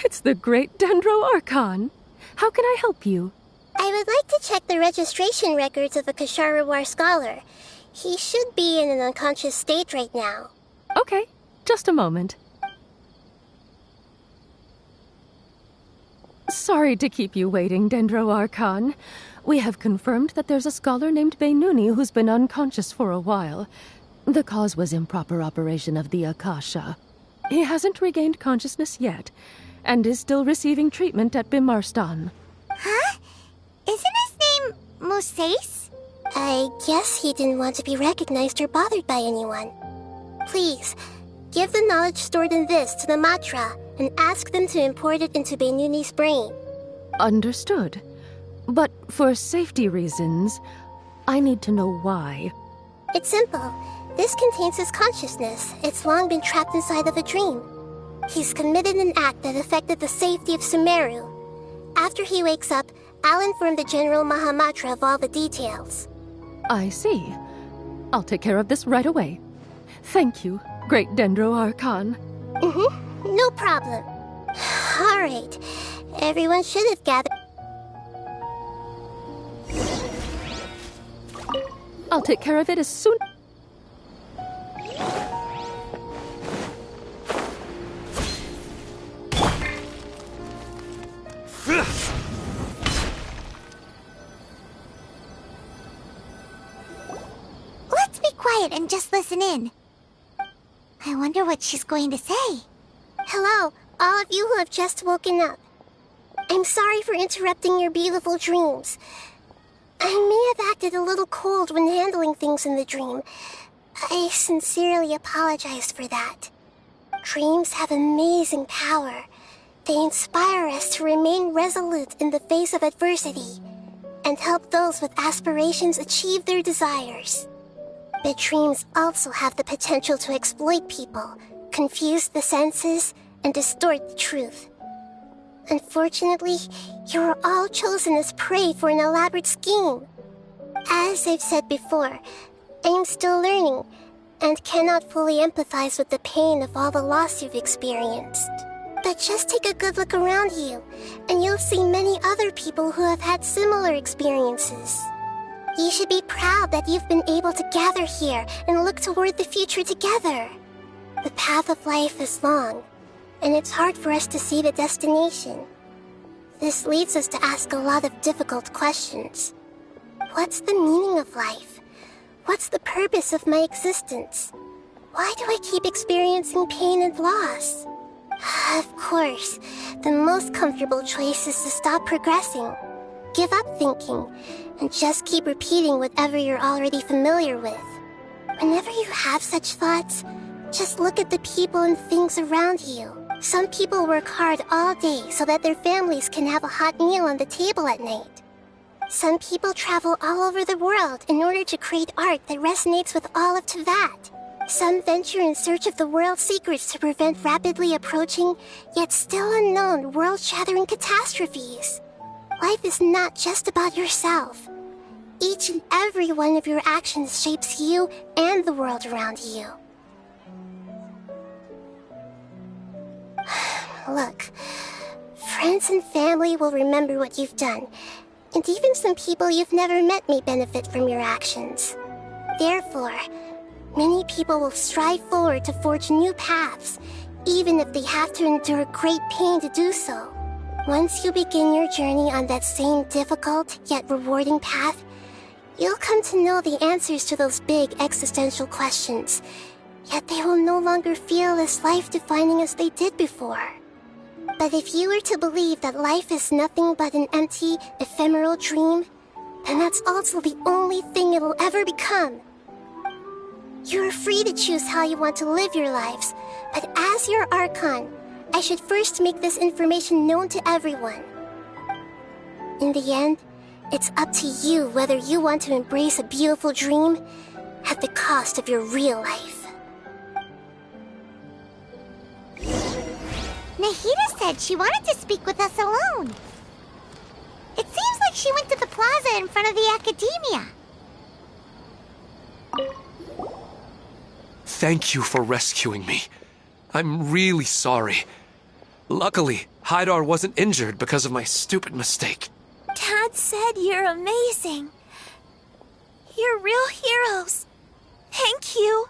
It's the great Dendro Archon. How can I help you? I would like to check the registration records of a Kasharawar scholar. He should be in an unconscious state right now. Okay, just a moment. Sorry to keep you waiting, Dendro Archon. We have confirmed that there's a scholar named Beinuni who's been unconscious for a while. The cause was improper operation of the Akasha. He hasn't regained consciousness yet, and is still receiving treatment at Bimarstan. Huh? Isn't his name Moses? I guess he didn't want to be recognized or bothered by anyone. Please, give the knowledge stored in this to the Matra and ask them to import it into Beinuni's brain. Understood. But for safety reasons, I need to know why. It's simple. This contains his consciousness. It's long been trapped inside of a dream. He's committed an act that affected the safety of Sumeru. After he wakes up, I'll inform the General Mahamatra of all the details. I see. I'll take care of this right away. Thank you, great Dendro Archon. No problem. All right. Everyone should have gathered. I'll take care of it as soon. Let's be quiet and just listen in. I wonder what she's going to say. Hello, all of you who have just woken up. I'm sorry for interrupting your beautiful dreams. I may have acted a little cold when handling things in the dream. I sincerely apologize for that. Dreams have amazing power. They inspire us to remain resolute in the face of adversity and help those with aspirations achieve their desires. But dreams also have the potential to exploit people, confuse the senses, and distort the truth. Unfortunately, you were all chosen as prey for an elaborate scheme. As I've said before, I am still learning and cannot fully empathize with the pain of all the loss you've experienced. But just take a good look around you, and you'll see many other people who have had similar experiences. You should be proud that you've been able to gather here and look toward the future together. The path of life is long, and it's hard for us to see the destination. This leads us to ask a lot of difficult questions. What's the meaning of life? What's the purpose of my existence? Why do I keep experiencing pain and loss? Of course, the most comfortable choice is to stop progressing. Give up thinking, and just keep repeating whatever you're already familiar with. Whenever you have such thoughts, just look at the people and things around you. Some people work hard all day so that their families can have a hot meal on the table at night. Some people travel all over the world in order to create art that resonates with all of Teyvat. Some venture in search of the world's secrets to prevent rapidly approaching, yet still unknown, world-shattering catastrophes. Life is not just about yourself. Each and every one of your actions shapes you and the world around you. Look, friends and family will remember what you've done, and even some people you've never met may benefit from your actions. Therefore, many people will strive forward to forge new paths, even if they have to endure great pain to do so. Once you begin your journey on that same difficult yet rewarding path, you'll come to know the answers to those big existential questions, yet they will no longer feel as life-defining as they did before. But if you were to believe that life is nothing but an empty, ephemeral dream, then that's also the only thing it'll ever become. You're free to choose how you want to live your lives, but as your Archon, I should first make this information known to everyone. In the end, it's up to you whether you want to embrace a beautiful dream at the cost of your real life. Nahida said she wanted to speak with us alone. It seems like she went to the plaza in front of the academia. Thank you for rescuing me. I'm really sorry. Luckily, Haidar wasn't injured because of my stupid mistake. Dad said you're amazing. You're real heroes. Thank you.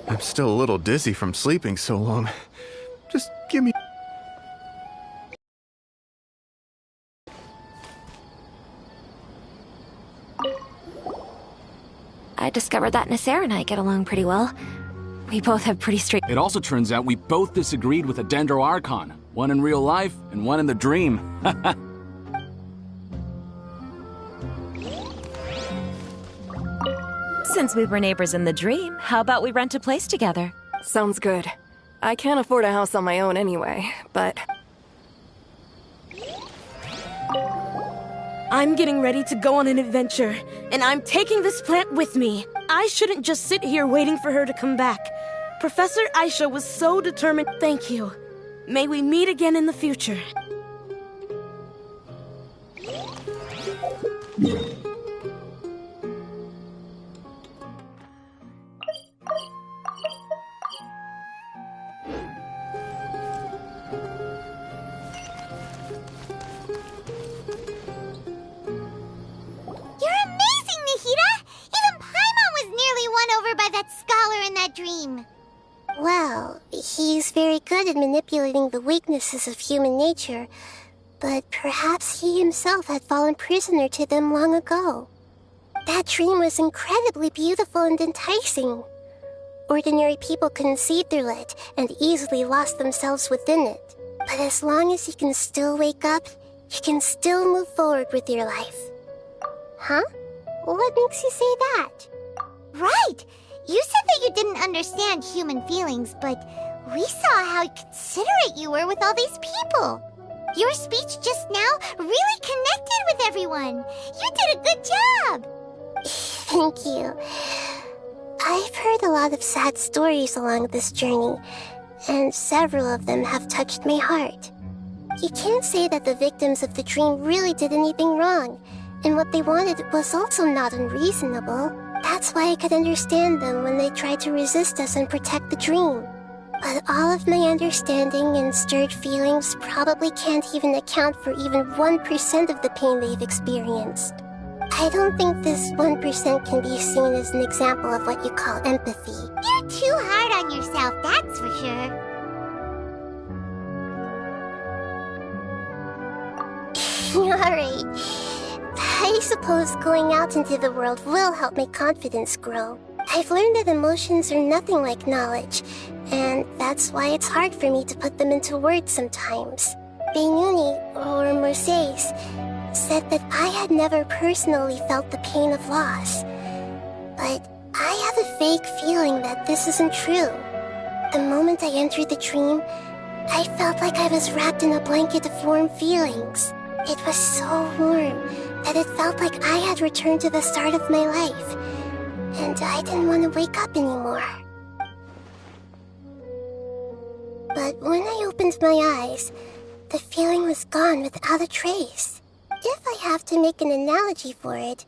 I'm still a little dizzy from sleeping so long. Just give me... I discovered that Nasser and I get along pretty well. We both have pretty straight... It also turns out we both disagreed with a Dendro Archon. One in real life, and one in the dream. Since we were neighbors in the dream, how about we rent a place together? Sounds good. I can't afford a house on my own anyway, but... I'm getting ready to go on an adventure, and I'm taking this plant with me. I shouldn't just sit here waiting for her to come back. Professor Aisha was so determined. Thank you. May we meet again in the future. Well, he's very good at manipulating the weaknesses of human nature, but perhaps he himself had fallen prisoner to them long ago. That dream was incredibly beautiful and enticing. Ordinary people couldn't see through it and easily lost themselves within it. But as long as you can still wake up, you can still move forward with your life. Huh? What makes you say that? Right! You said that you didn't understand human feelings, but we saw how considerate you were with all these people. Your speech just now really connected with everyone. You did a good job. Thank you. I've heard a lot of sad stories along this journey, and several of them have touched my heart. You can't say that the victims of the dream really did anything wrong, and what they wanted was also not unreasonable. That's why I could understand them when they tried to resist us and protect the dream. But all of my understanding and stirred feelings probably can't even account for even 1% of the pain they've experienced. I don't think this 1% can be seen as an example of what you call empathy. You're too hard on yourself, that's for sure. Alright. I suppose going out into the world will help my confidence grow. I've learned that emotions are nothing like knowledge, and that's why it's hard for me to put them into words sometimes. Benuni, or Mercedes, said that I had never personally felt the pain of loss. But I have a vague feeling that this isn't true. The moment I entered the dream, I felt like I was wrapped in a blanket of warm feelings. It was so warm that it felt like I had returned to the start of my life, and I didn't want to wake up anymore. But when I opened my eyes, the feeling was gone without a trace. If I have to make an analogy for it,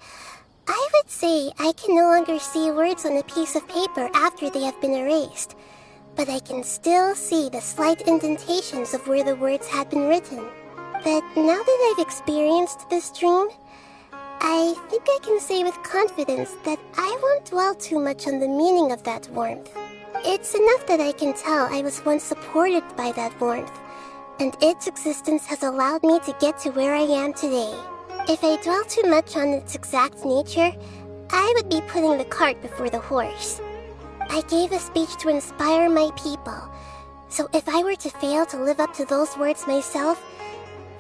I would say I can no longer see words on a piece of paper after they have been erased, but I can still see the slight indentations of where the words had been written. But now that I've experienced this dream, I think I can say with confidence that I won't dwell too much on the meaning of that warmth. It's enough that I can tell I was once supported by that warmth, and its existence has allowed me to get to where I am today. If I dwell too much on its exact nature, I would be putting the cart before the horse. I gave a speech to inspire my people, so if I were to fail to live up to those words myself,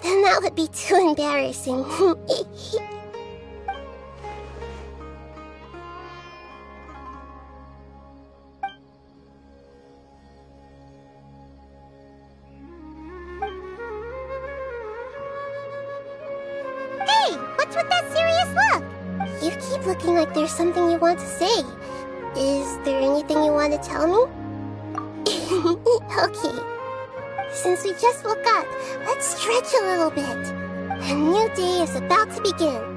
then that would be too embarrassing. Hey, what's with that serious look? You keep looking like there's something you want to say. Is there anything you want to tell me? Okay. Since we just woke up, let's stretch a little bit. A new day is about to begin.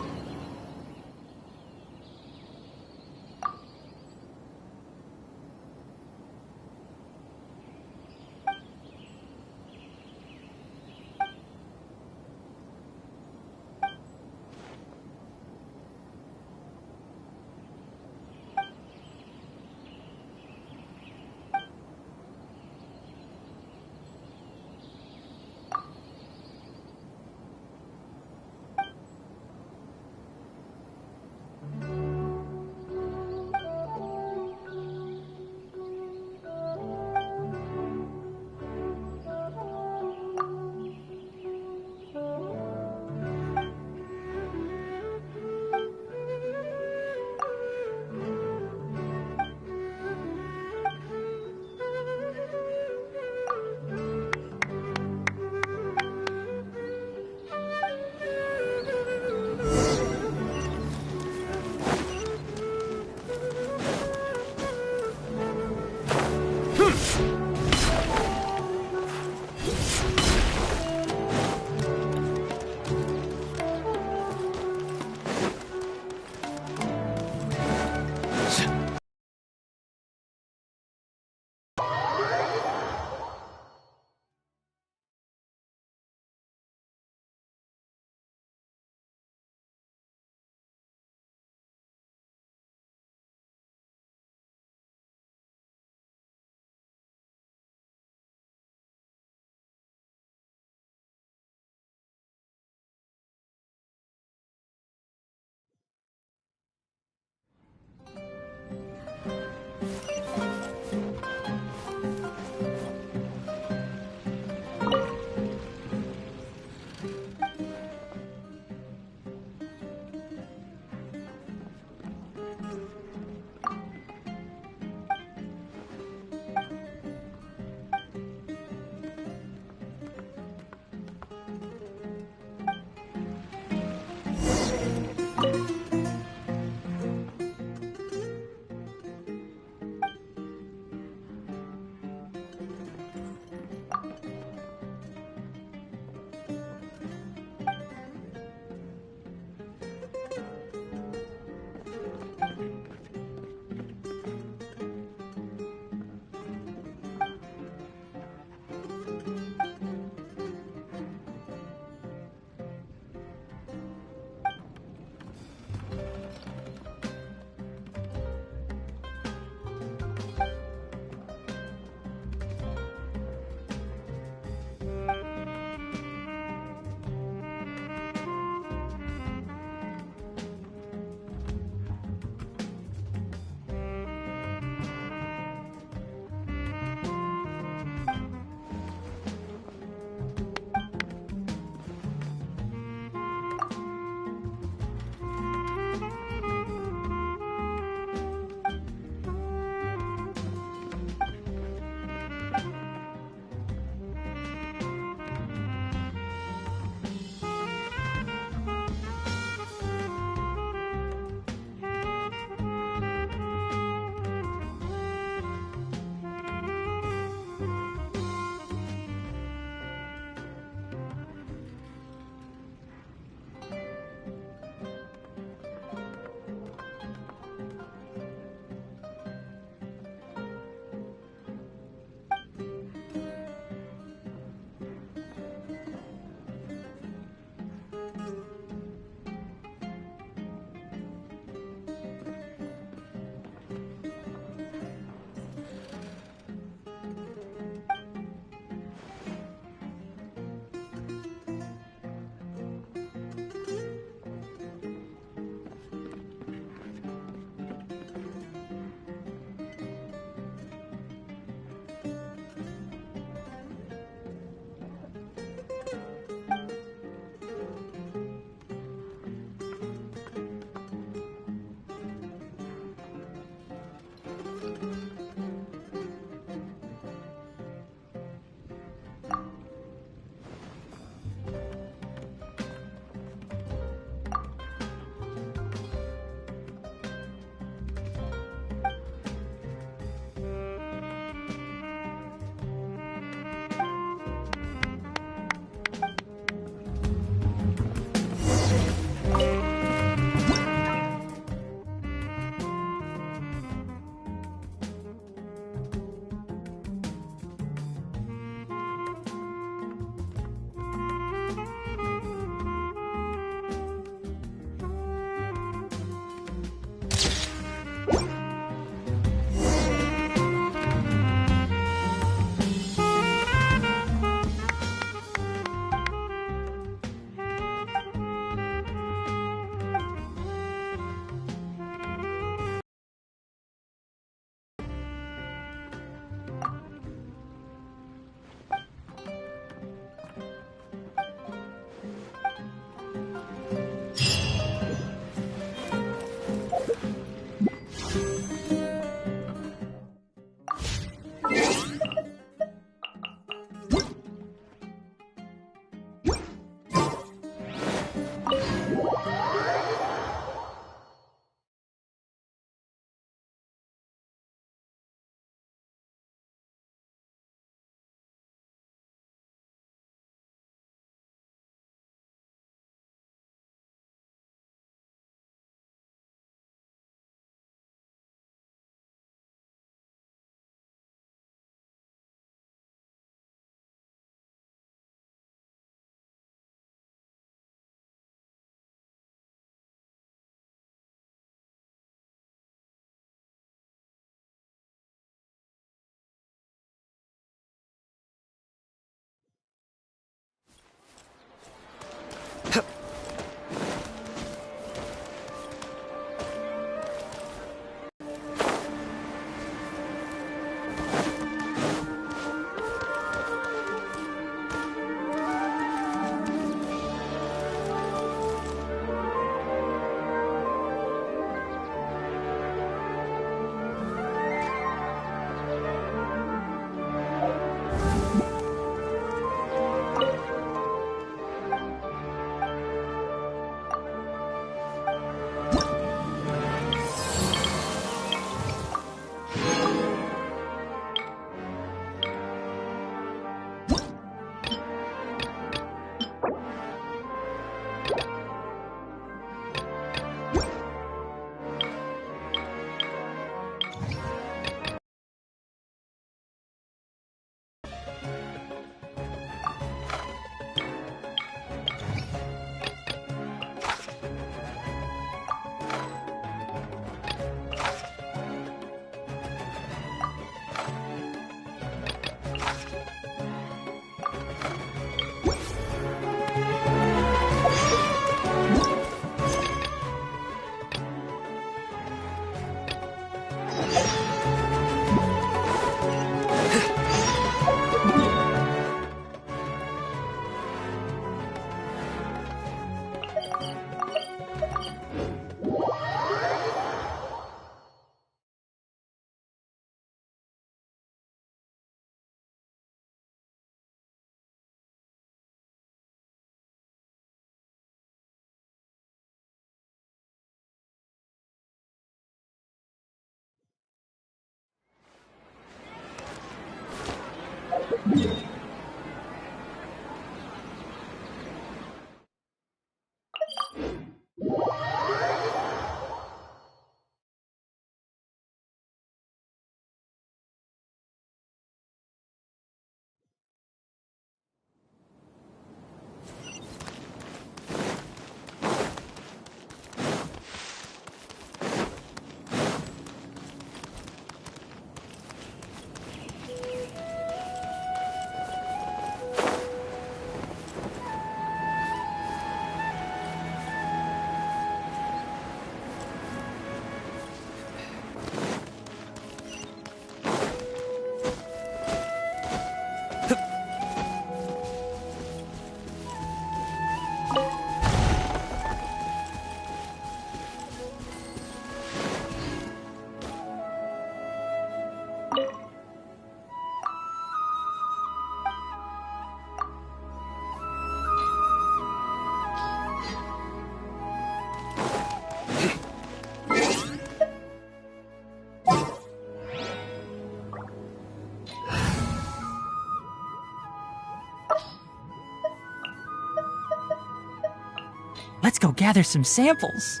Let's go gather some samples.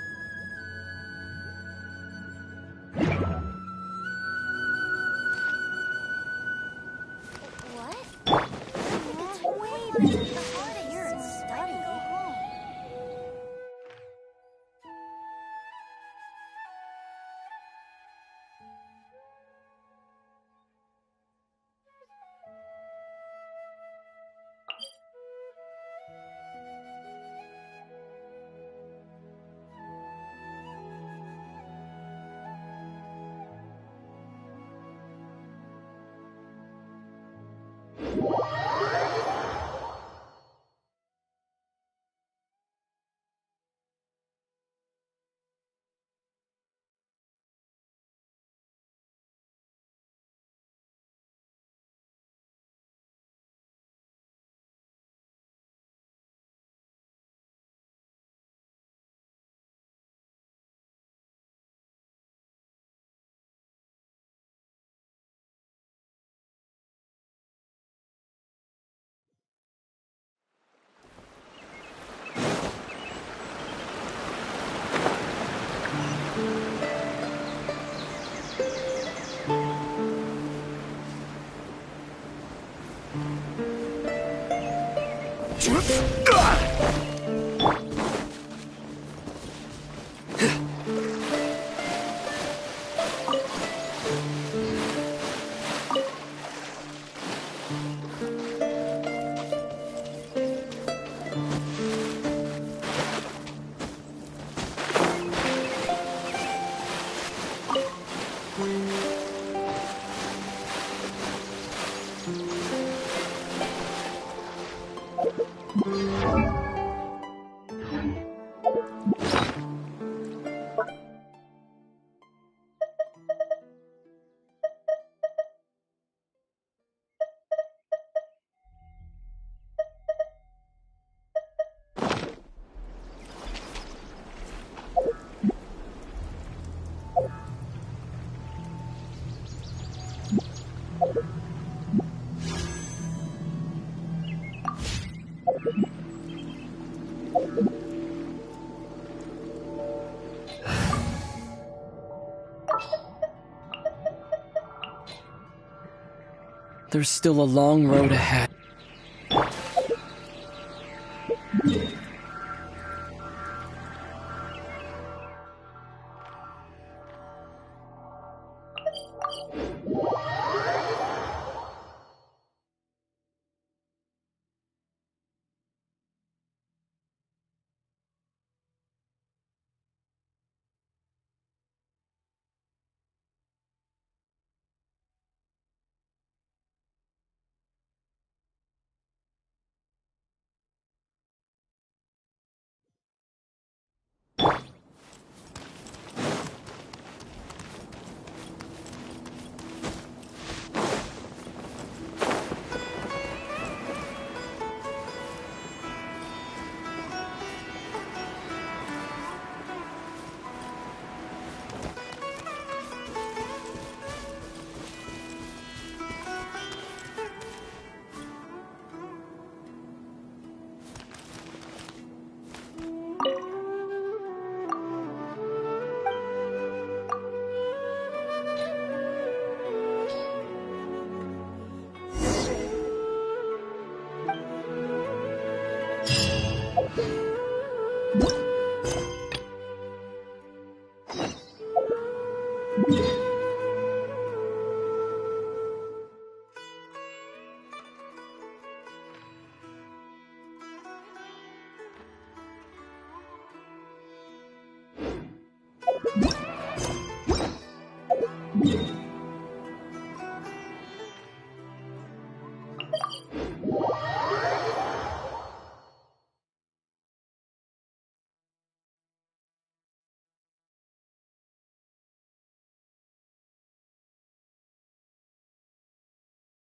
There's still a long road ahead.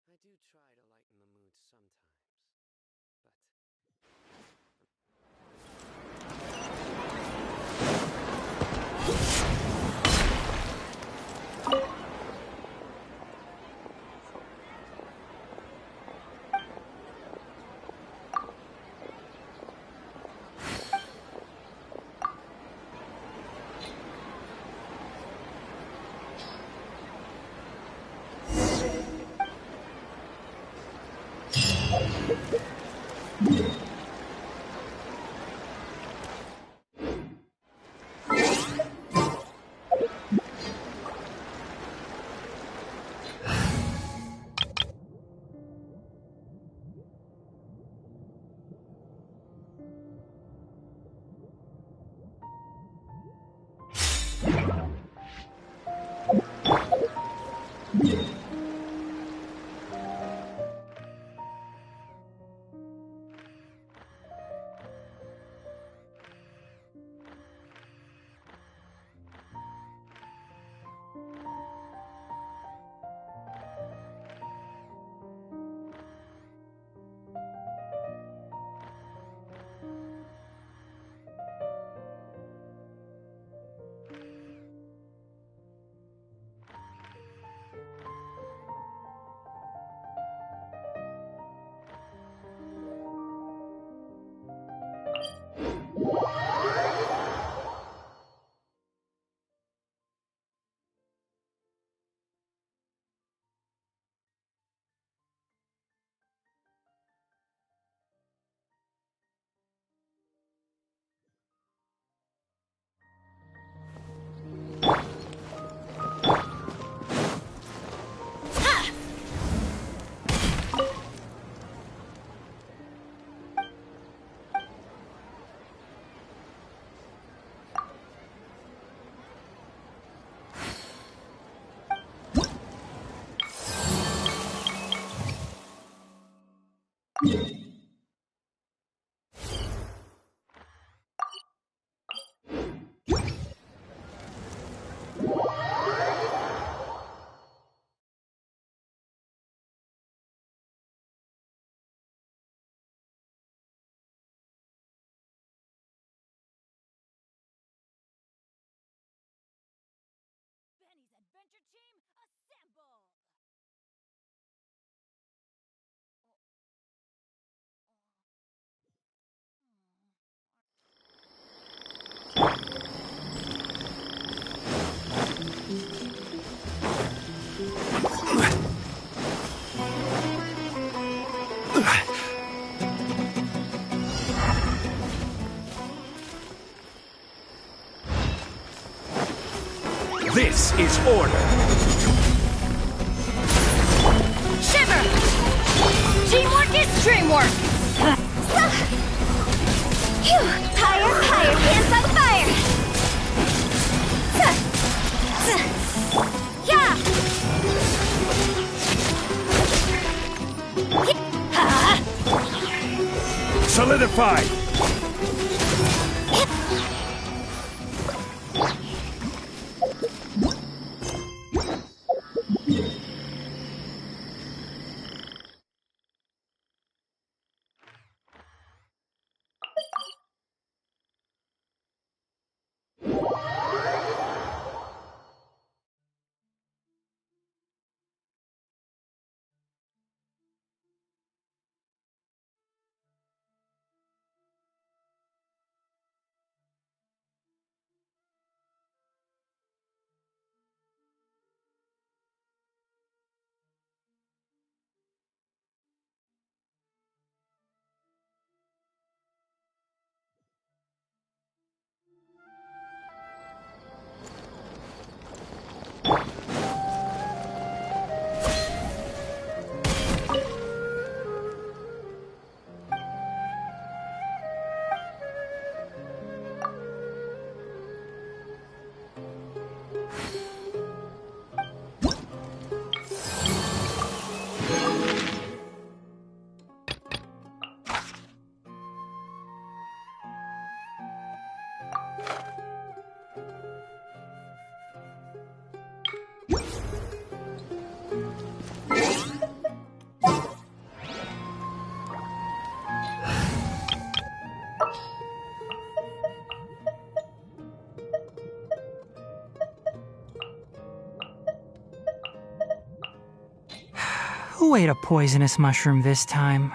I do try to lighten the mood sometimes, but... This is order. Shiver! Teamwork is dreamwork! Higher, higher, pants on fire! Solidify! Who ate a poisonous mushroom this time?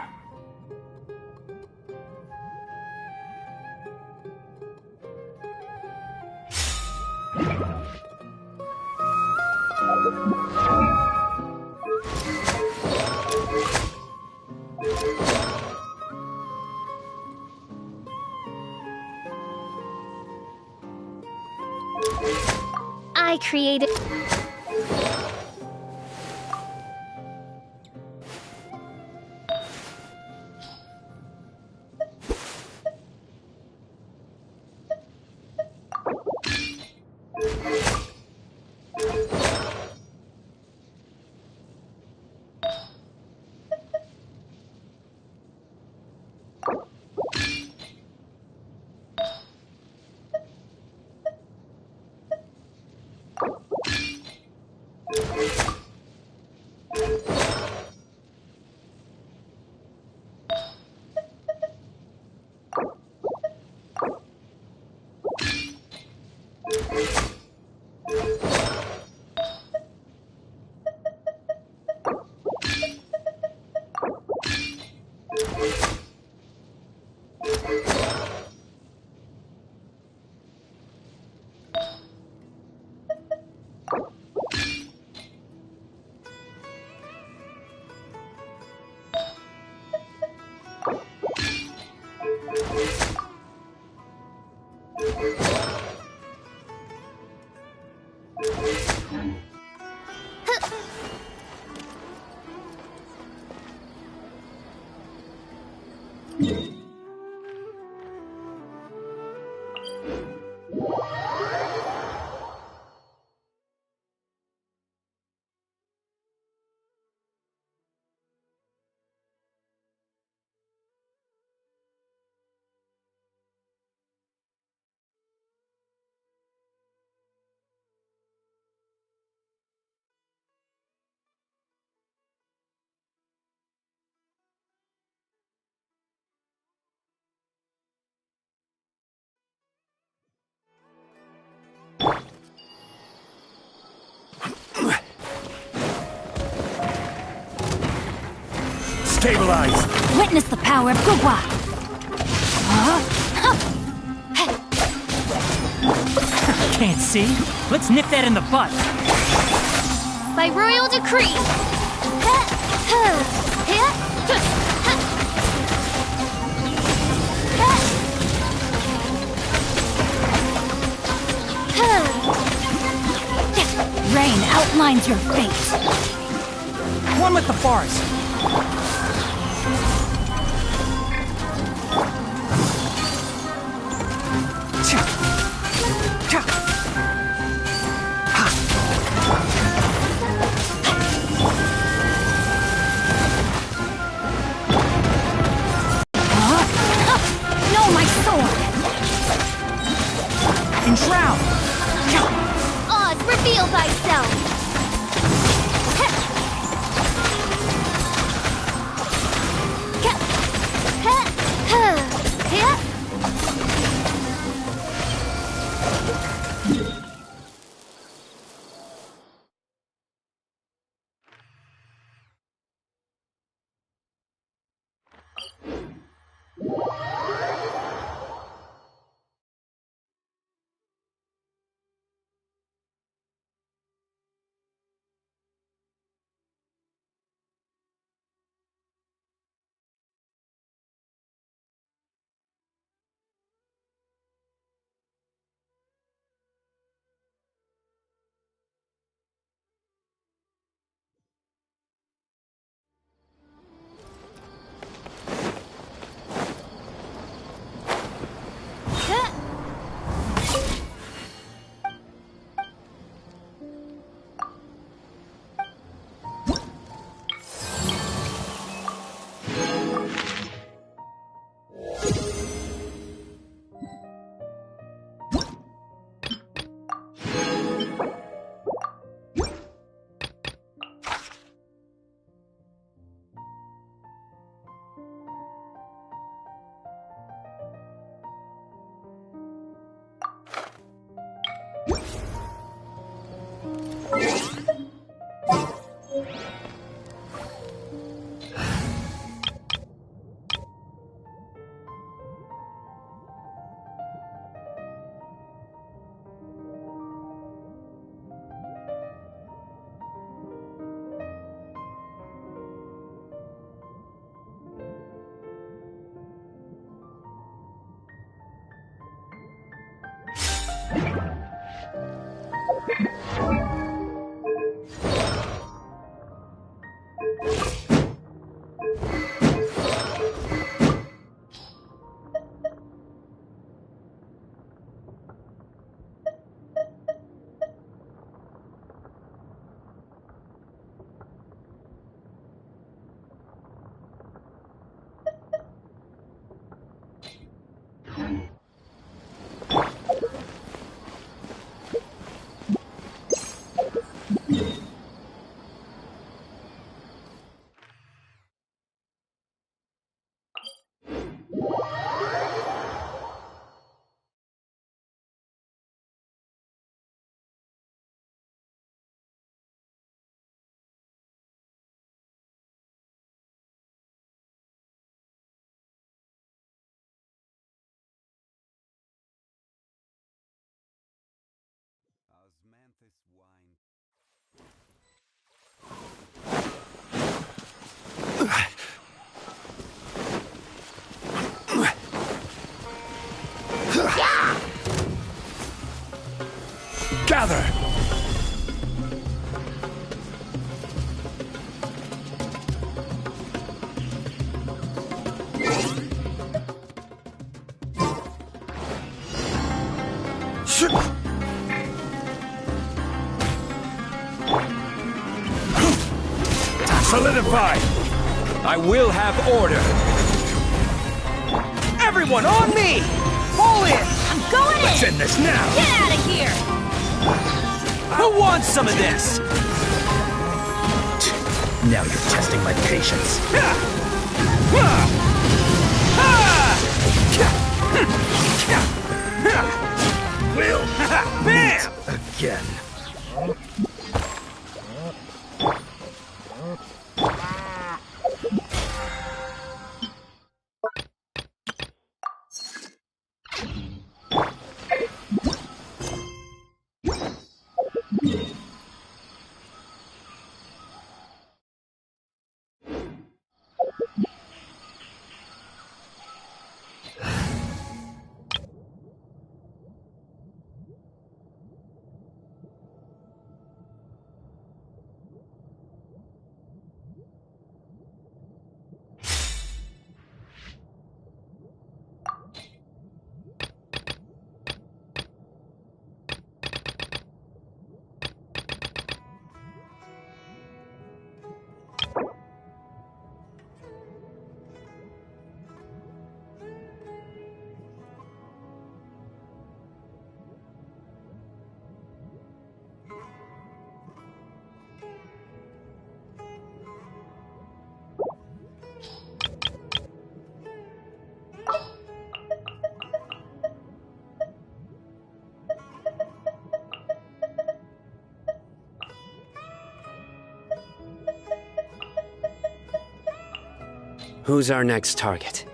I created... Stabilize! Witness the power of Gugwa! Can't see? Let's nip that in the butt! By royal decree! outlines your fate. One with the forest. No, my sword! Enshroud! Oz, reveal thyself! Gather! Solidify! I will have order! Everyone on me! Fall in! I'm going in! Let's end this now! Get out of here! Who wants some of this? Now you're testing my patience. Will Bam! again. Who's our next target?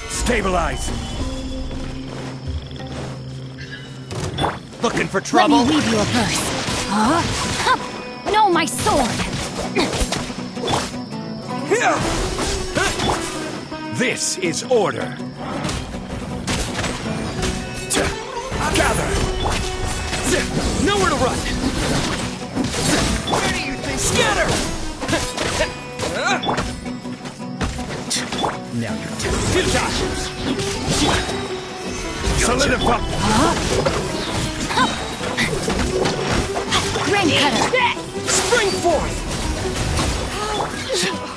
Stabilize! Looking for trouble? Let me leave you a purse. Huh? No, my sword! This is order. Gather! Nowhere to run! Where do you think? Scatter! Now you're dead. Solidify! Rain cutter! Spring forth!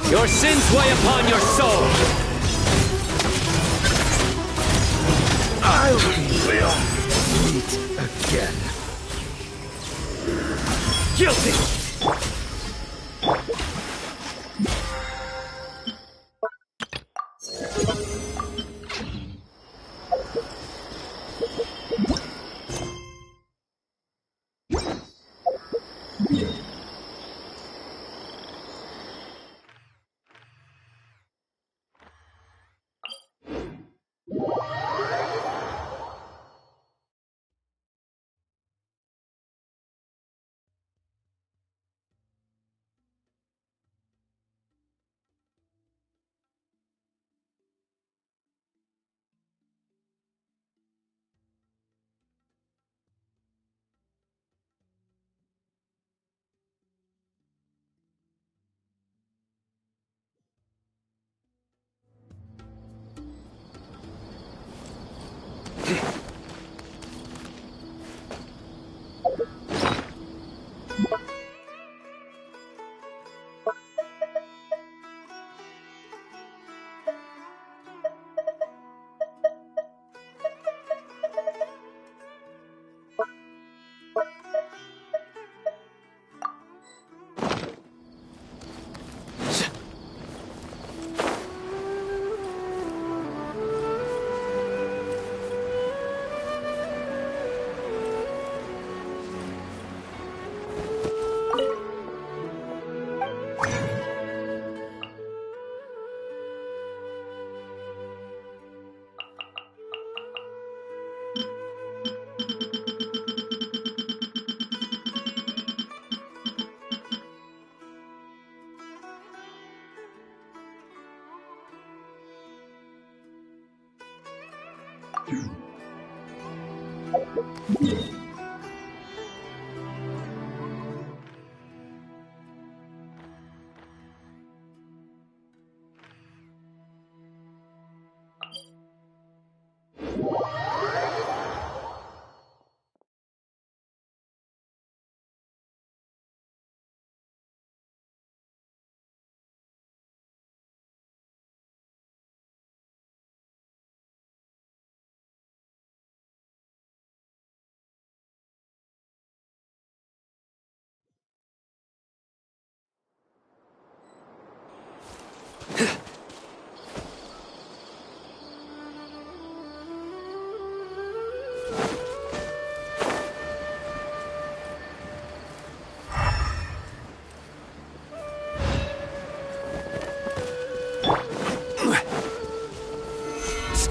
Your sins weigh upon your soul! I will meet again. Guilty!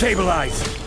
Stabilize!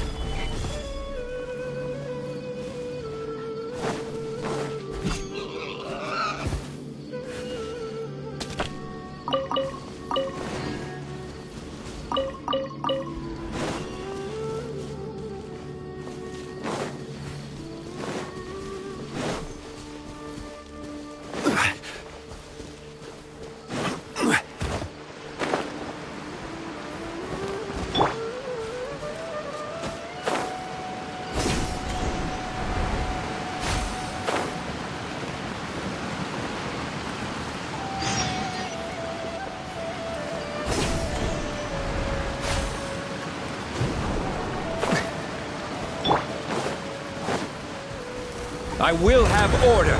I will have order.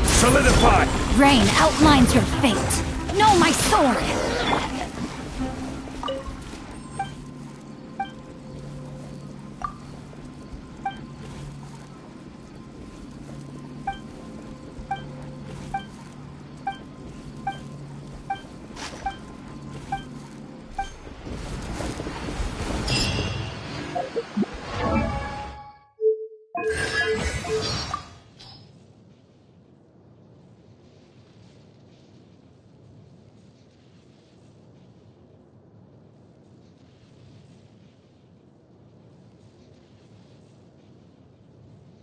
Solidify! Rain outlines your fate. Know my sword!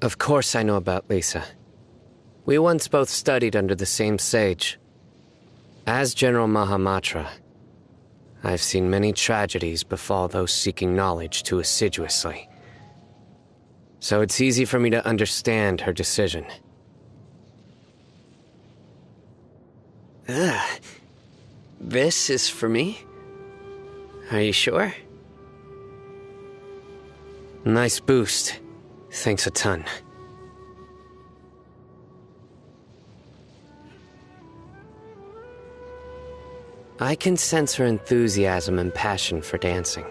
Of course I know about Lisa. We once both studied under the same sage. As General Mahamatra, I've seen many tragedies befall those seeking knowledge too assiduously. So it's easy for me to understand her decision. This is for me? Are you sure? Nice boost. Thanks a ton. I can sense her enthusiasm and passion for dancing.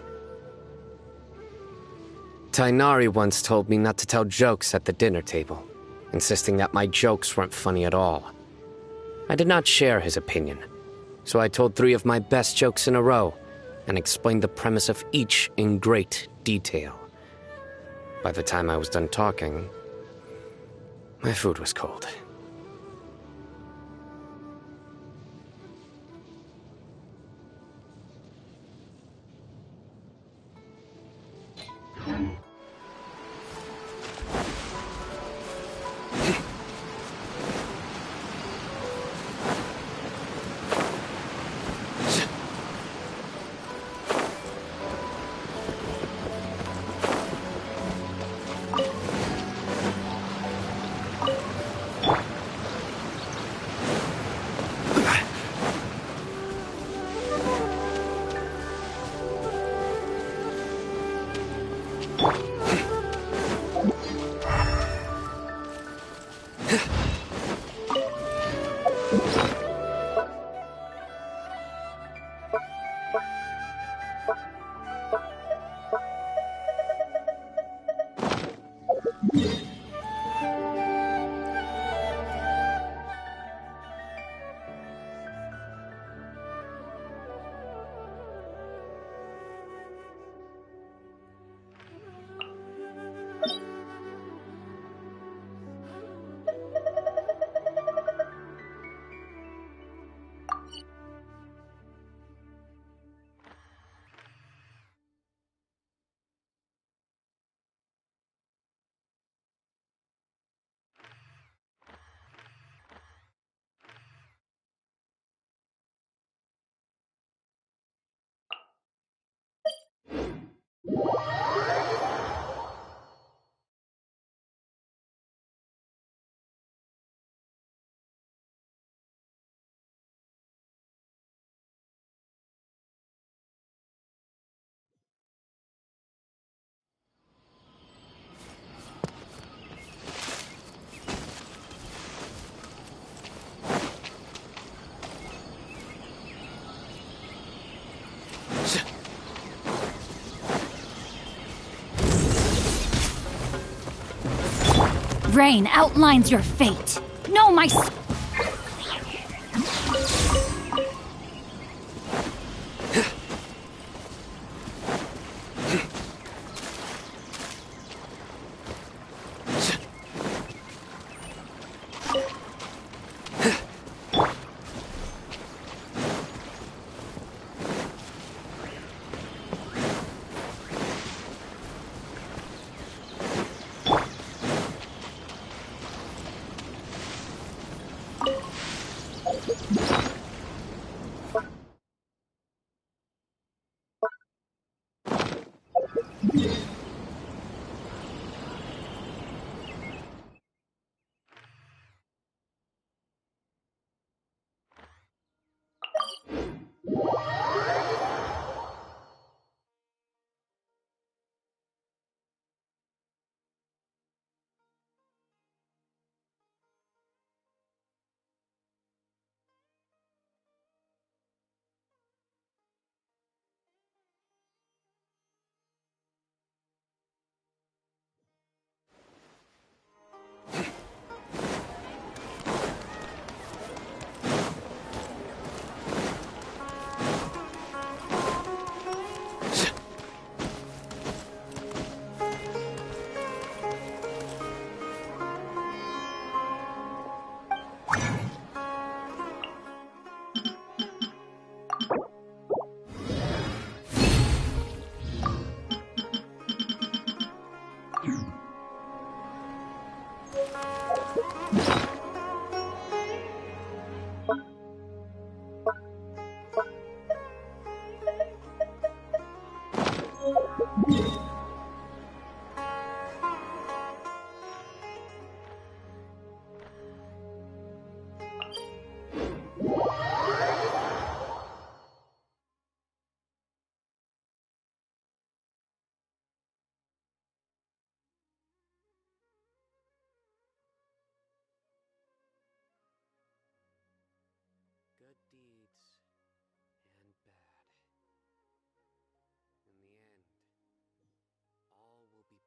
Tainari once told me not to tell jokes at the dinner table, insisting that my jokes weren't funny at all. I did not share his opinion, so I told 3 of my best jokes in a row and explained the premise of each in great detail. By the time I was done talking, my food was cold. Rain outlines your fate. Know my... Good deeds and bad. In the end, all will be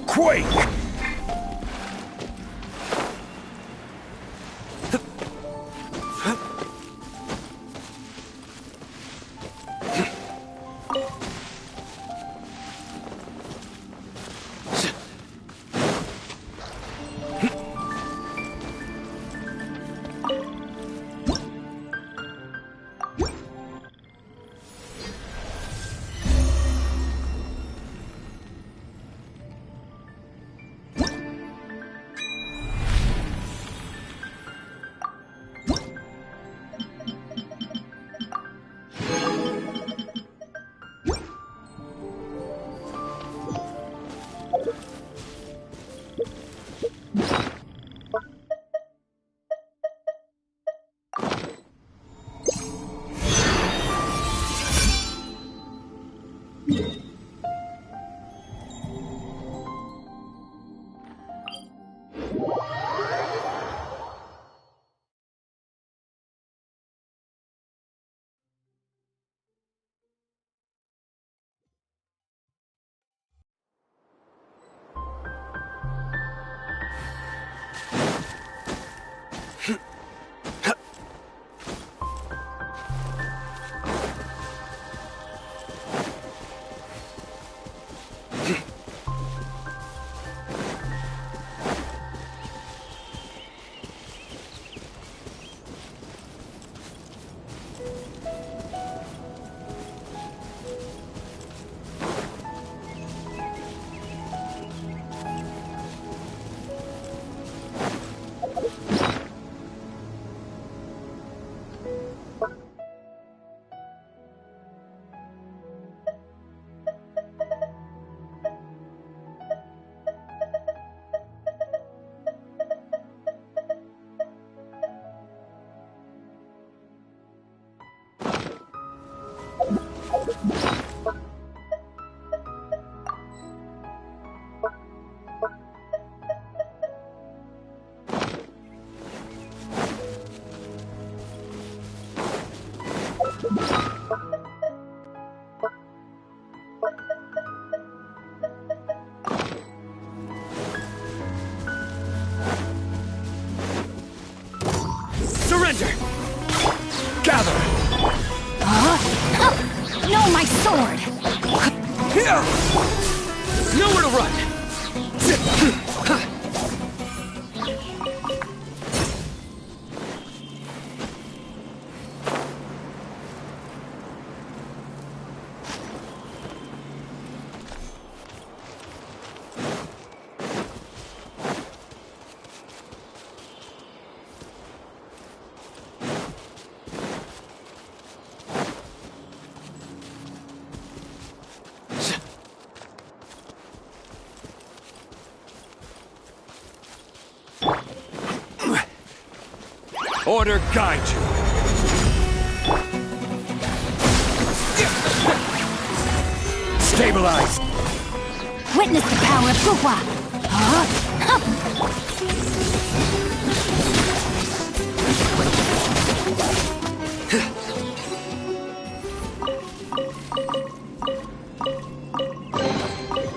Quake! Surrender! Gather! No, my sword! Nowhere to run! Order guide you. Stabilize. Witness the power of Fuhua!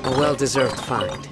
A well-deserved find.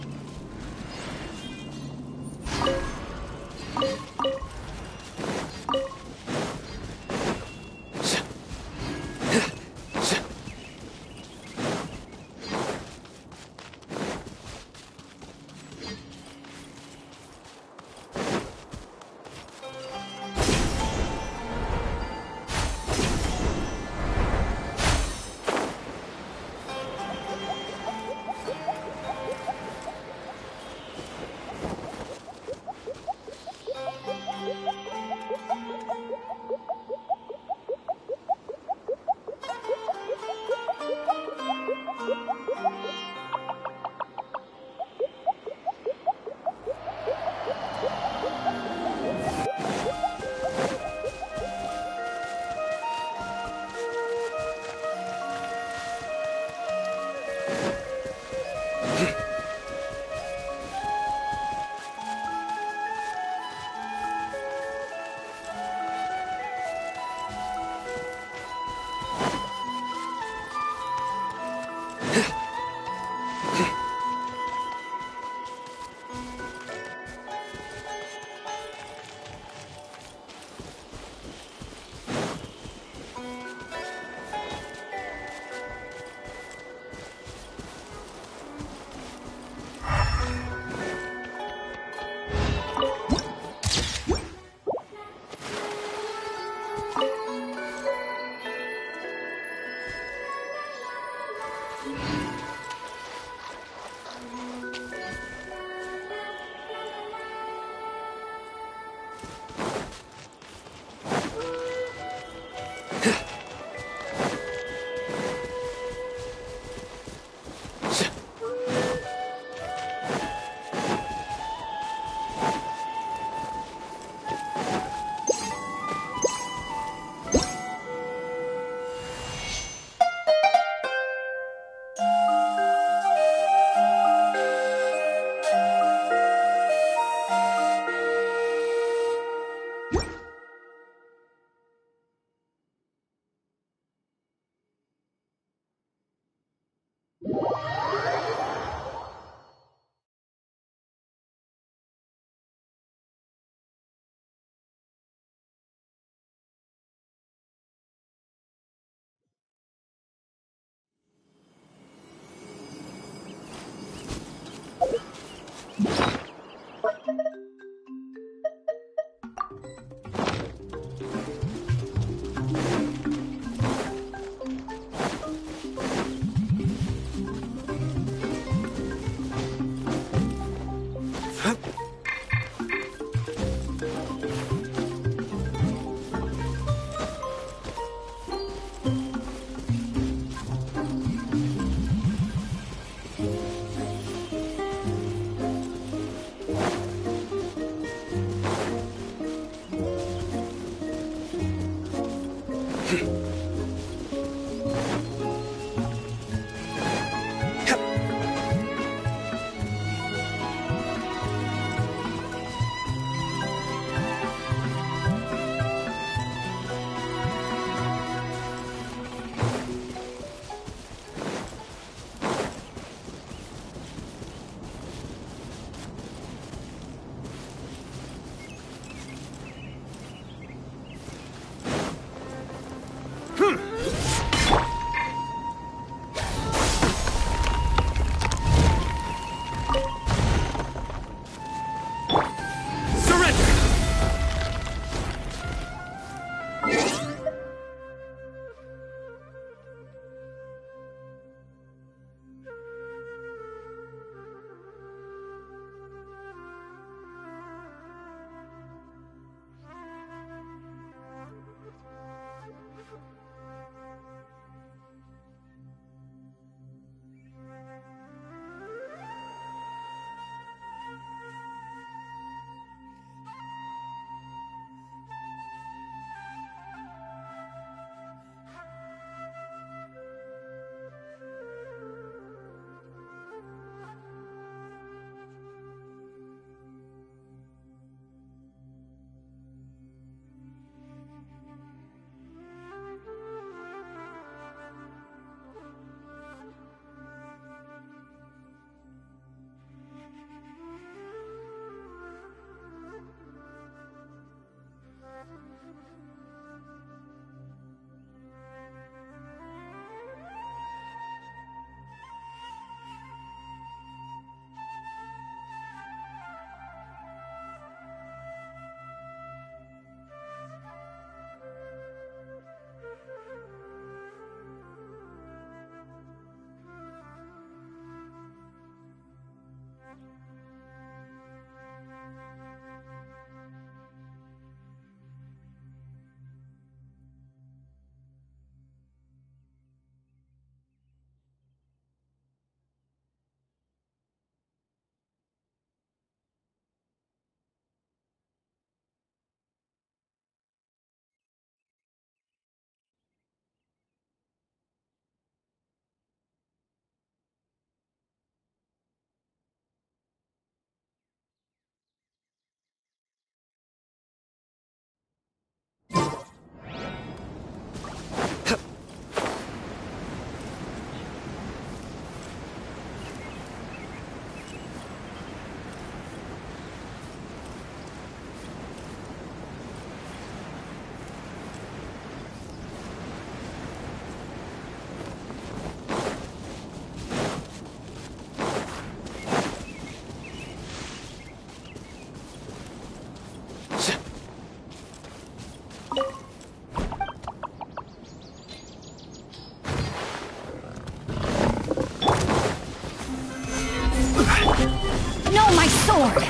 Know my sword!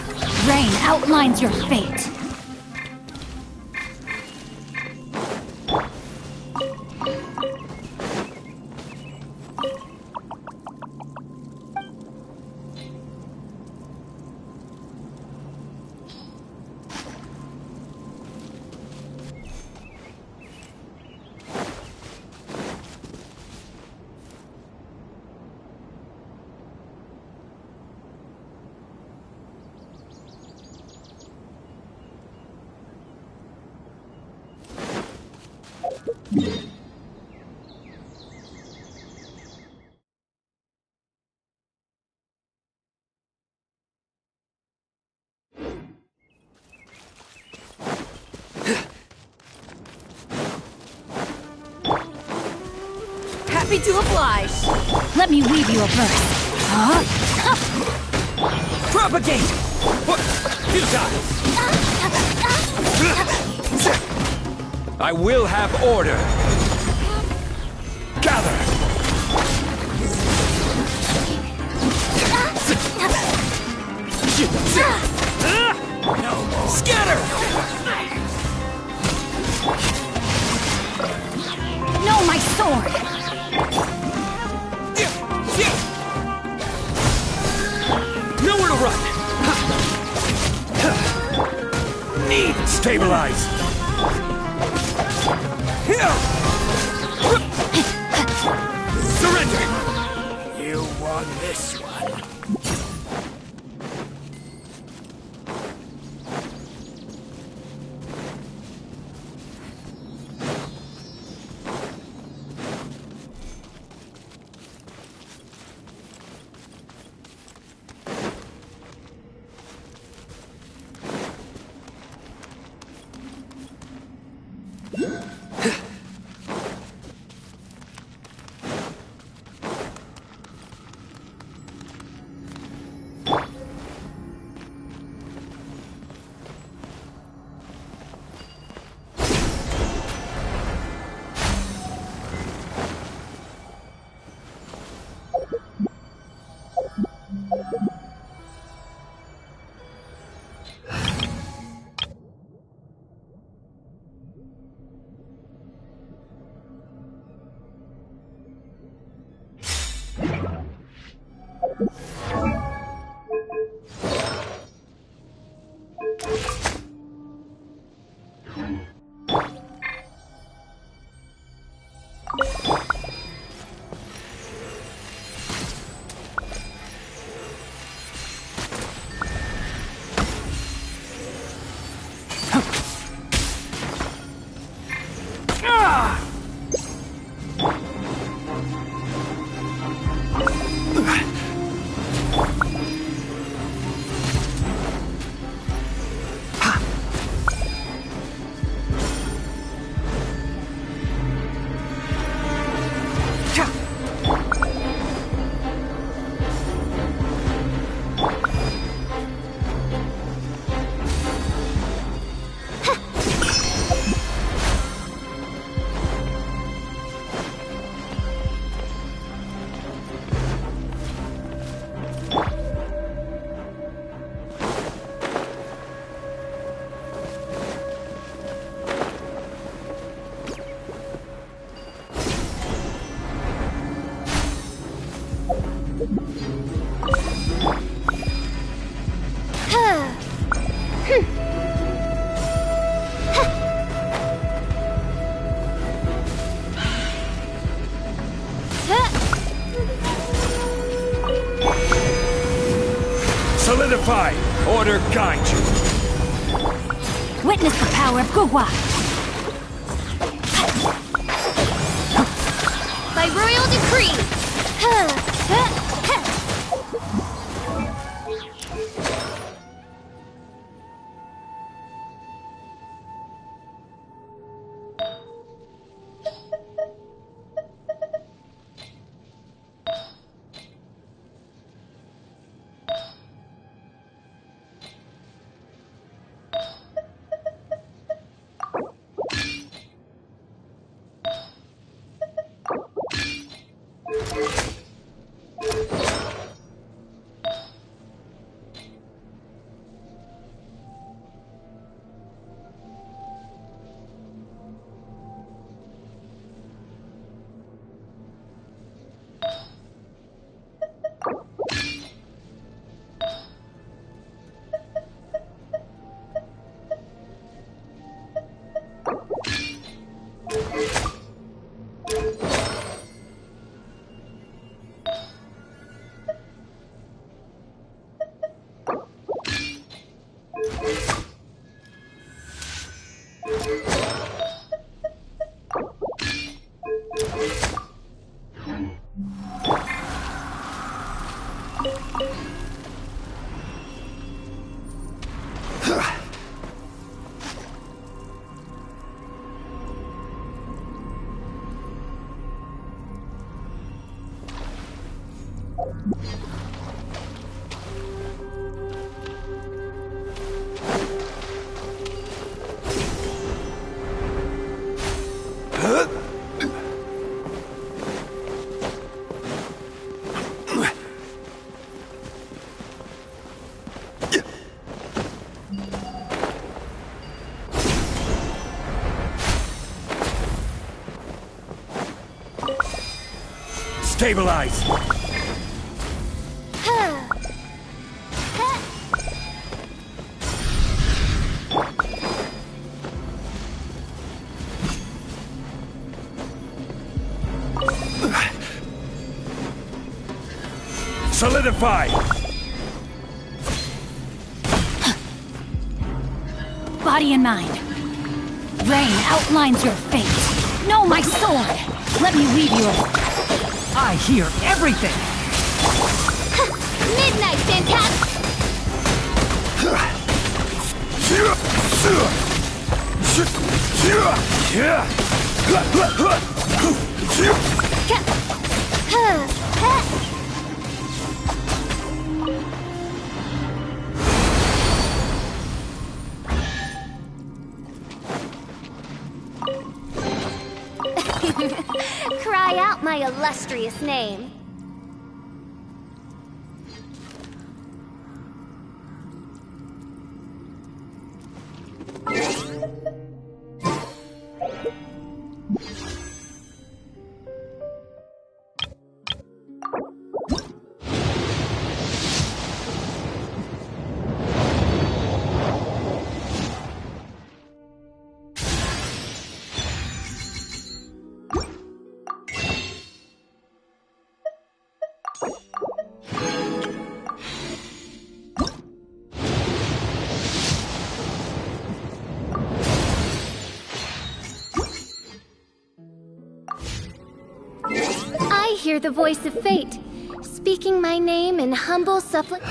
Rain outlines your fate! Happy to oblige. Let me weave you a verse. Huh? Propagate! What? Futile! I will have order. Gather! No more. Scatter! Know my sword! Nowhere to run! Need stabilize! Surrender! You won this one. Solidify! Order guide you! Witness the power of Gugwa! By royal decree! Stabilize! Solidify! Body and mind. Rain outlines your fate. No, my sword! Let me lead you. I hear everything! Midnight, Fantastic! Cry out my illustrious name. I hear the voice of fate, speaking my name in humble supplic.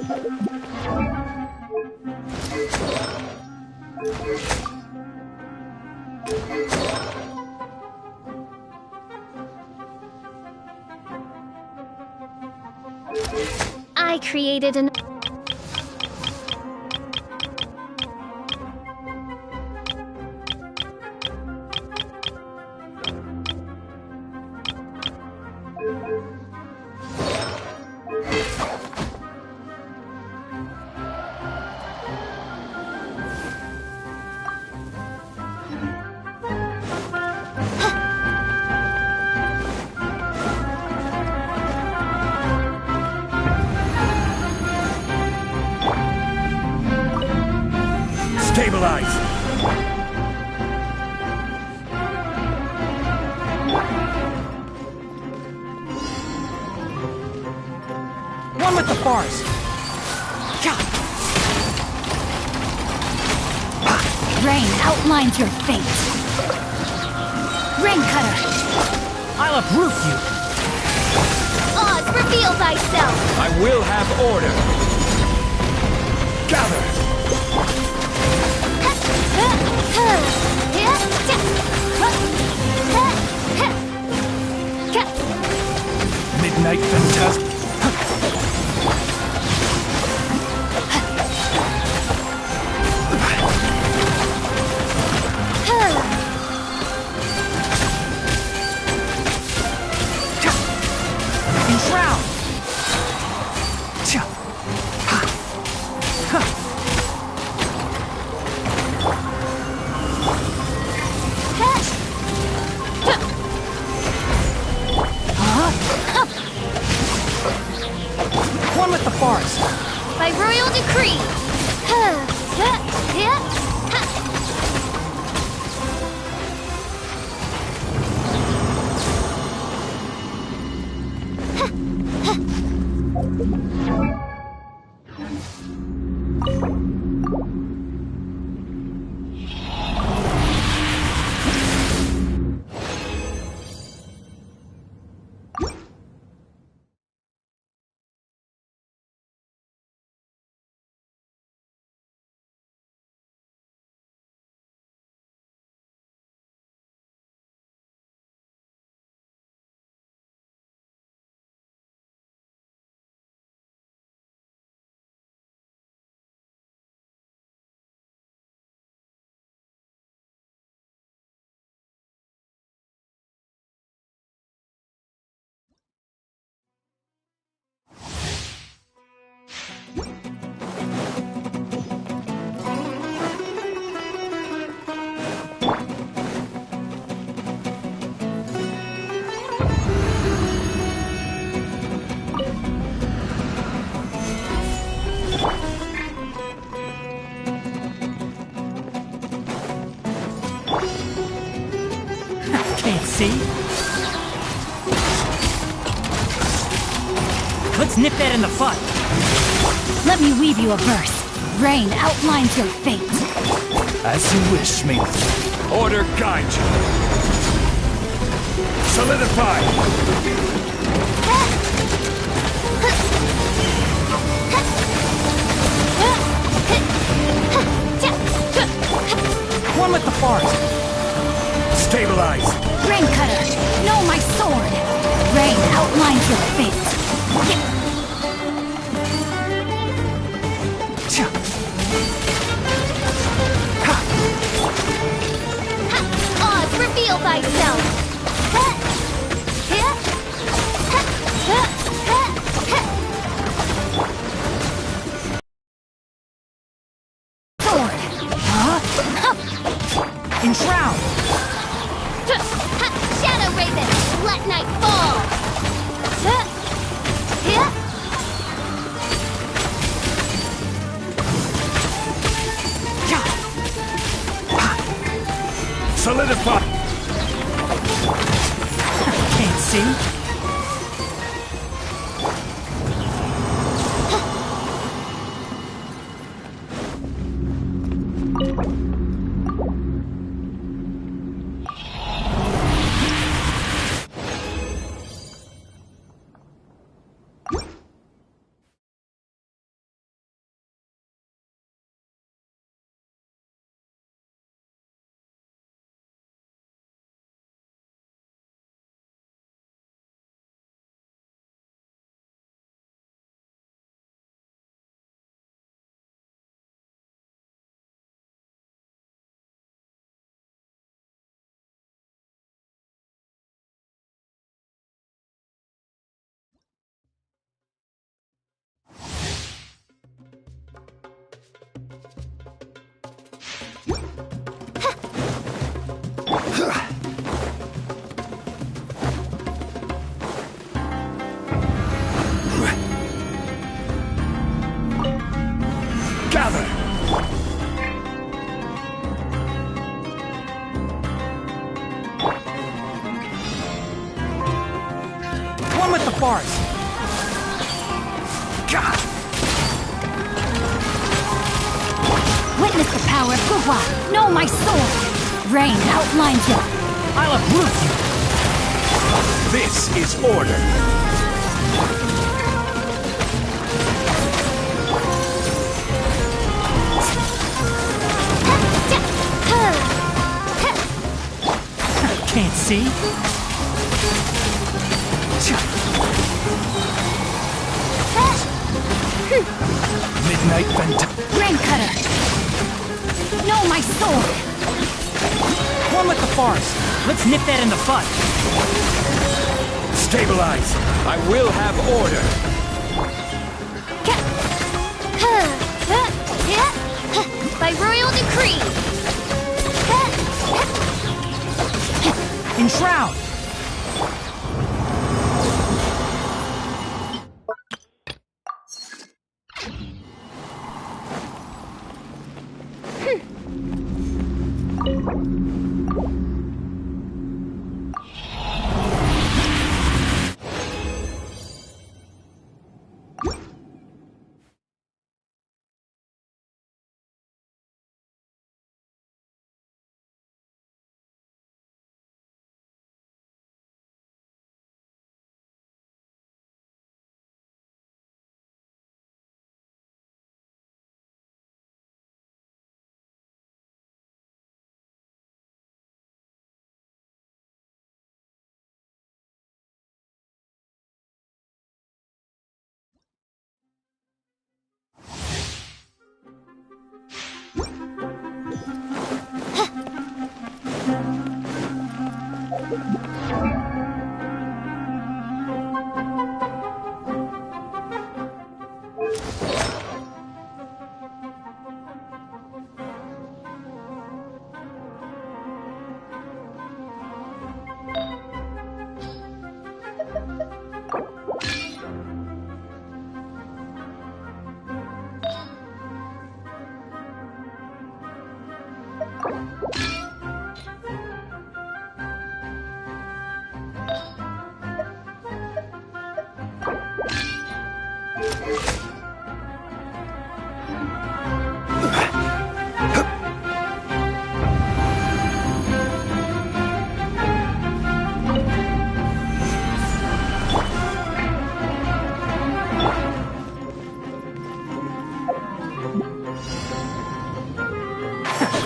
I created an... Stabilize! One with the forest. Rain outlines your fate. Rain cutter. I'll uproot you. Oz, reveal thyself! I will have order. Gather! Midnight Phantasm. Enshroud. One with the forest. By royal decree! Can't see? Let's nip that in the bud. Let me weave you a verse. Rain outlines your fate. As you wish, maiden. Order guide you. Solidify! One with the forest. Stabilize! Rain cutter, know my sword. Rain outlines your fate. Oz, reveal thyself! Sword. Enshroud. Shadow Raven, let night fall! Solidify! Can't see? the forest. God! Witness the power of Gugwa! Know my sword! Rain outlines your... I'll uproot you! This is order. Can't see? Midnight Vent. Rain cutter! Know my sword! One with the forest. Let's nip that in the bud. Stabilize. I will have order. By royal decree. Enshroud!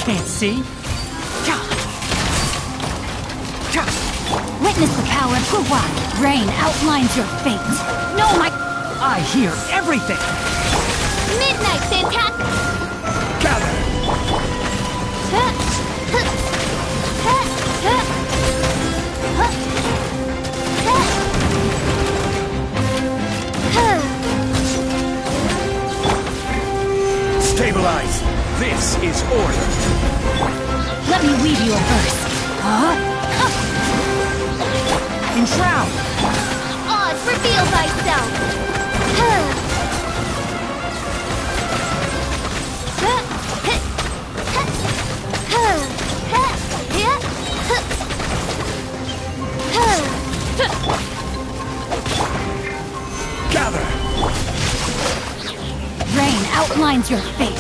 Can't see? Witness the power of Gugwa! Rain outlines your fate! Know my... I hear everything! Midnight Fantastic! Gather! Stabilize! This is order! Let me weave you a verse. Enshroud! Oz, reveal thyself! Gather! Rain outlines your fate.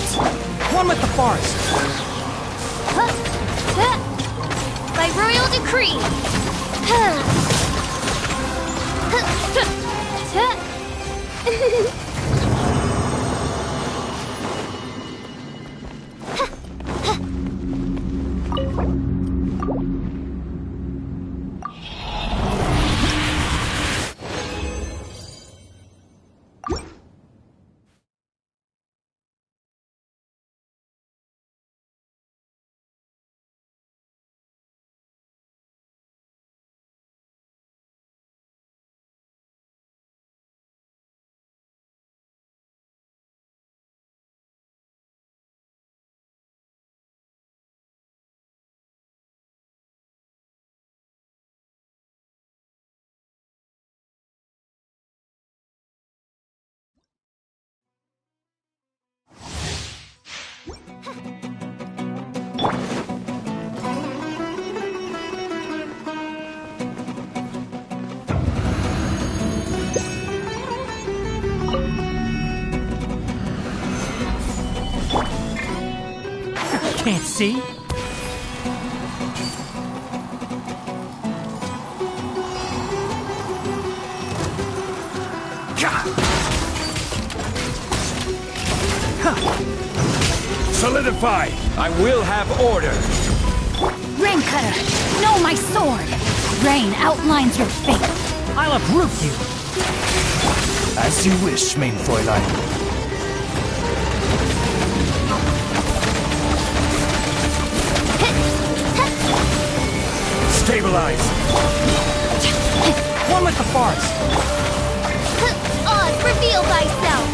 One with the forest. By royal decree. See? Solidify! I will have order! Rain Cutter, know my sword! Rain outlines your fate. I'll uproot you! As you wish, mein Fräulein. Stabilize! One with the forest! Oz, reveal thyself!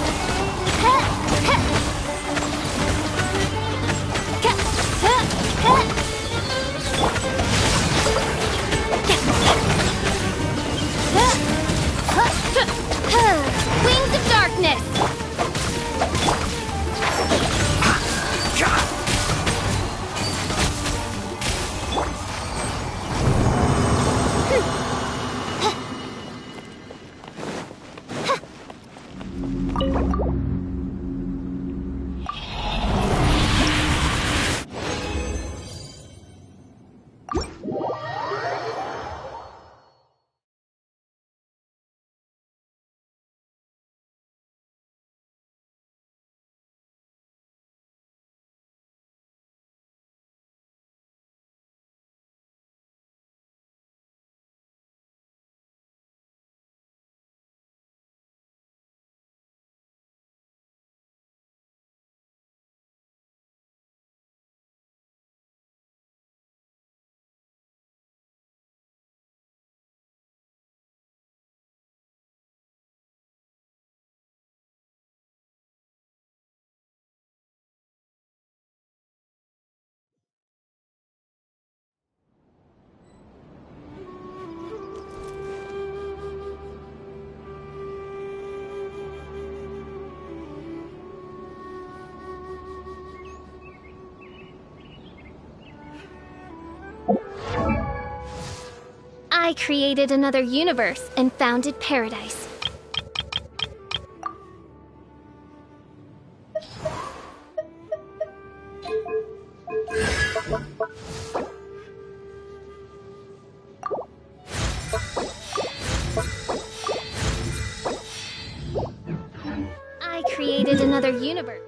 Wings of darkness! I created another universe and founded paradise. I created another universe.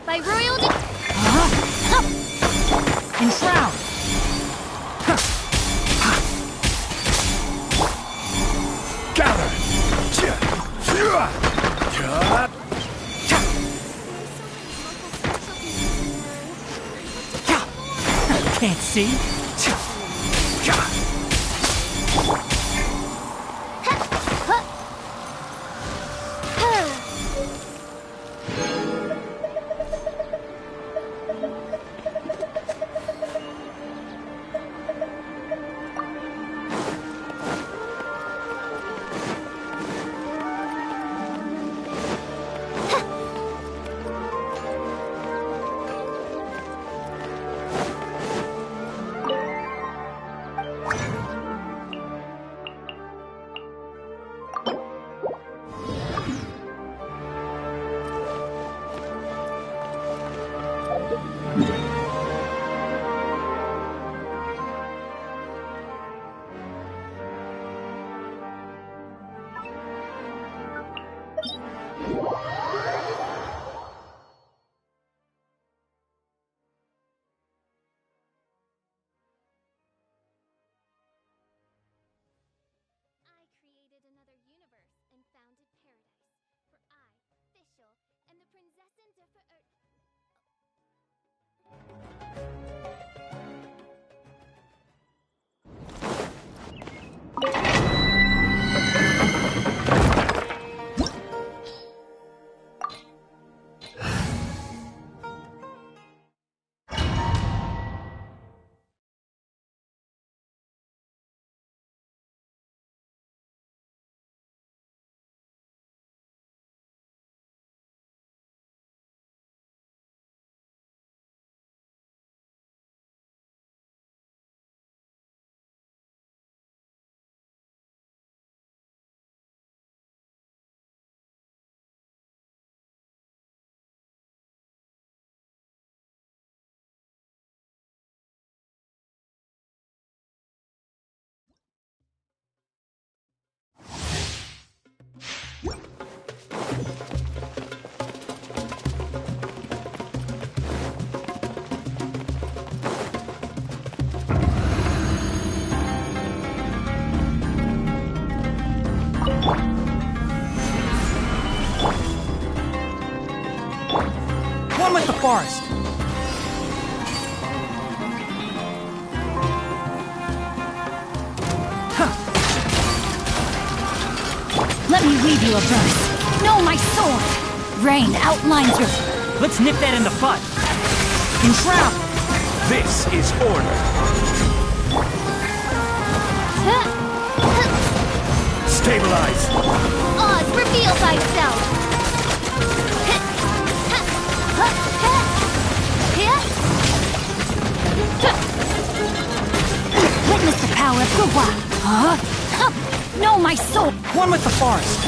By royalty. Enshroud! Gather! Can't see? Another universe and founded paradise. For I, Fischl, and the Prinzessin de One with the forest! Let me weave you a verse. No, my sword! Rain outlines your... Let's nip that in the bud. Enshroud! This is order. Stabilize. Oz, reveal thyself! Witness the power of Guwa! No, my soul! One with the forest!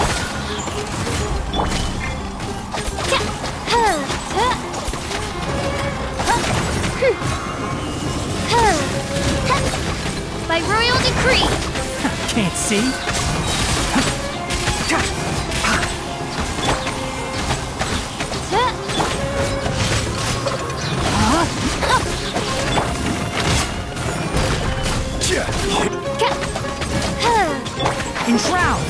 By royal decree! Can't see? Enshroud!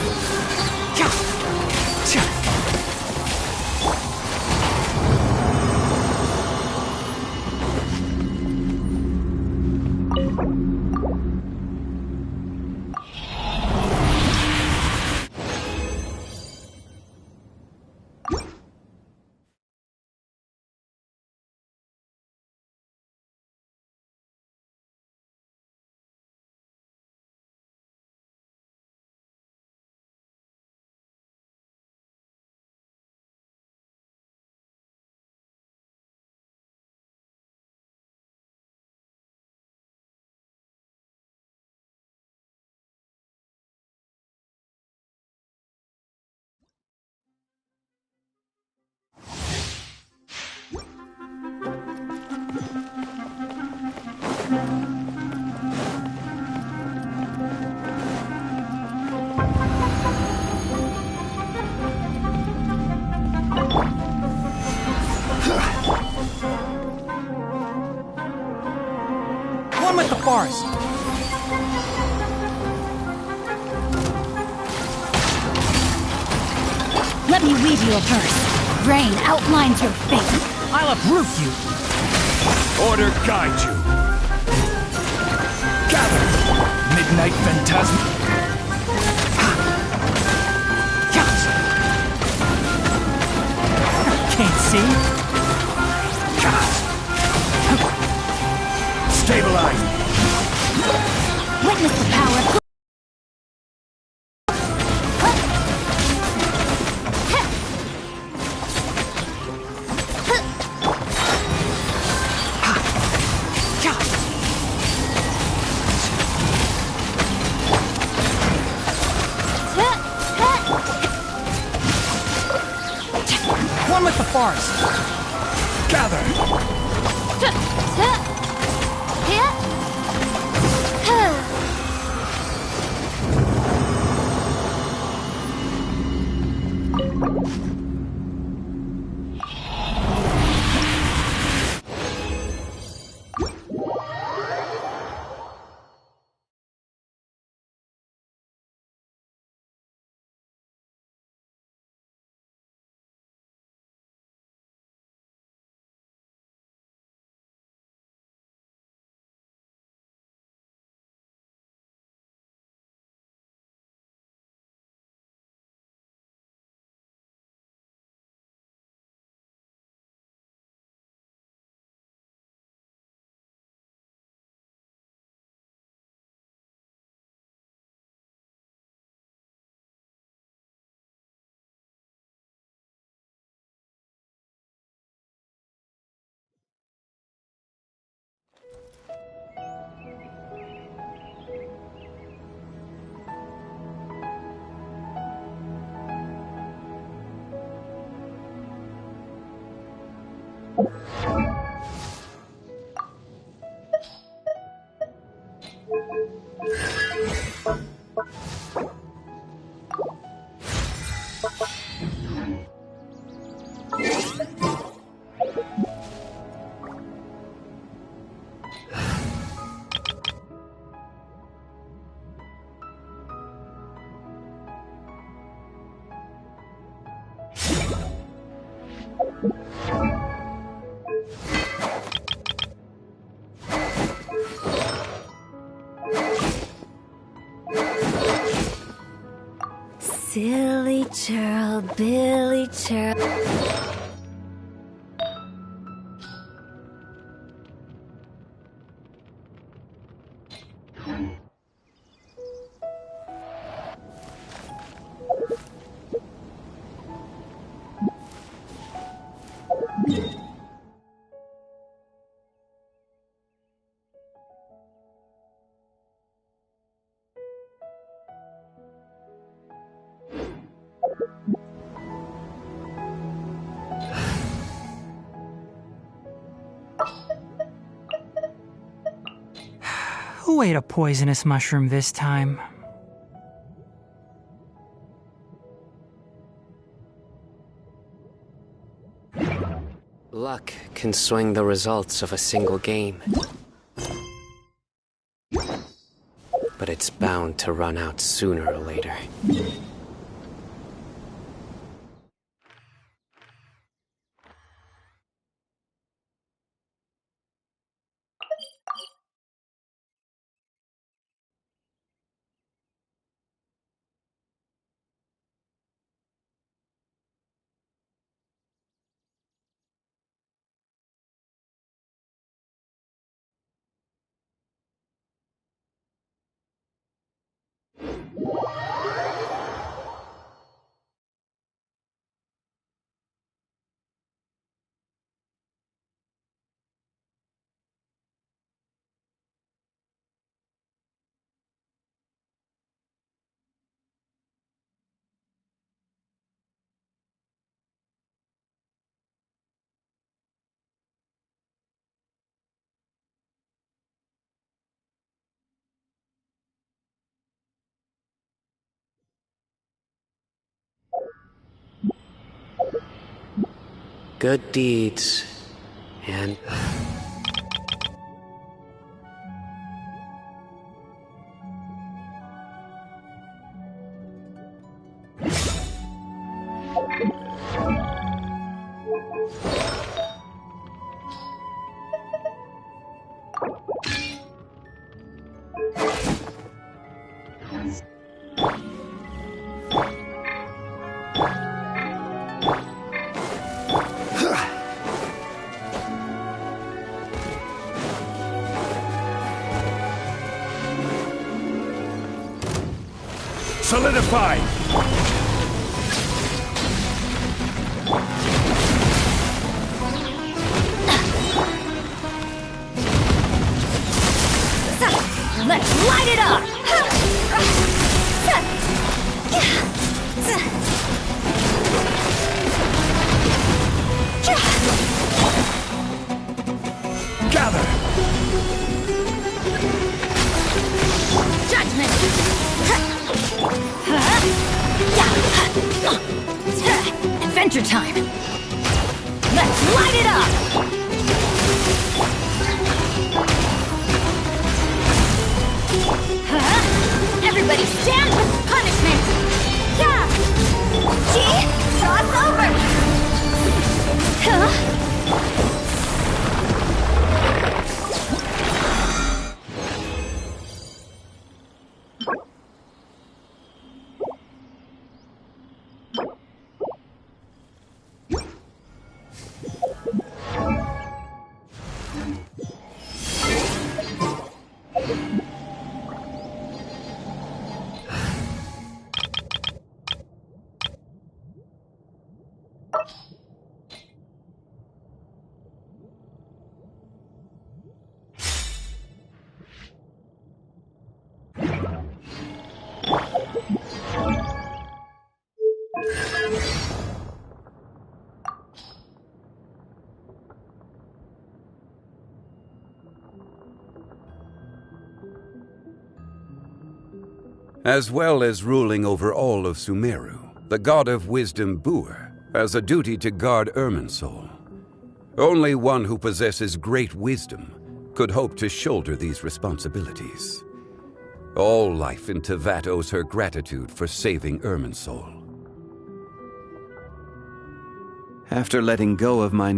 Let me weave you a verse. Rain outlines your fate. I'll uproot you. Order guide you. Gather! Midnight Phantasm. Can't see. Stabilize. Witness the power. One with the forest. Gather. Silly churl, Billy churl. Who ate a poisonous mushroom this time? Luck can swing the results of a single game. But it's bound to run out sooner or later. Good deeds and... Solidify! Let's light it up! Gather! Judgment! Adventure time! Let's light it up! Everybody stand with punishment! Yeah! Gee, show's over! As well as ruling over all of Sumeru, the god of wisdom Buer has a duty to guard Irminsul. Only one who possesses great wisdom could hope to shoulder these responsibilities. All life in Tevat owes her gratitude for saving Irminsul. After letting go of my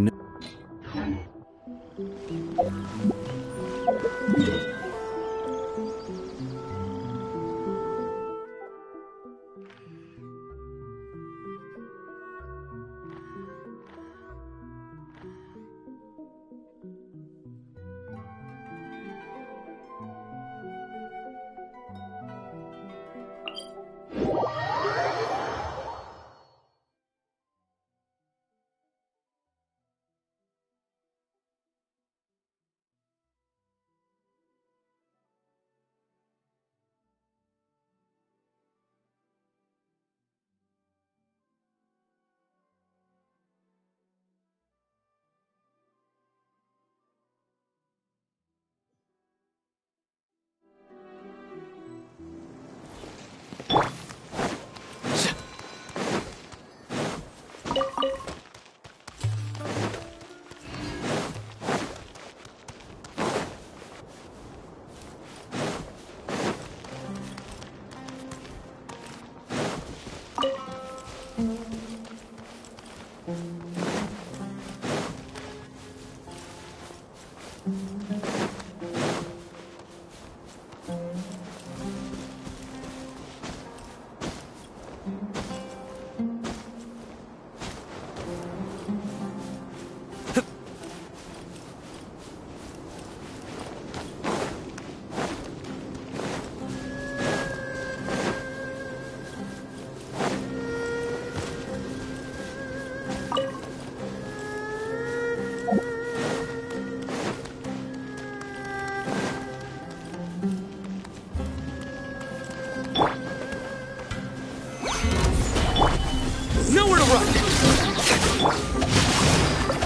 Nowhere to run!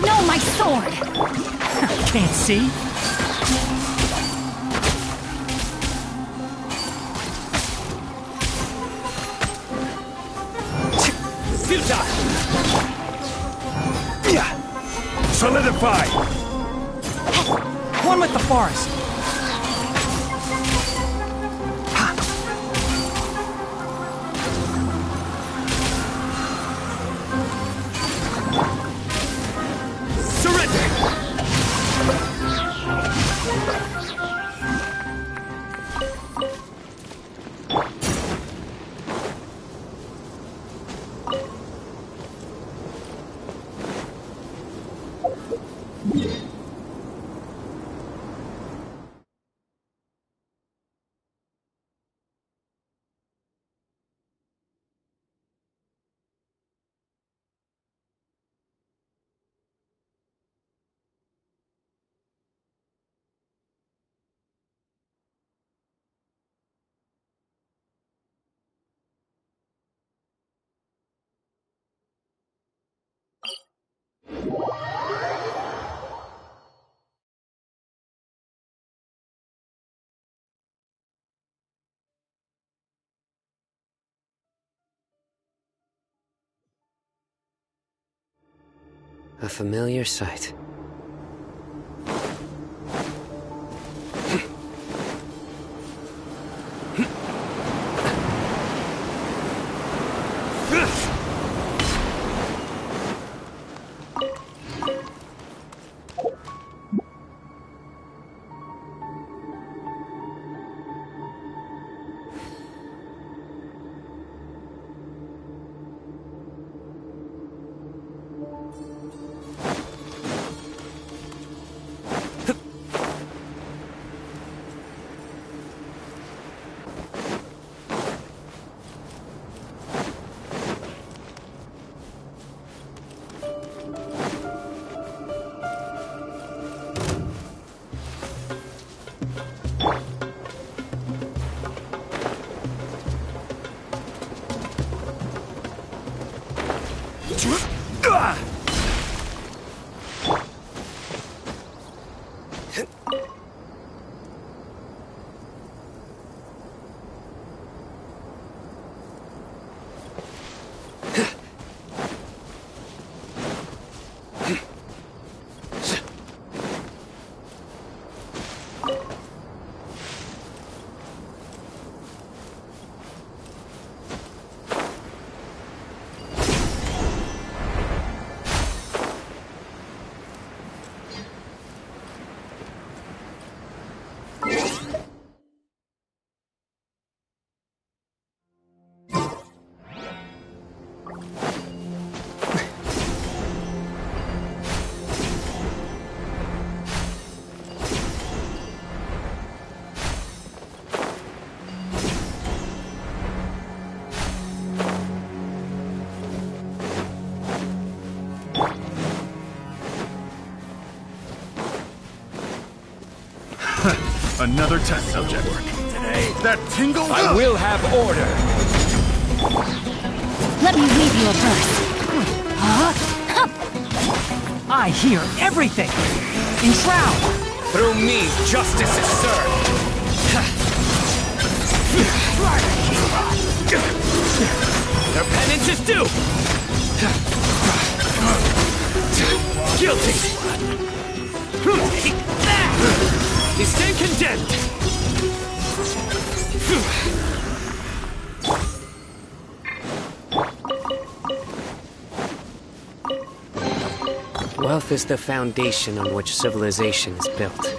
No, my sword! Can't see? Futile! Solidify! One with the forest! A familiar sight. Another test subject. Today, that tingle. I will have order. Let me weave you a verse. Huh? I hear everything. Enshroud. Through me, justice is served. Their penance is due. Guilty. They stand condemned. Wealth is the foundation on which civilization is built.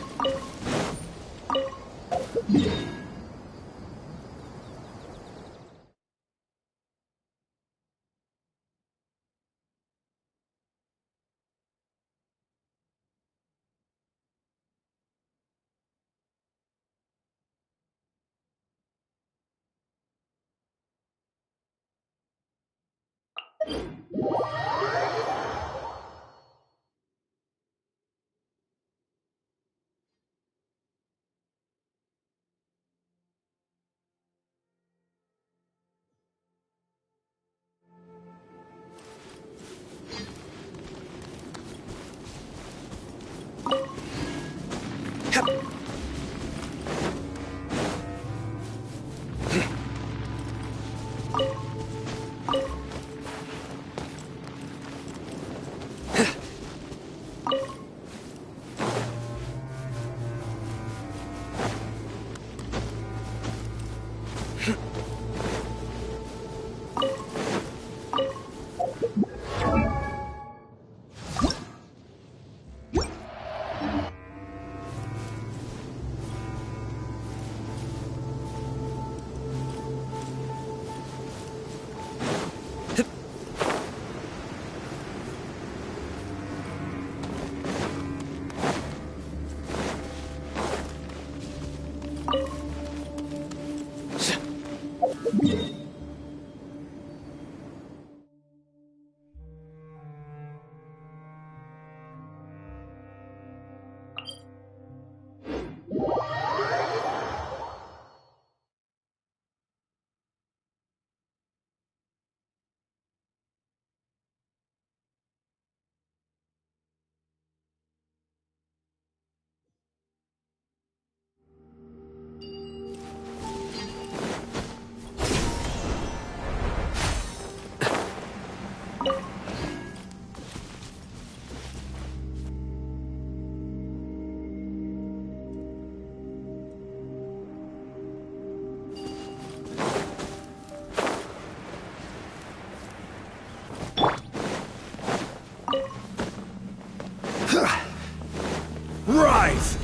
Rise!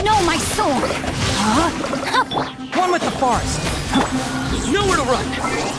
No, my sword! One with the forest! Nowhere to run!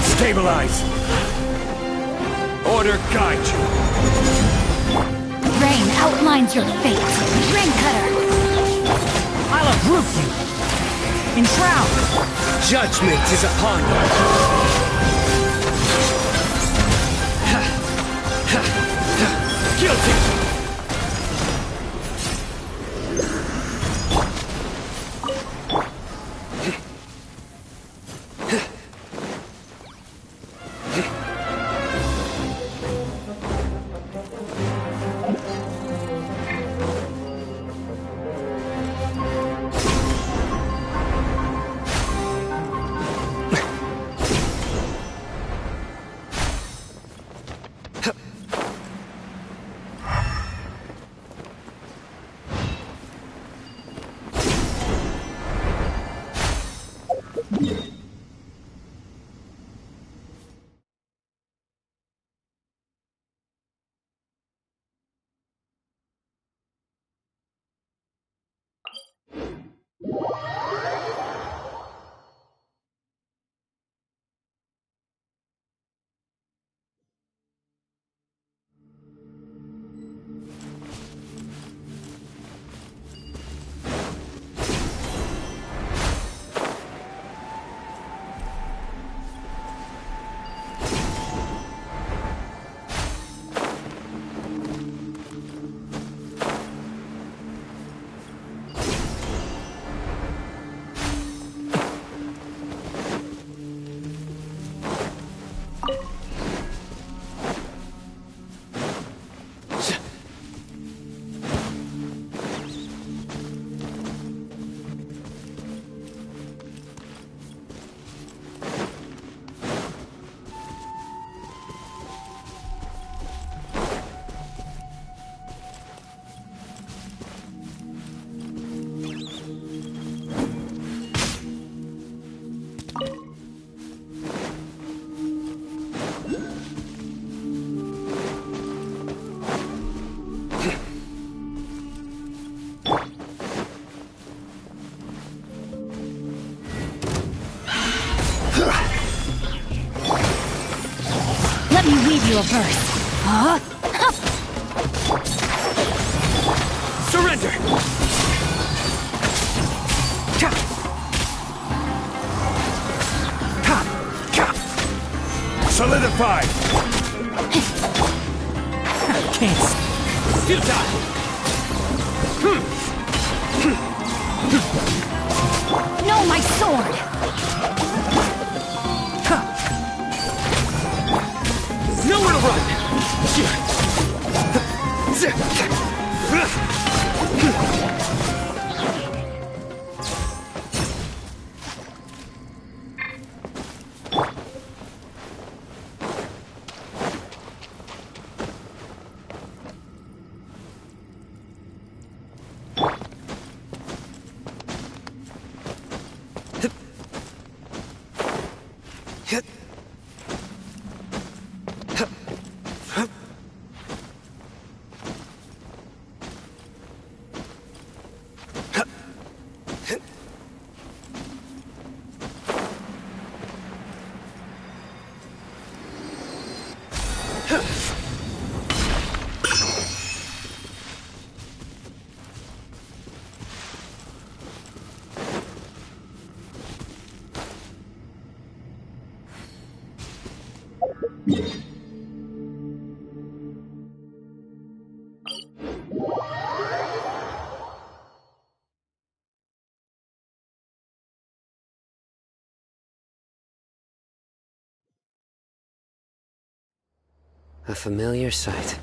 Stabilize! Order guide you! Rain outlines your fate. Rain Cutter! I'll uproot you! Enshroud! Judgment is upon you! Guilty! Let me weave you a verse. Huh? Surrender! Solidify! Can't. Futile! No, my sword! Nowhere to run! A familiar sight.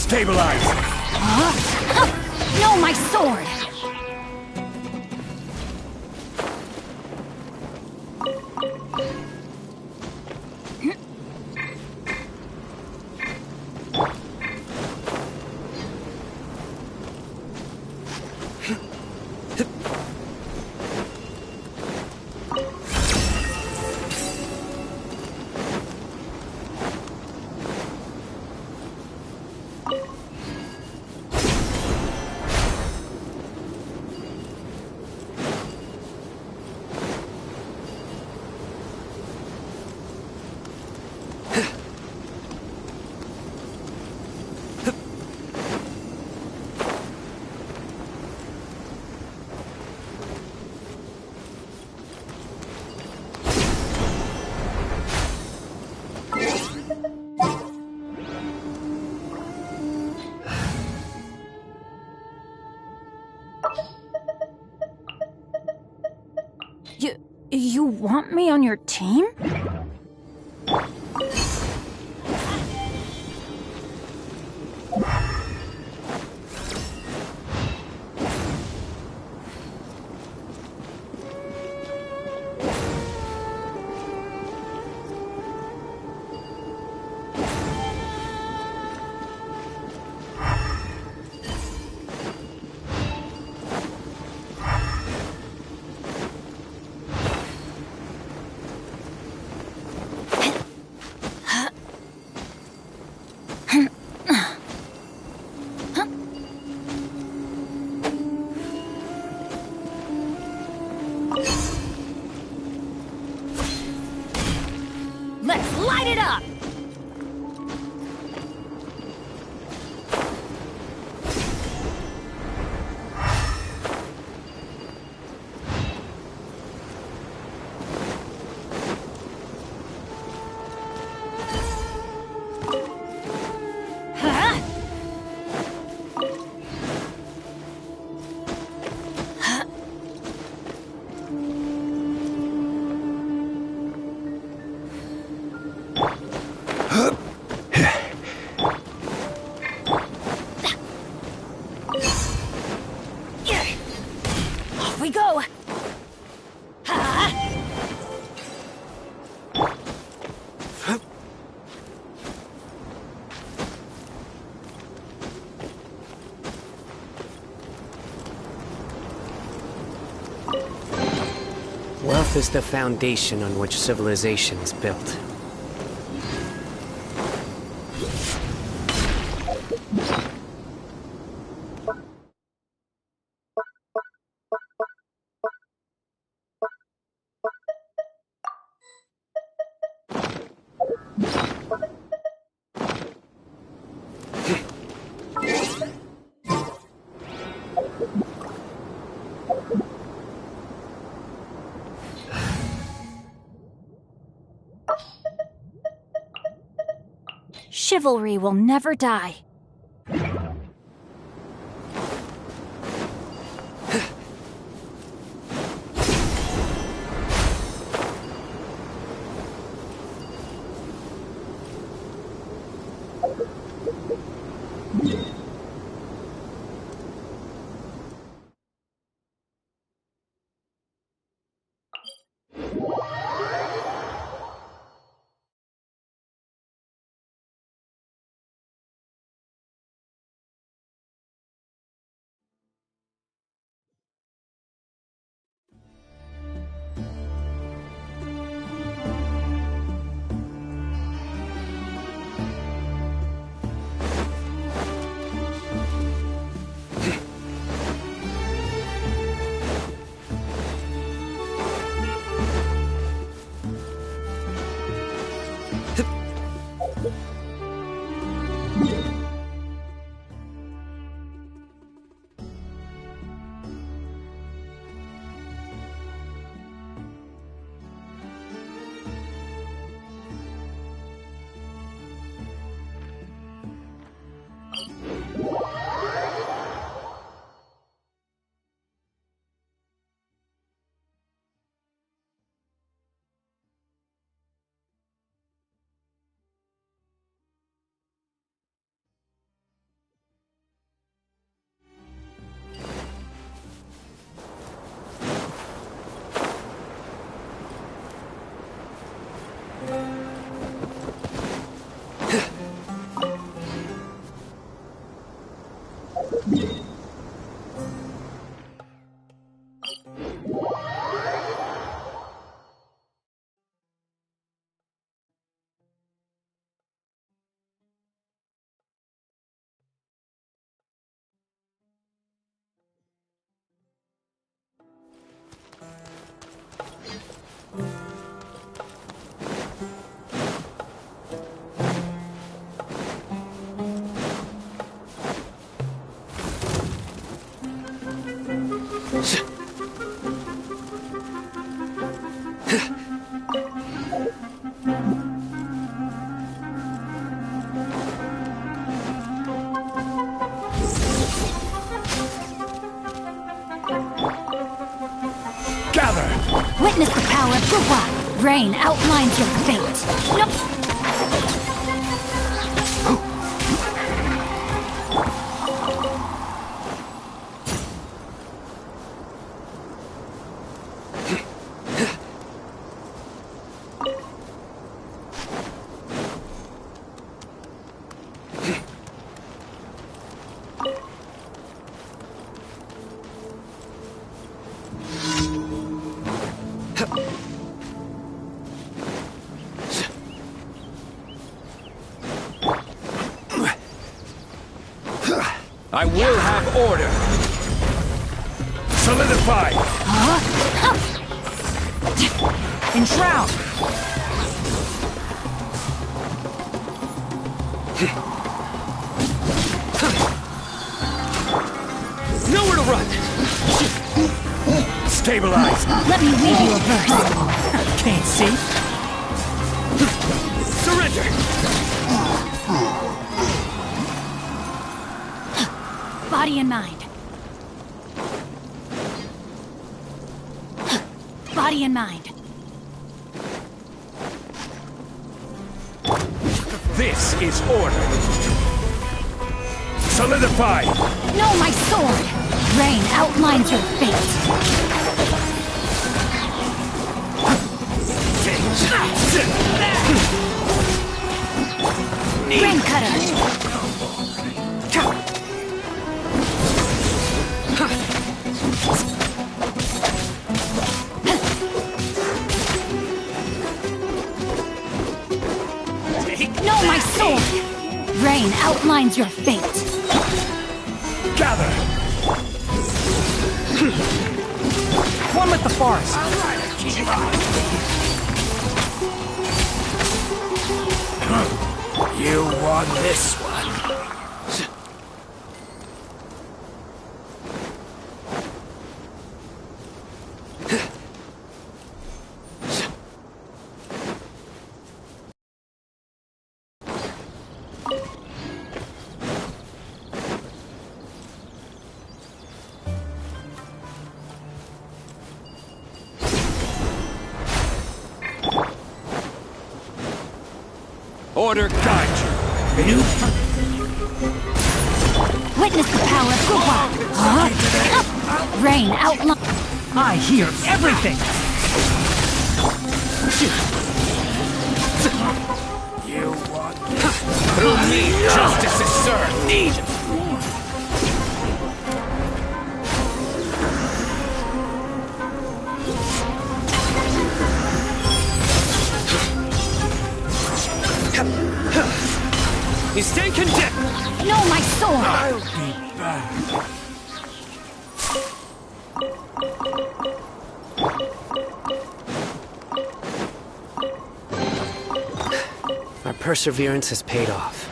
Stabilize! No, my sword! You want me on your team? Let's light it up! Off we go! Wealth is the foundation on which civilization is built. Chivalry will never die. Witness the power of Gua. Rain outlines your fate. No. I will have order. Solidify. Enshroud. Nowhere to run. Stabilize. Let me weave you a verse. Can't see. Surrender. Body and mind. Body and mind. This is order. Solidify. No, my sword. Rain outlines your fate. Rain cutter. No, my sword! Rain outlines your fate. Gather! One with the forest. You won this one. Order guide you. New. Witness the power of Gua. Rain outline. I hear everything. You want through me, justice is served. Need. You stand condemned! No, my sword! I'll be back. Our perseverance has paid off.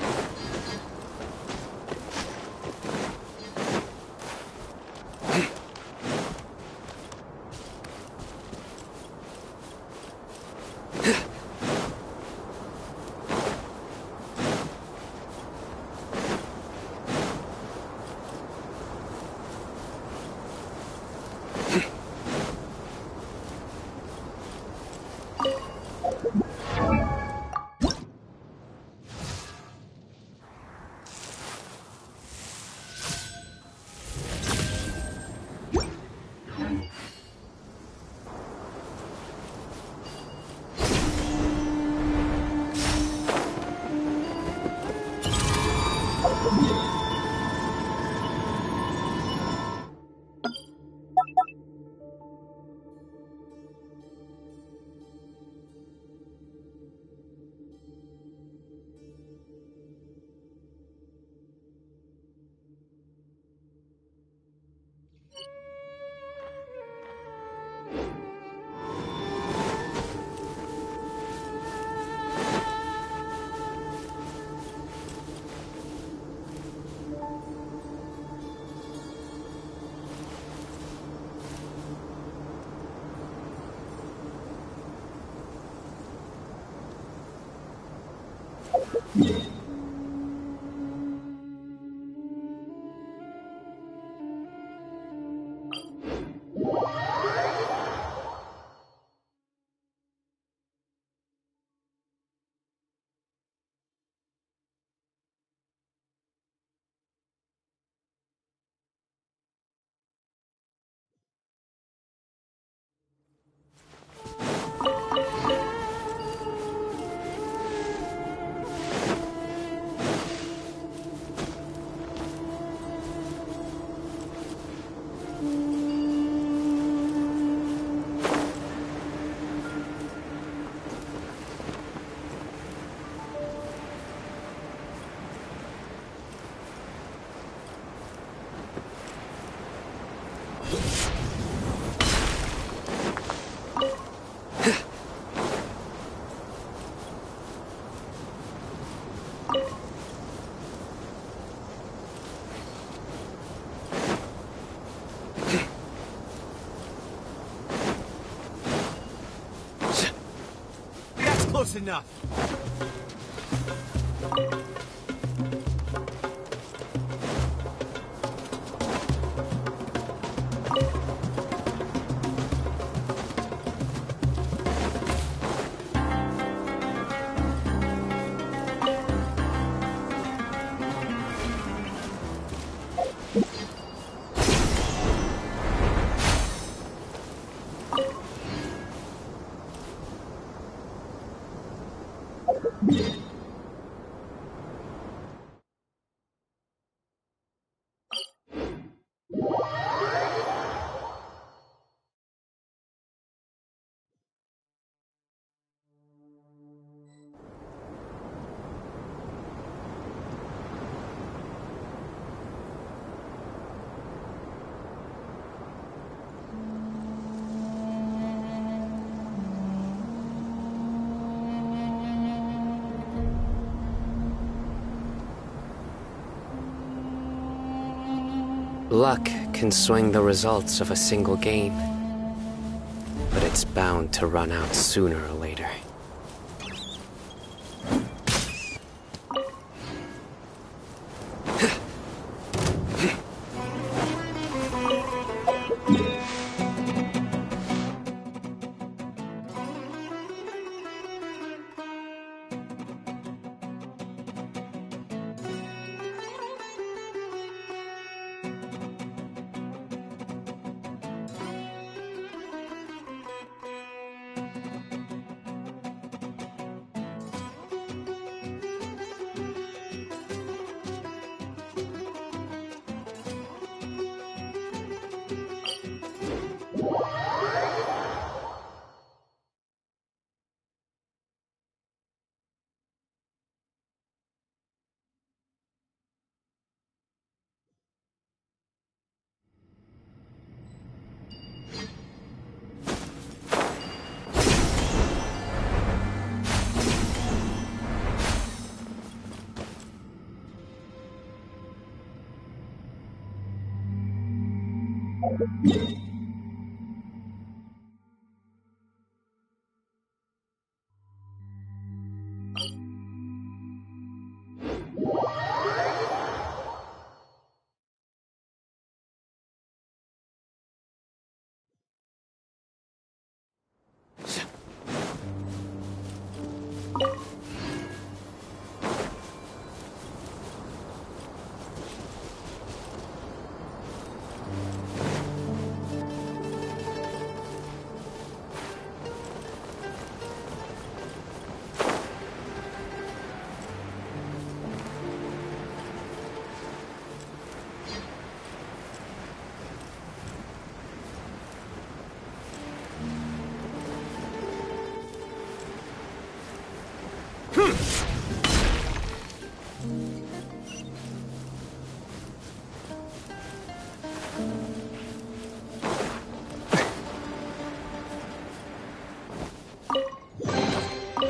enough. Luck can swing the results of a single game, but it's bound to run out sooner or later.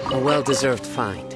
A well-deserved find.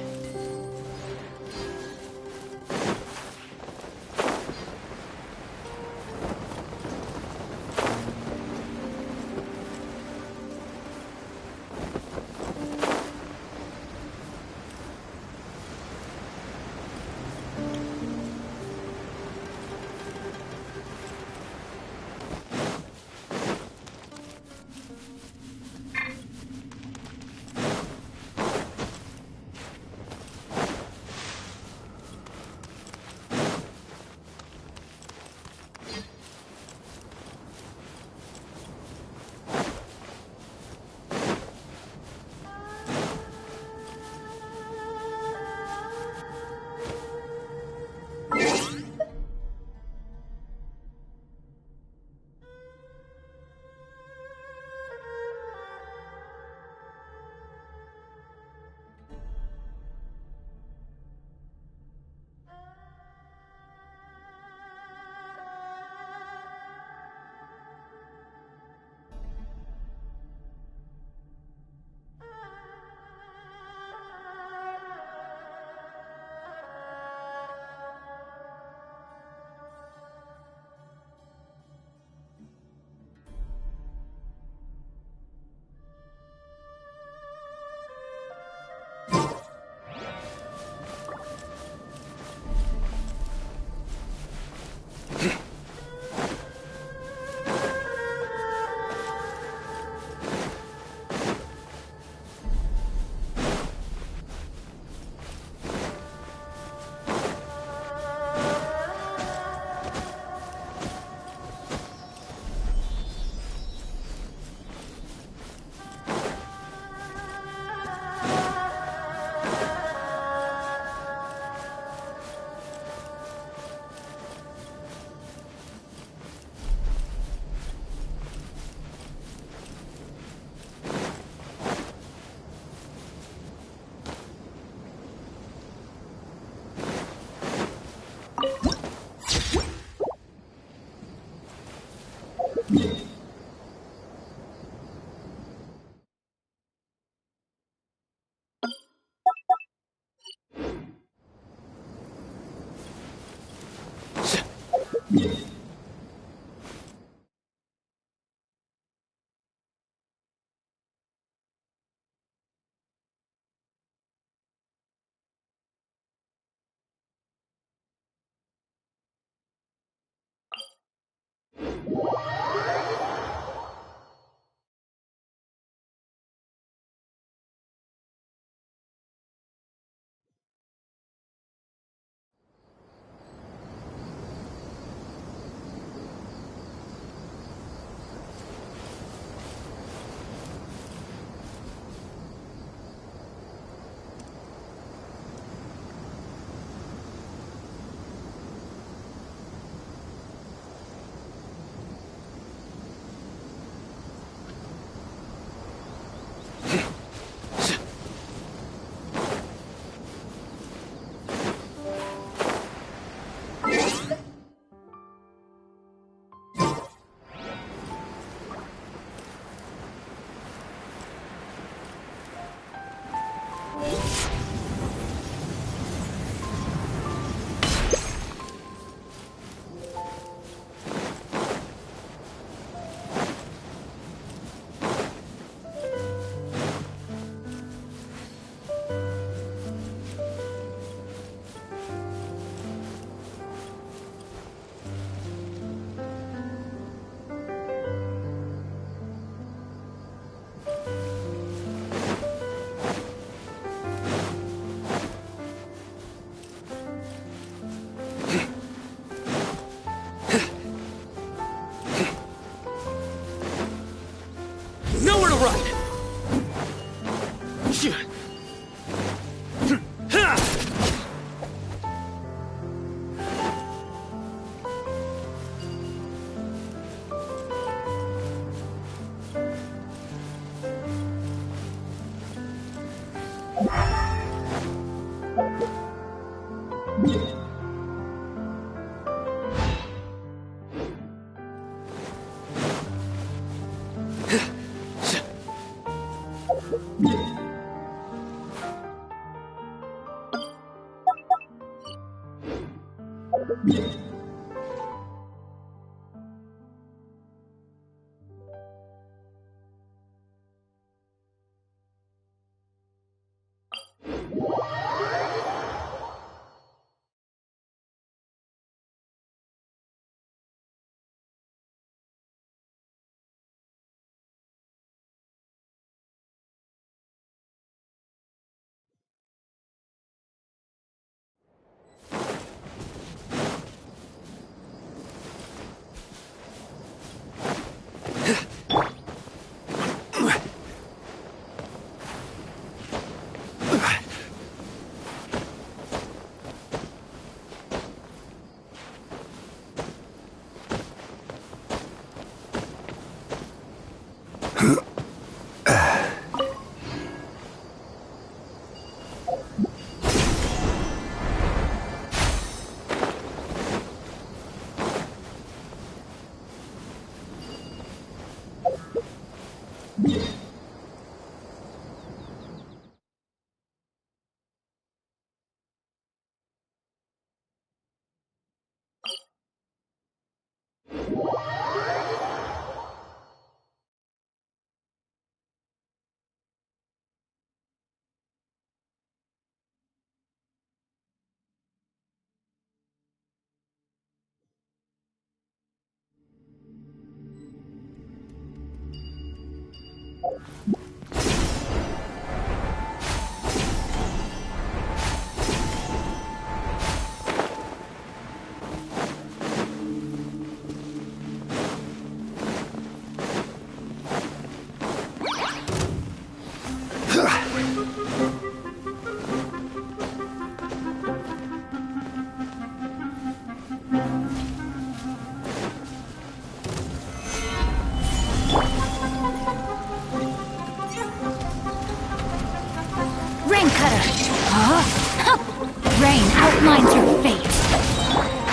Rain outlines your fate.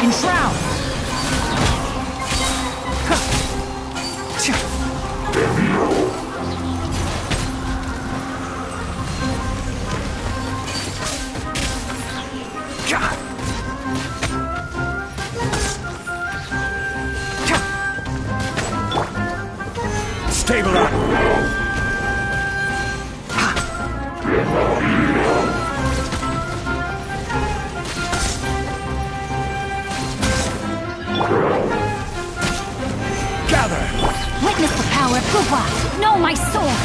Enshroud! Stabilize! Witness the power of Guhua! Know my sword!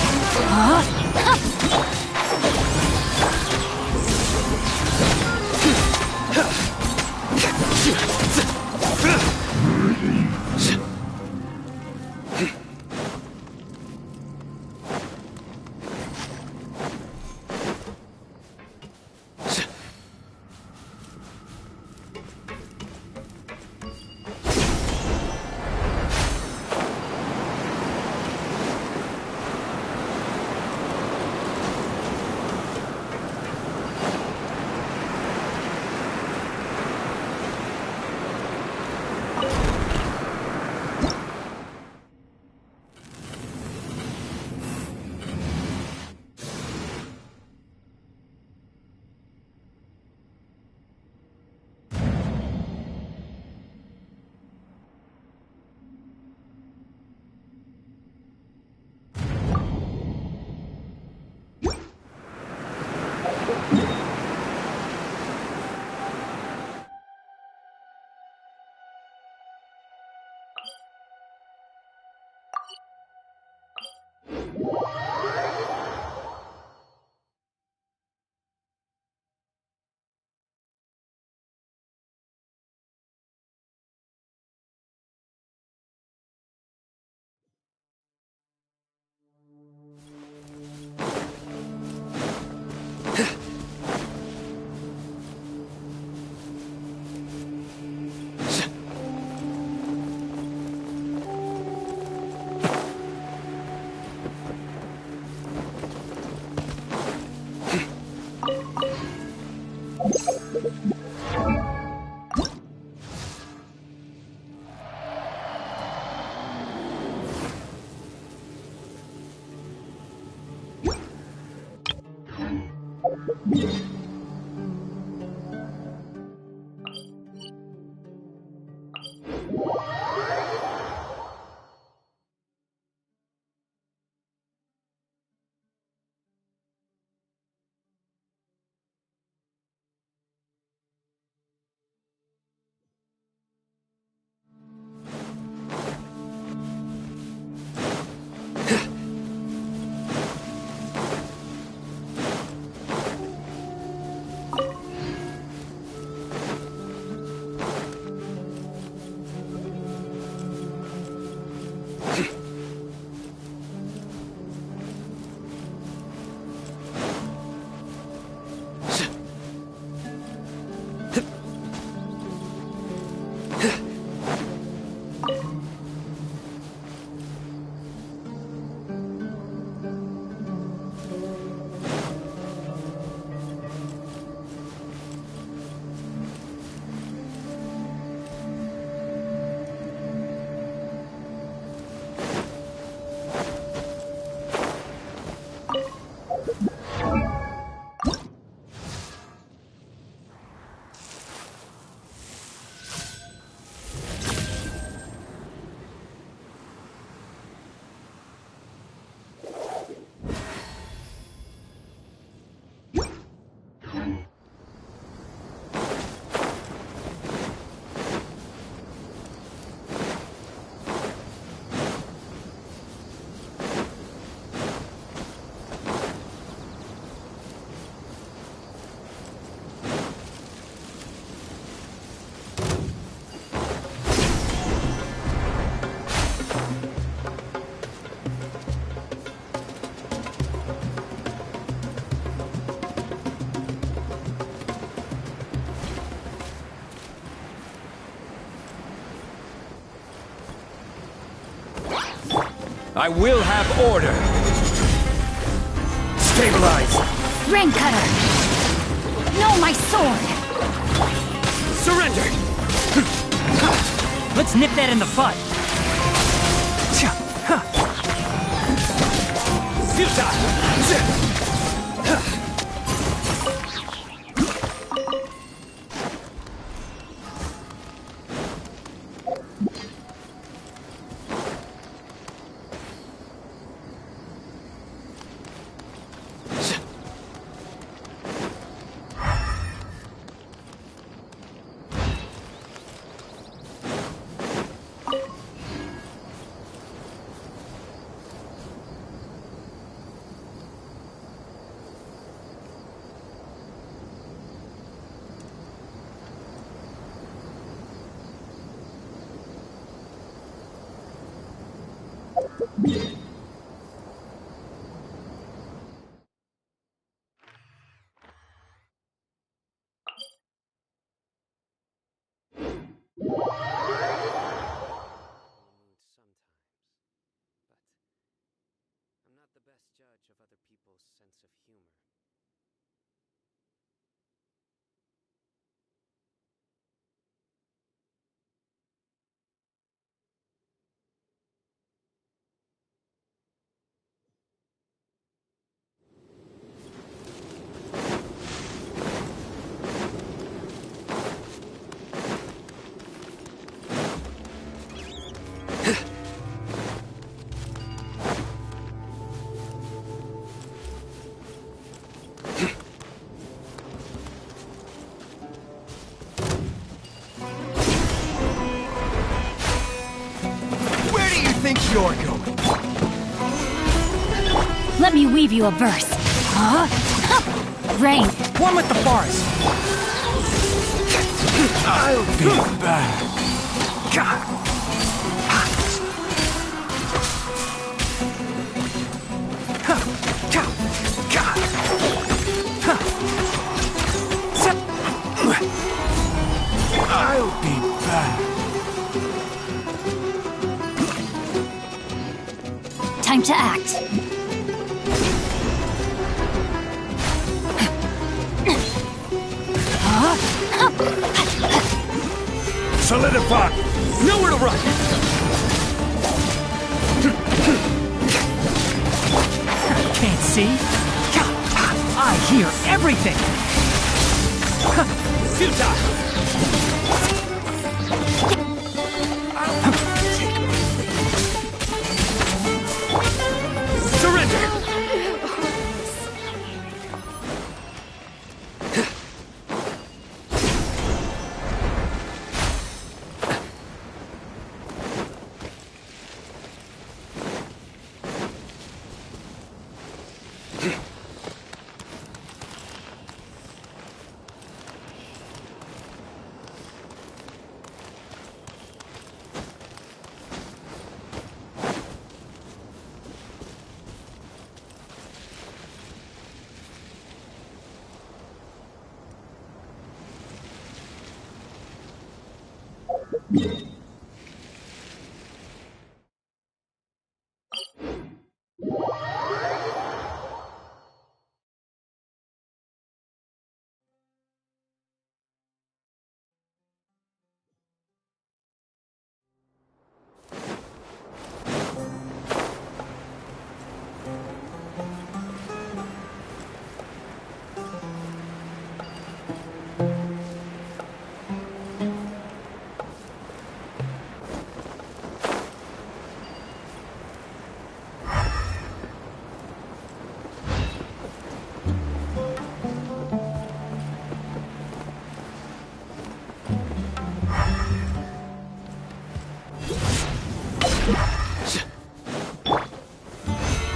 I will have order. Stabilize. Rain Cutter! No, my sword! Surrender. Let's nip that in the bud. You're going. Let me weave you a verse. Huh? Rain. One with the forest. I'll be back. I'll be back. Time to act. Solidify! Nowhere to run! Can't see? I hear everything!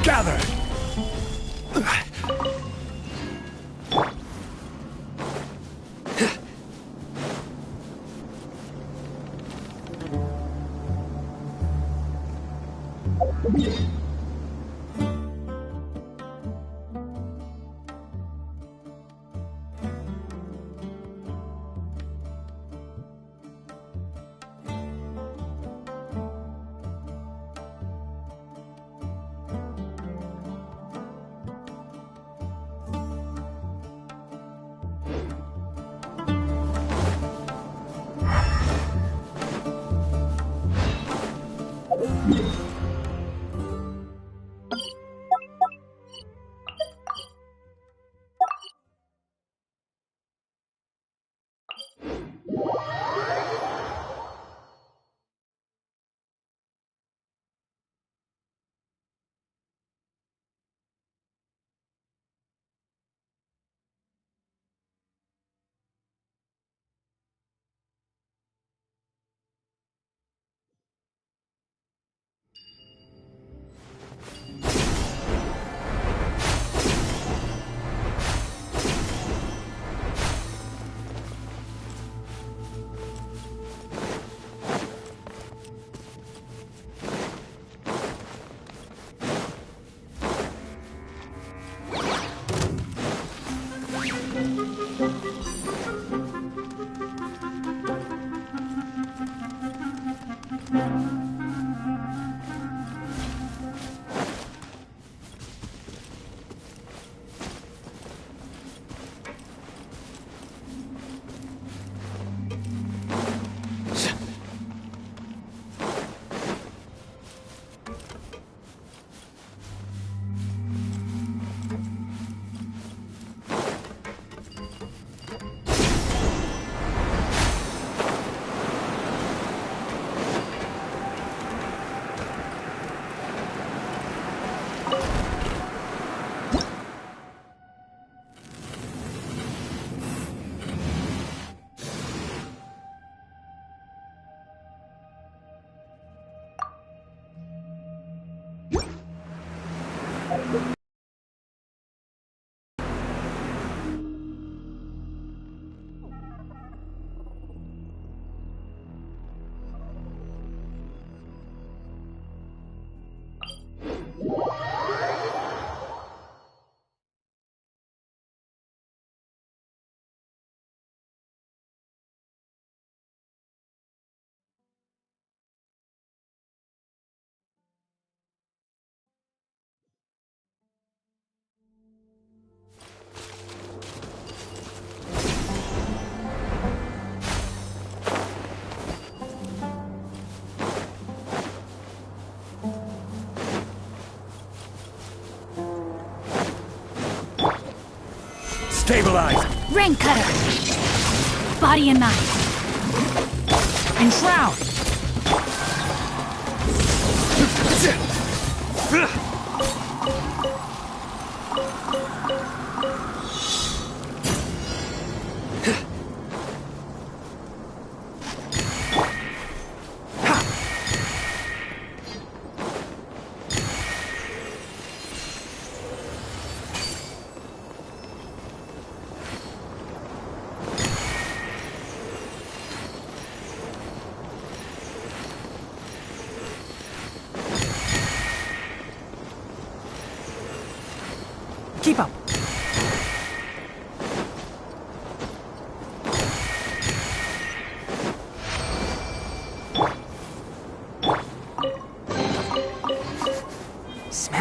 Gather! Stabilize! Rain Cutter! Body and mind. Enshroud!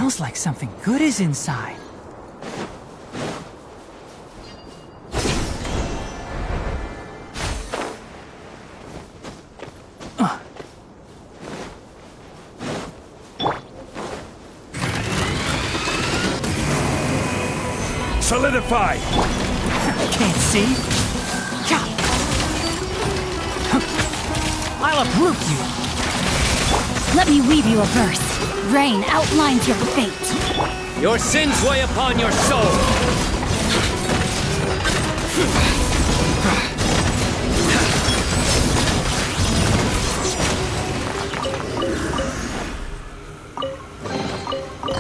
Smells like something good is inside. Solidify! Can't see? I'll uproot you! Let me weave you a verse. Rain outlines your fate. Your sins weigh upon your soul.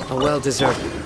A well-deserved.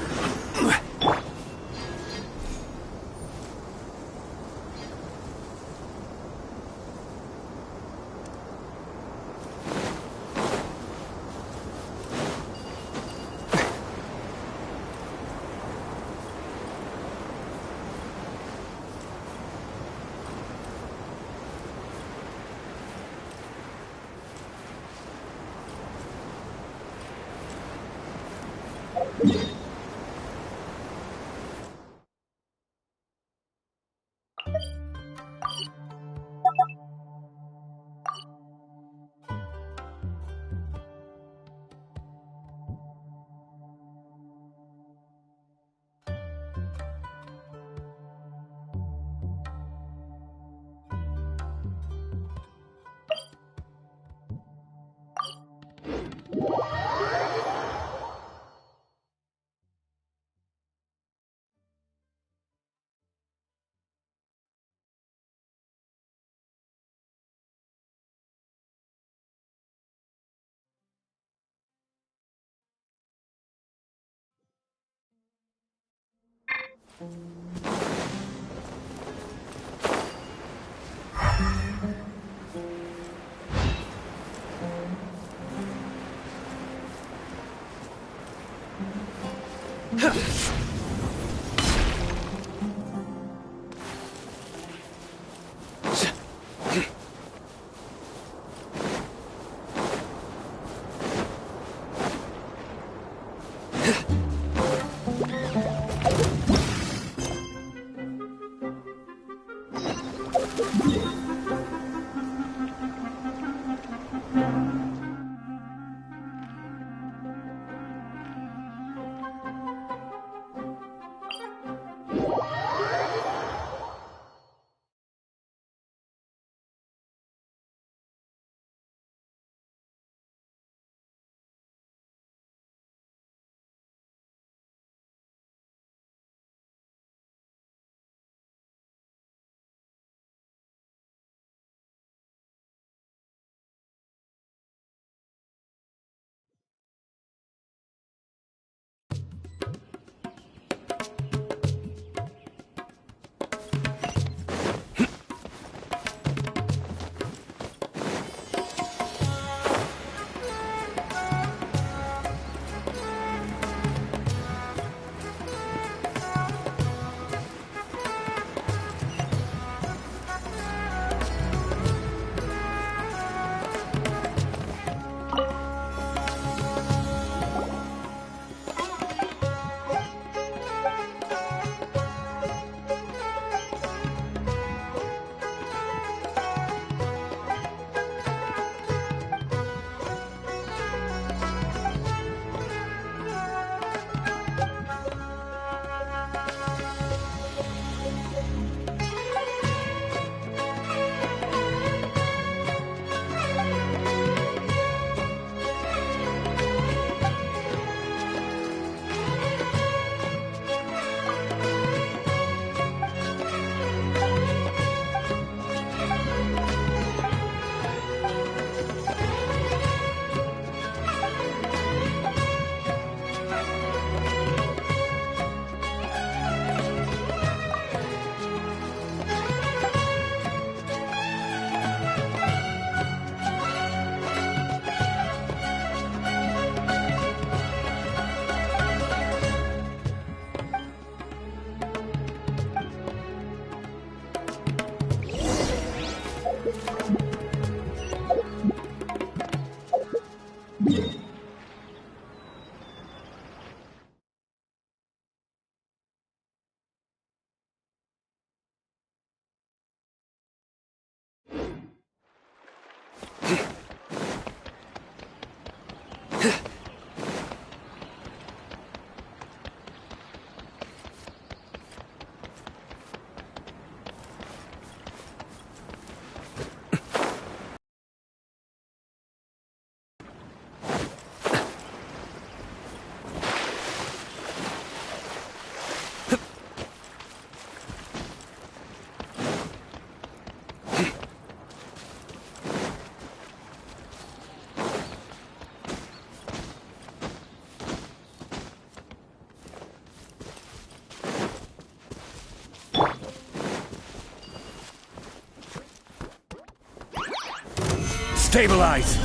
Stabilize!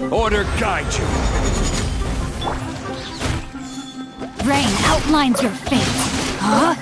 Order guide you! Rain outlines your fate. Huh?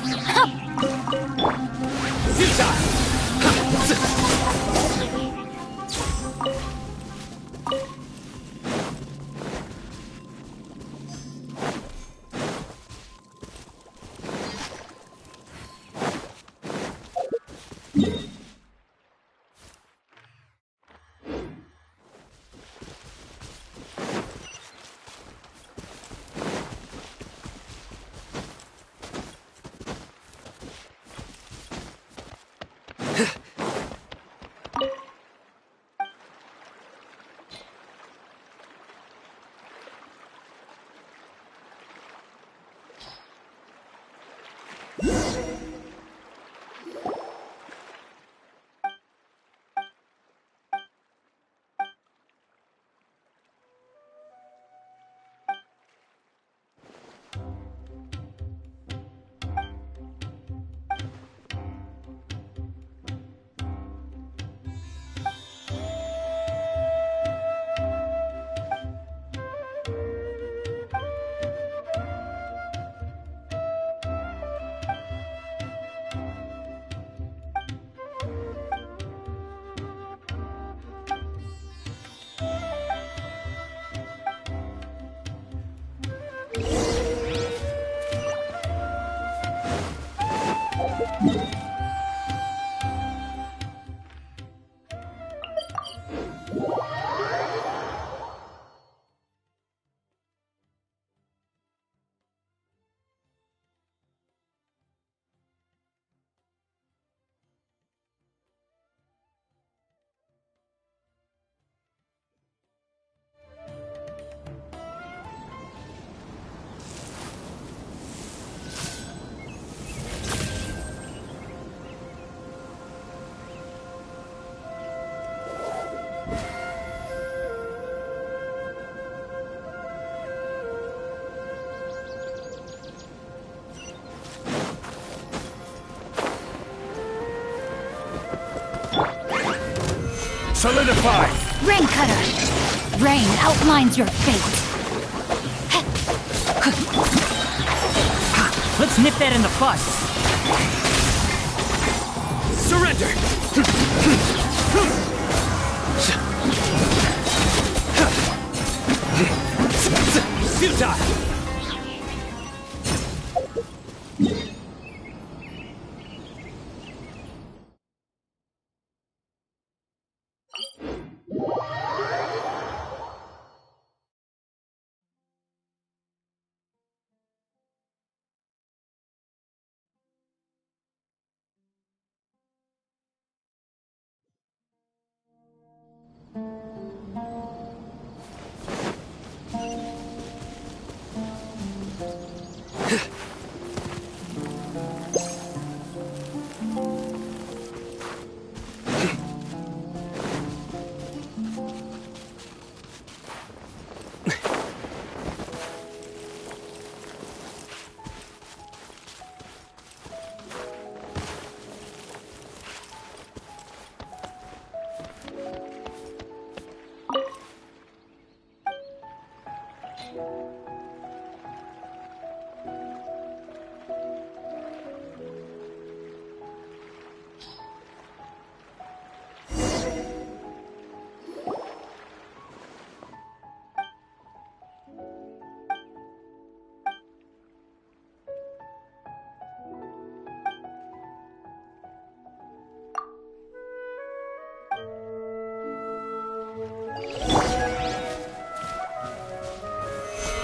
Solidify! Rain Cutter! Rain outlines your fate. Let's nip that in the bud. Surrender! Futile!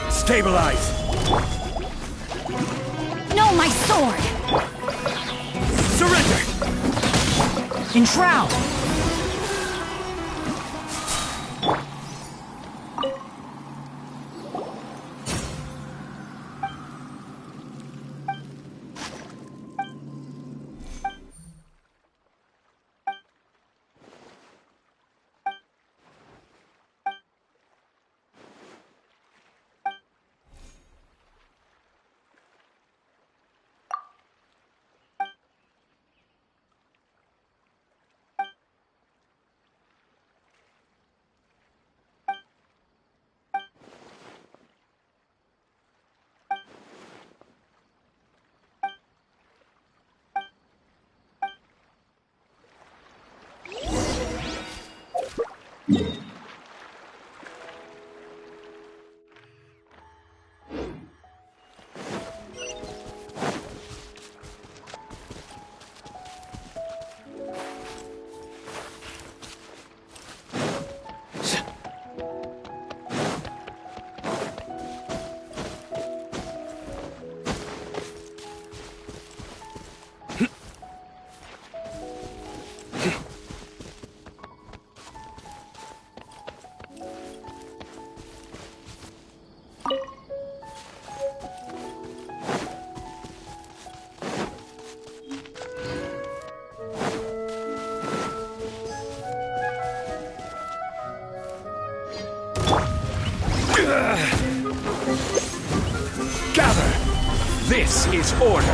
Stabilize! No, my sword! Surrender! Enshroud! Gather! This is order!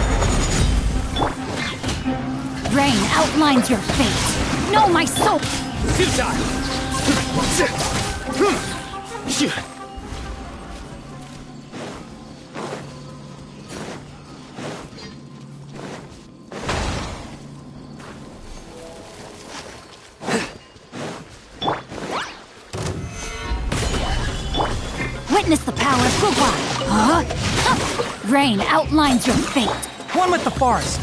Rain outlines your fate. Know my soul! Futile! Witness the power of goodbye. Huh? Rain outlines your fate. One with the forest.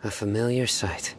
A familiar sight.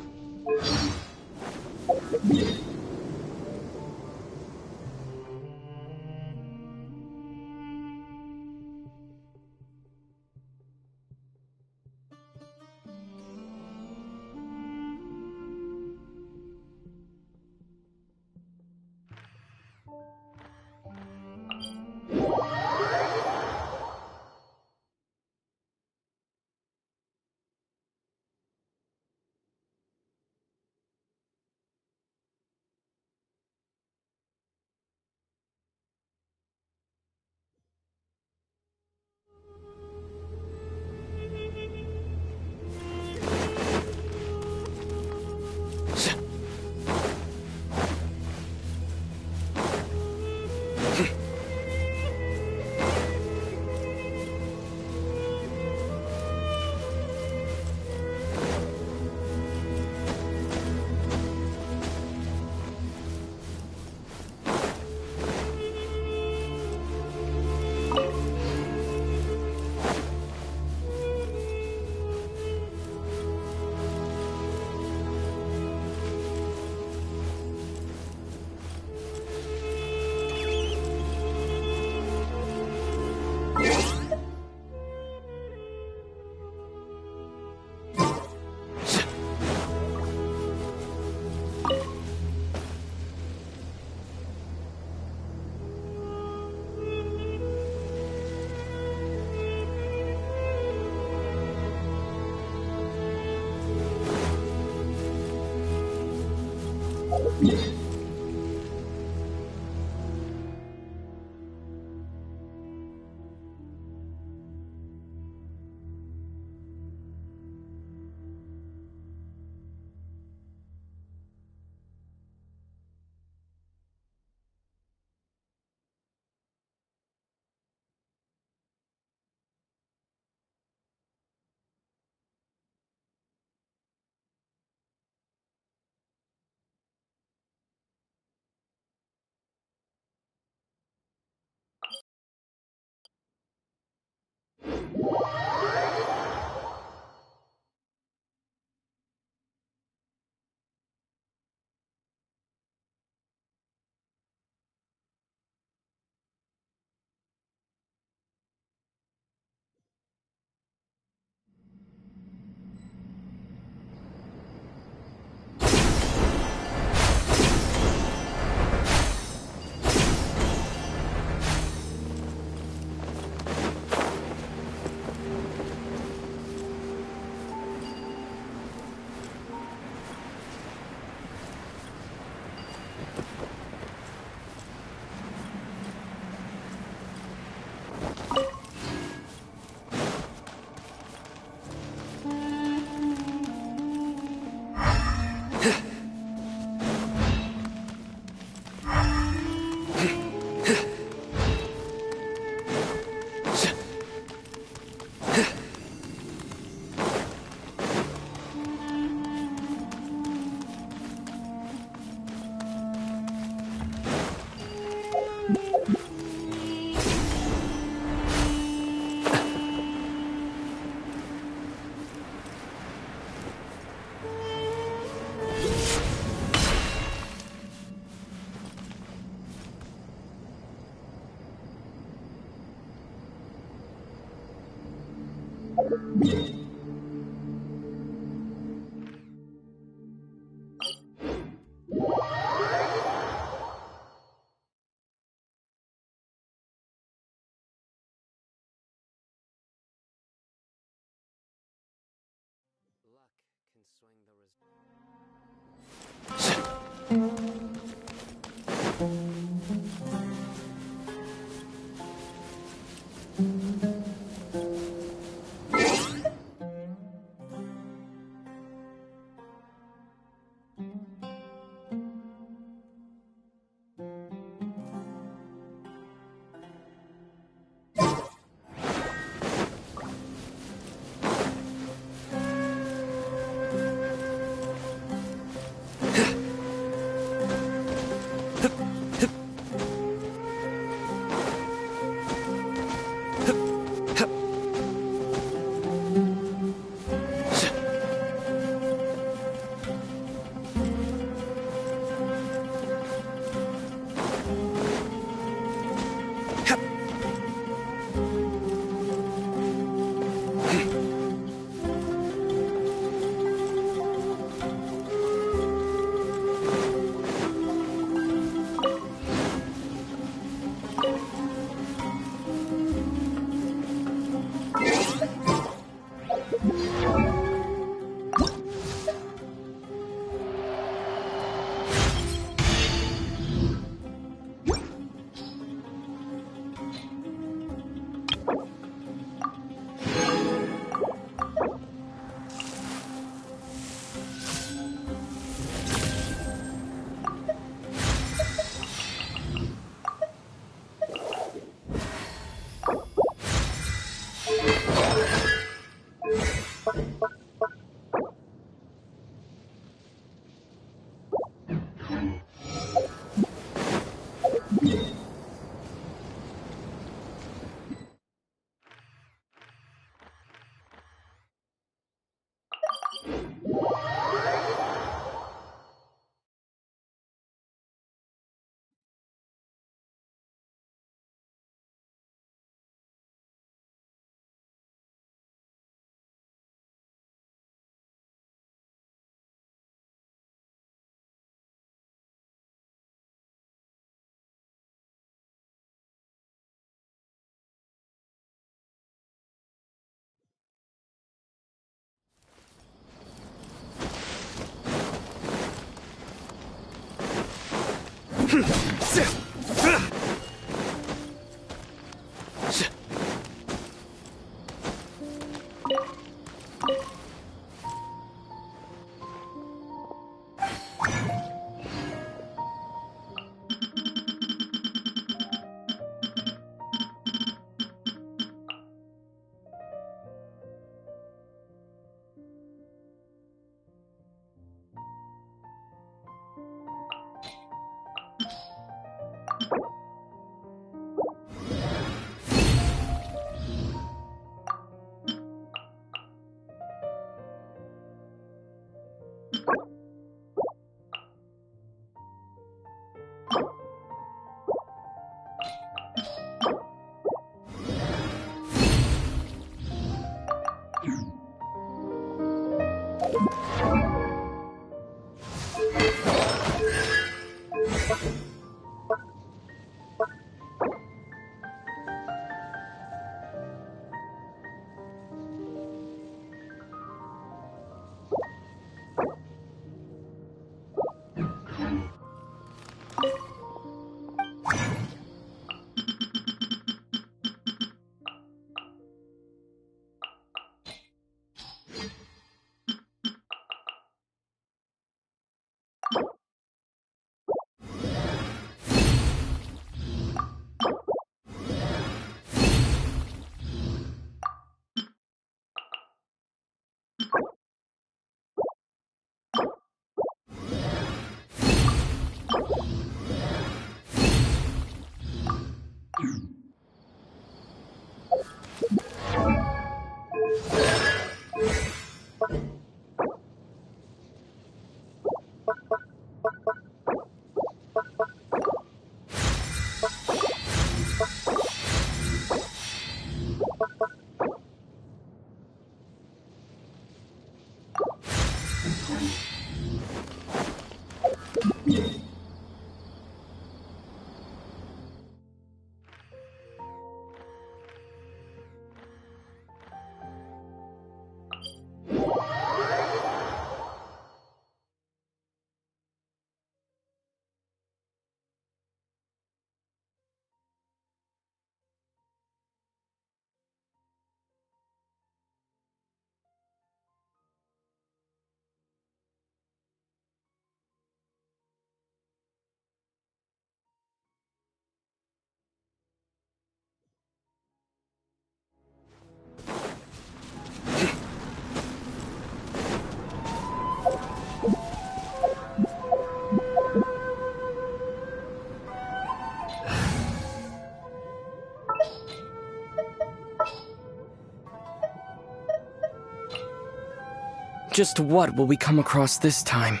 Just what will we come across this time?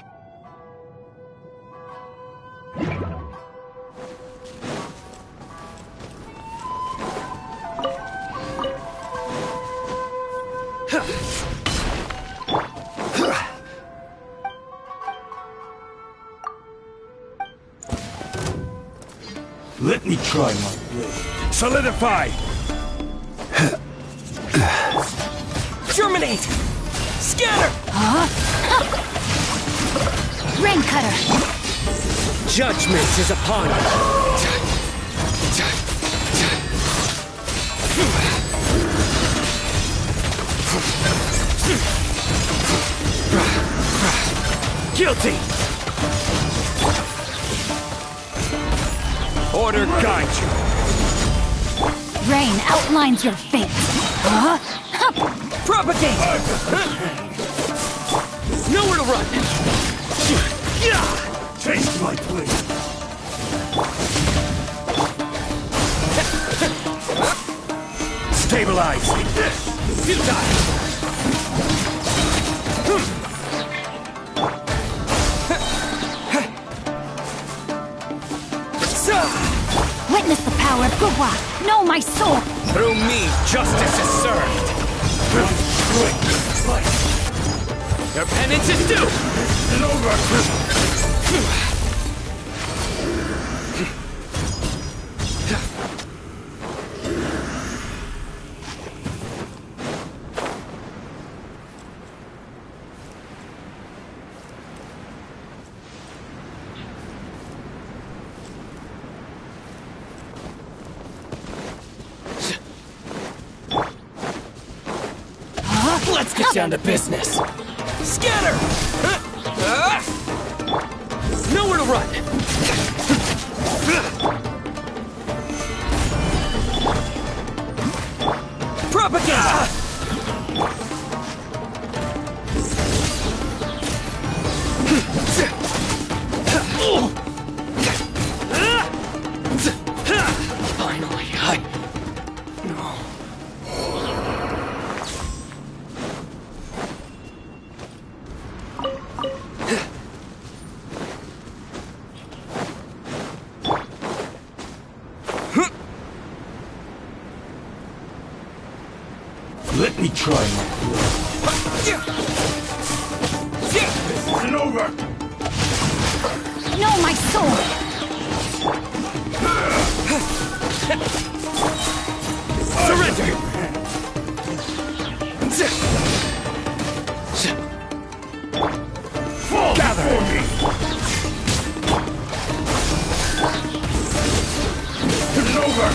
Let me try my blade. Solidify! Germinate! Scatter! Rain cutter! Judgment is upon you! Guilty! Order guide you! Rain outlines your fate! Propagate! Nowhere to run! Taste my blade! Stabilize! Witness the power of Gugwa! Know my sword! Through me, justice is served! Your penance is due! And over! Let's get down to business! Scatter! Nowhere to run! Propaganda! Finally, No. Let me try my blade. This isn't over! Know my sword! Surrender! Gather for me! This isn't over!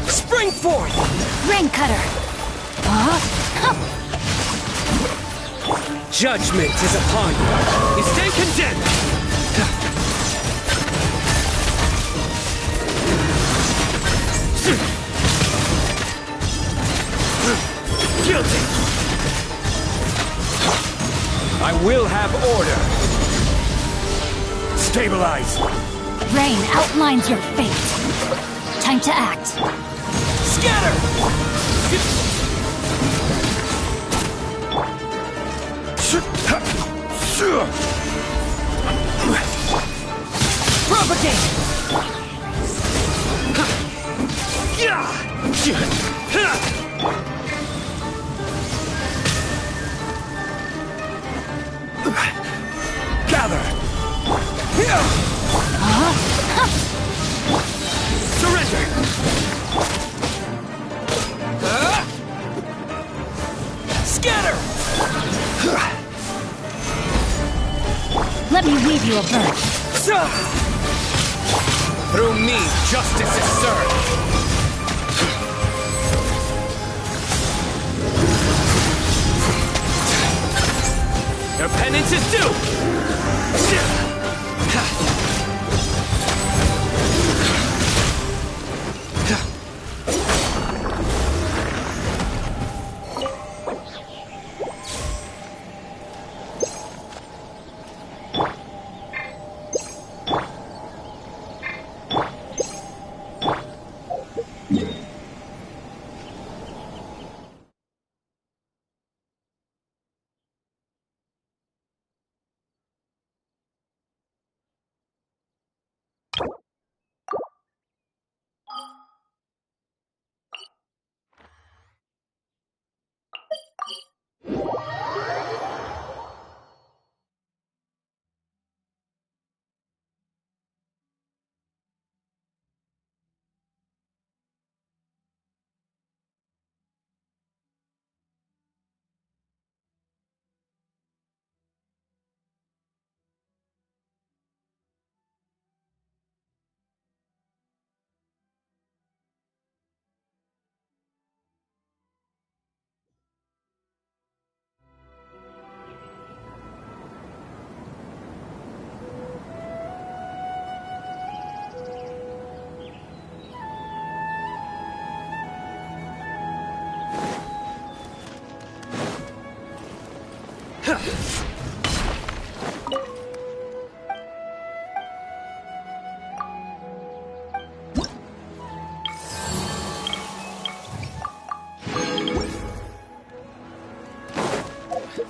Spring forth! Rain cutter! Judgment is upon you! You stand condemned! Guilty! I will have order! Stabilize! Rain outlines your fate. Time to act. Scatter! Propagate! Gather! Surrender! Scatter! Let me weave you a verse. Through me, justice is served! Your penance is due!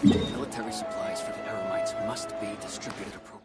Military supplies for the Eremites must be distributed appropriately.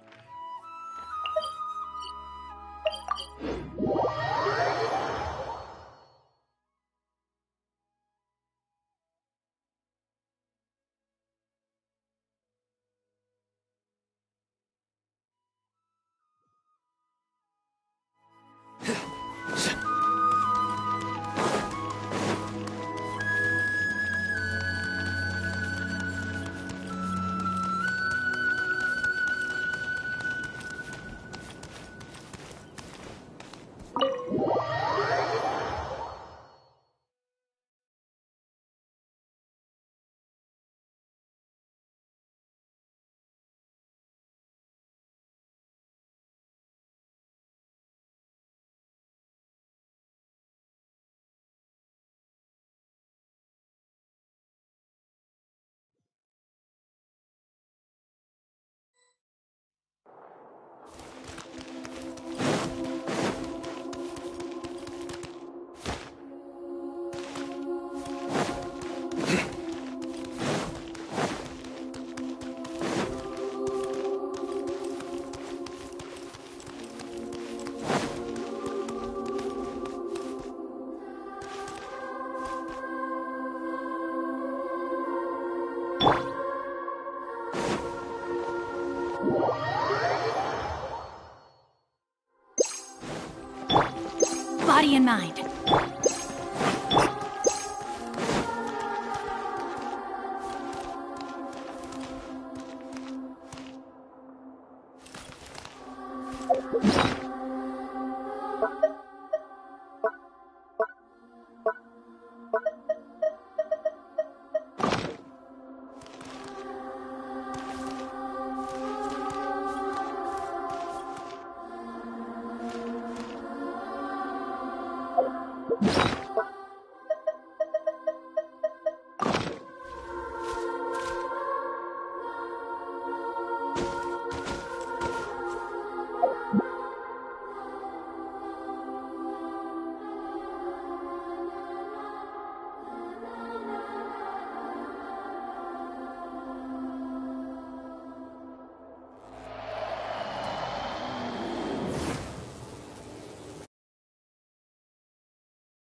Body and mind. You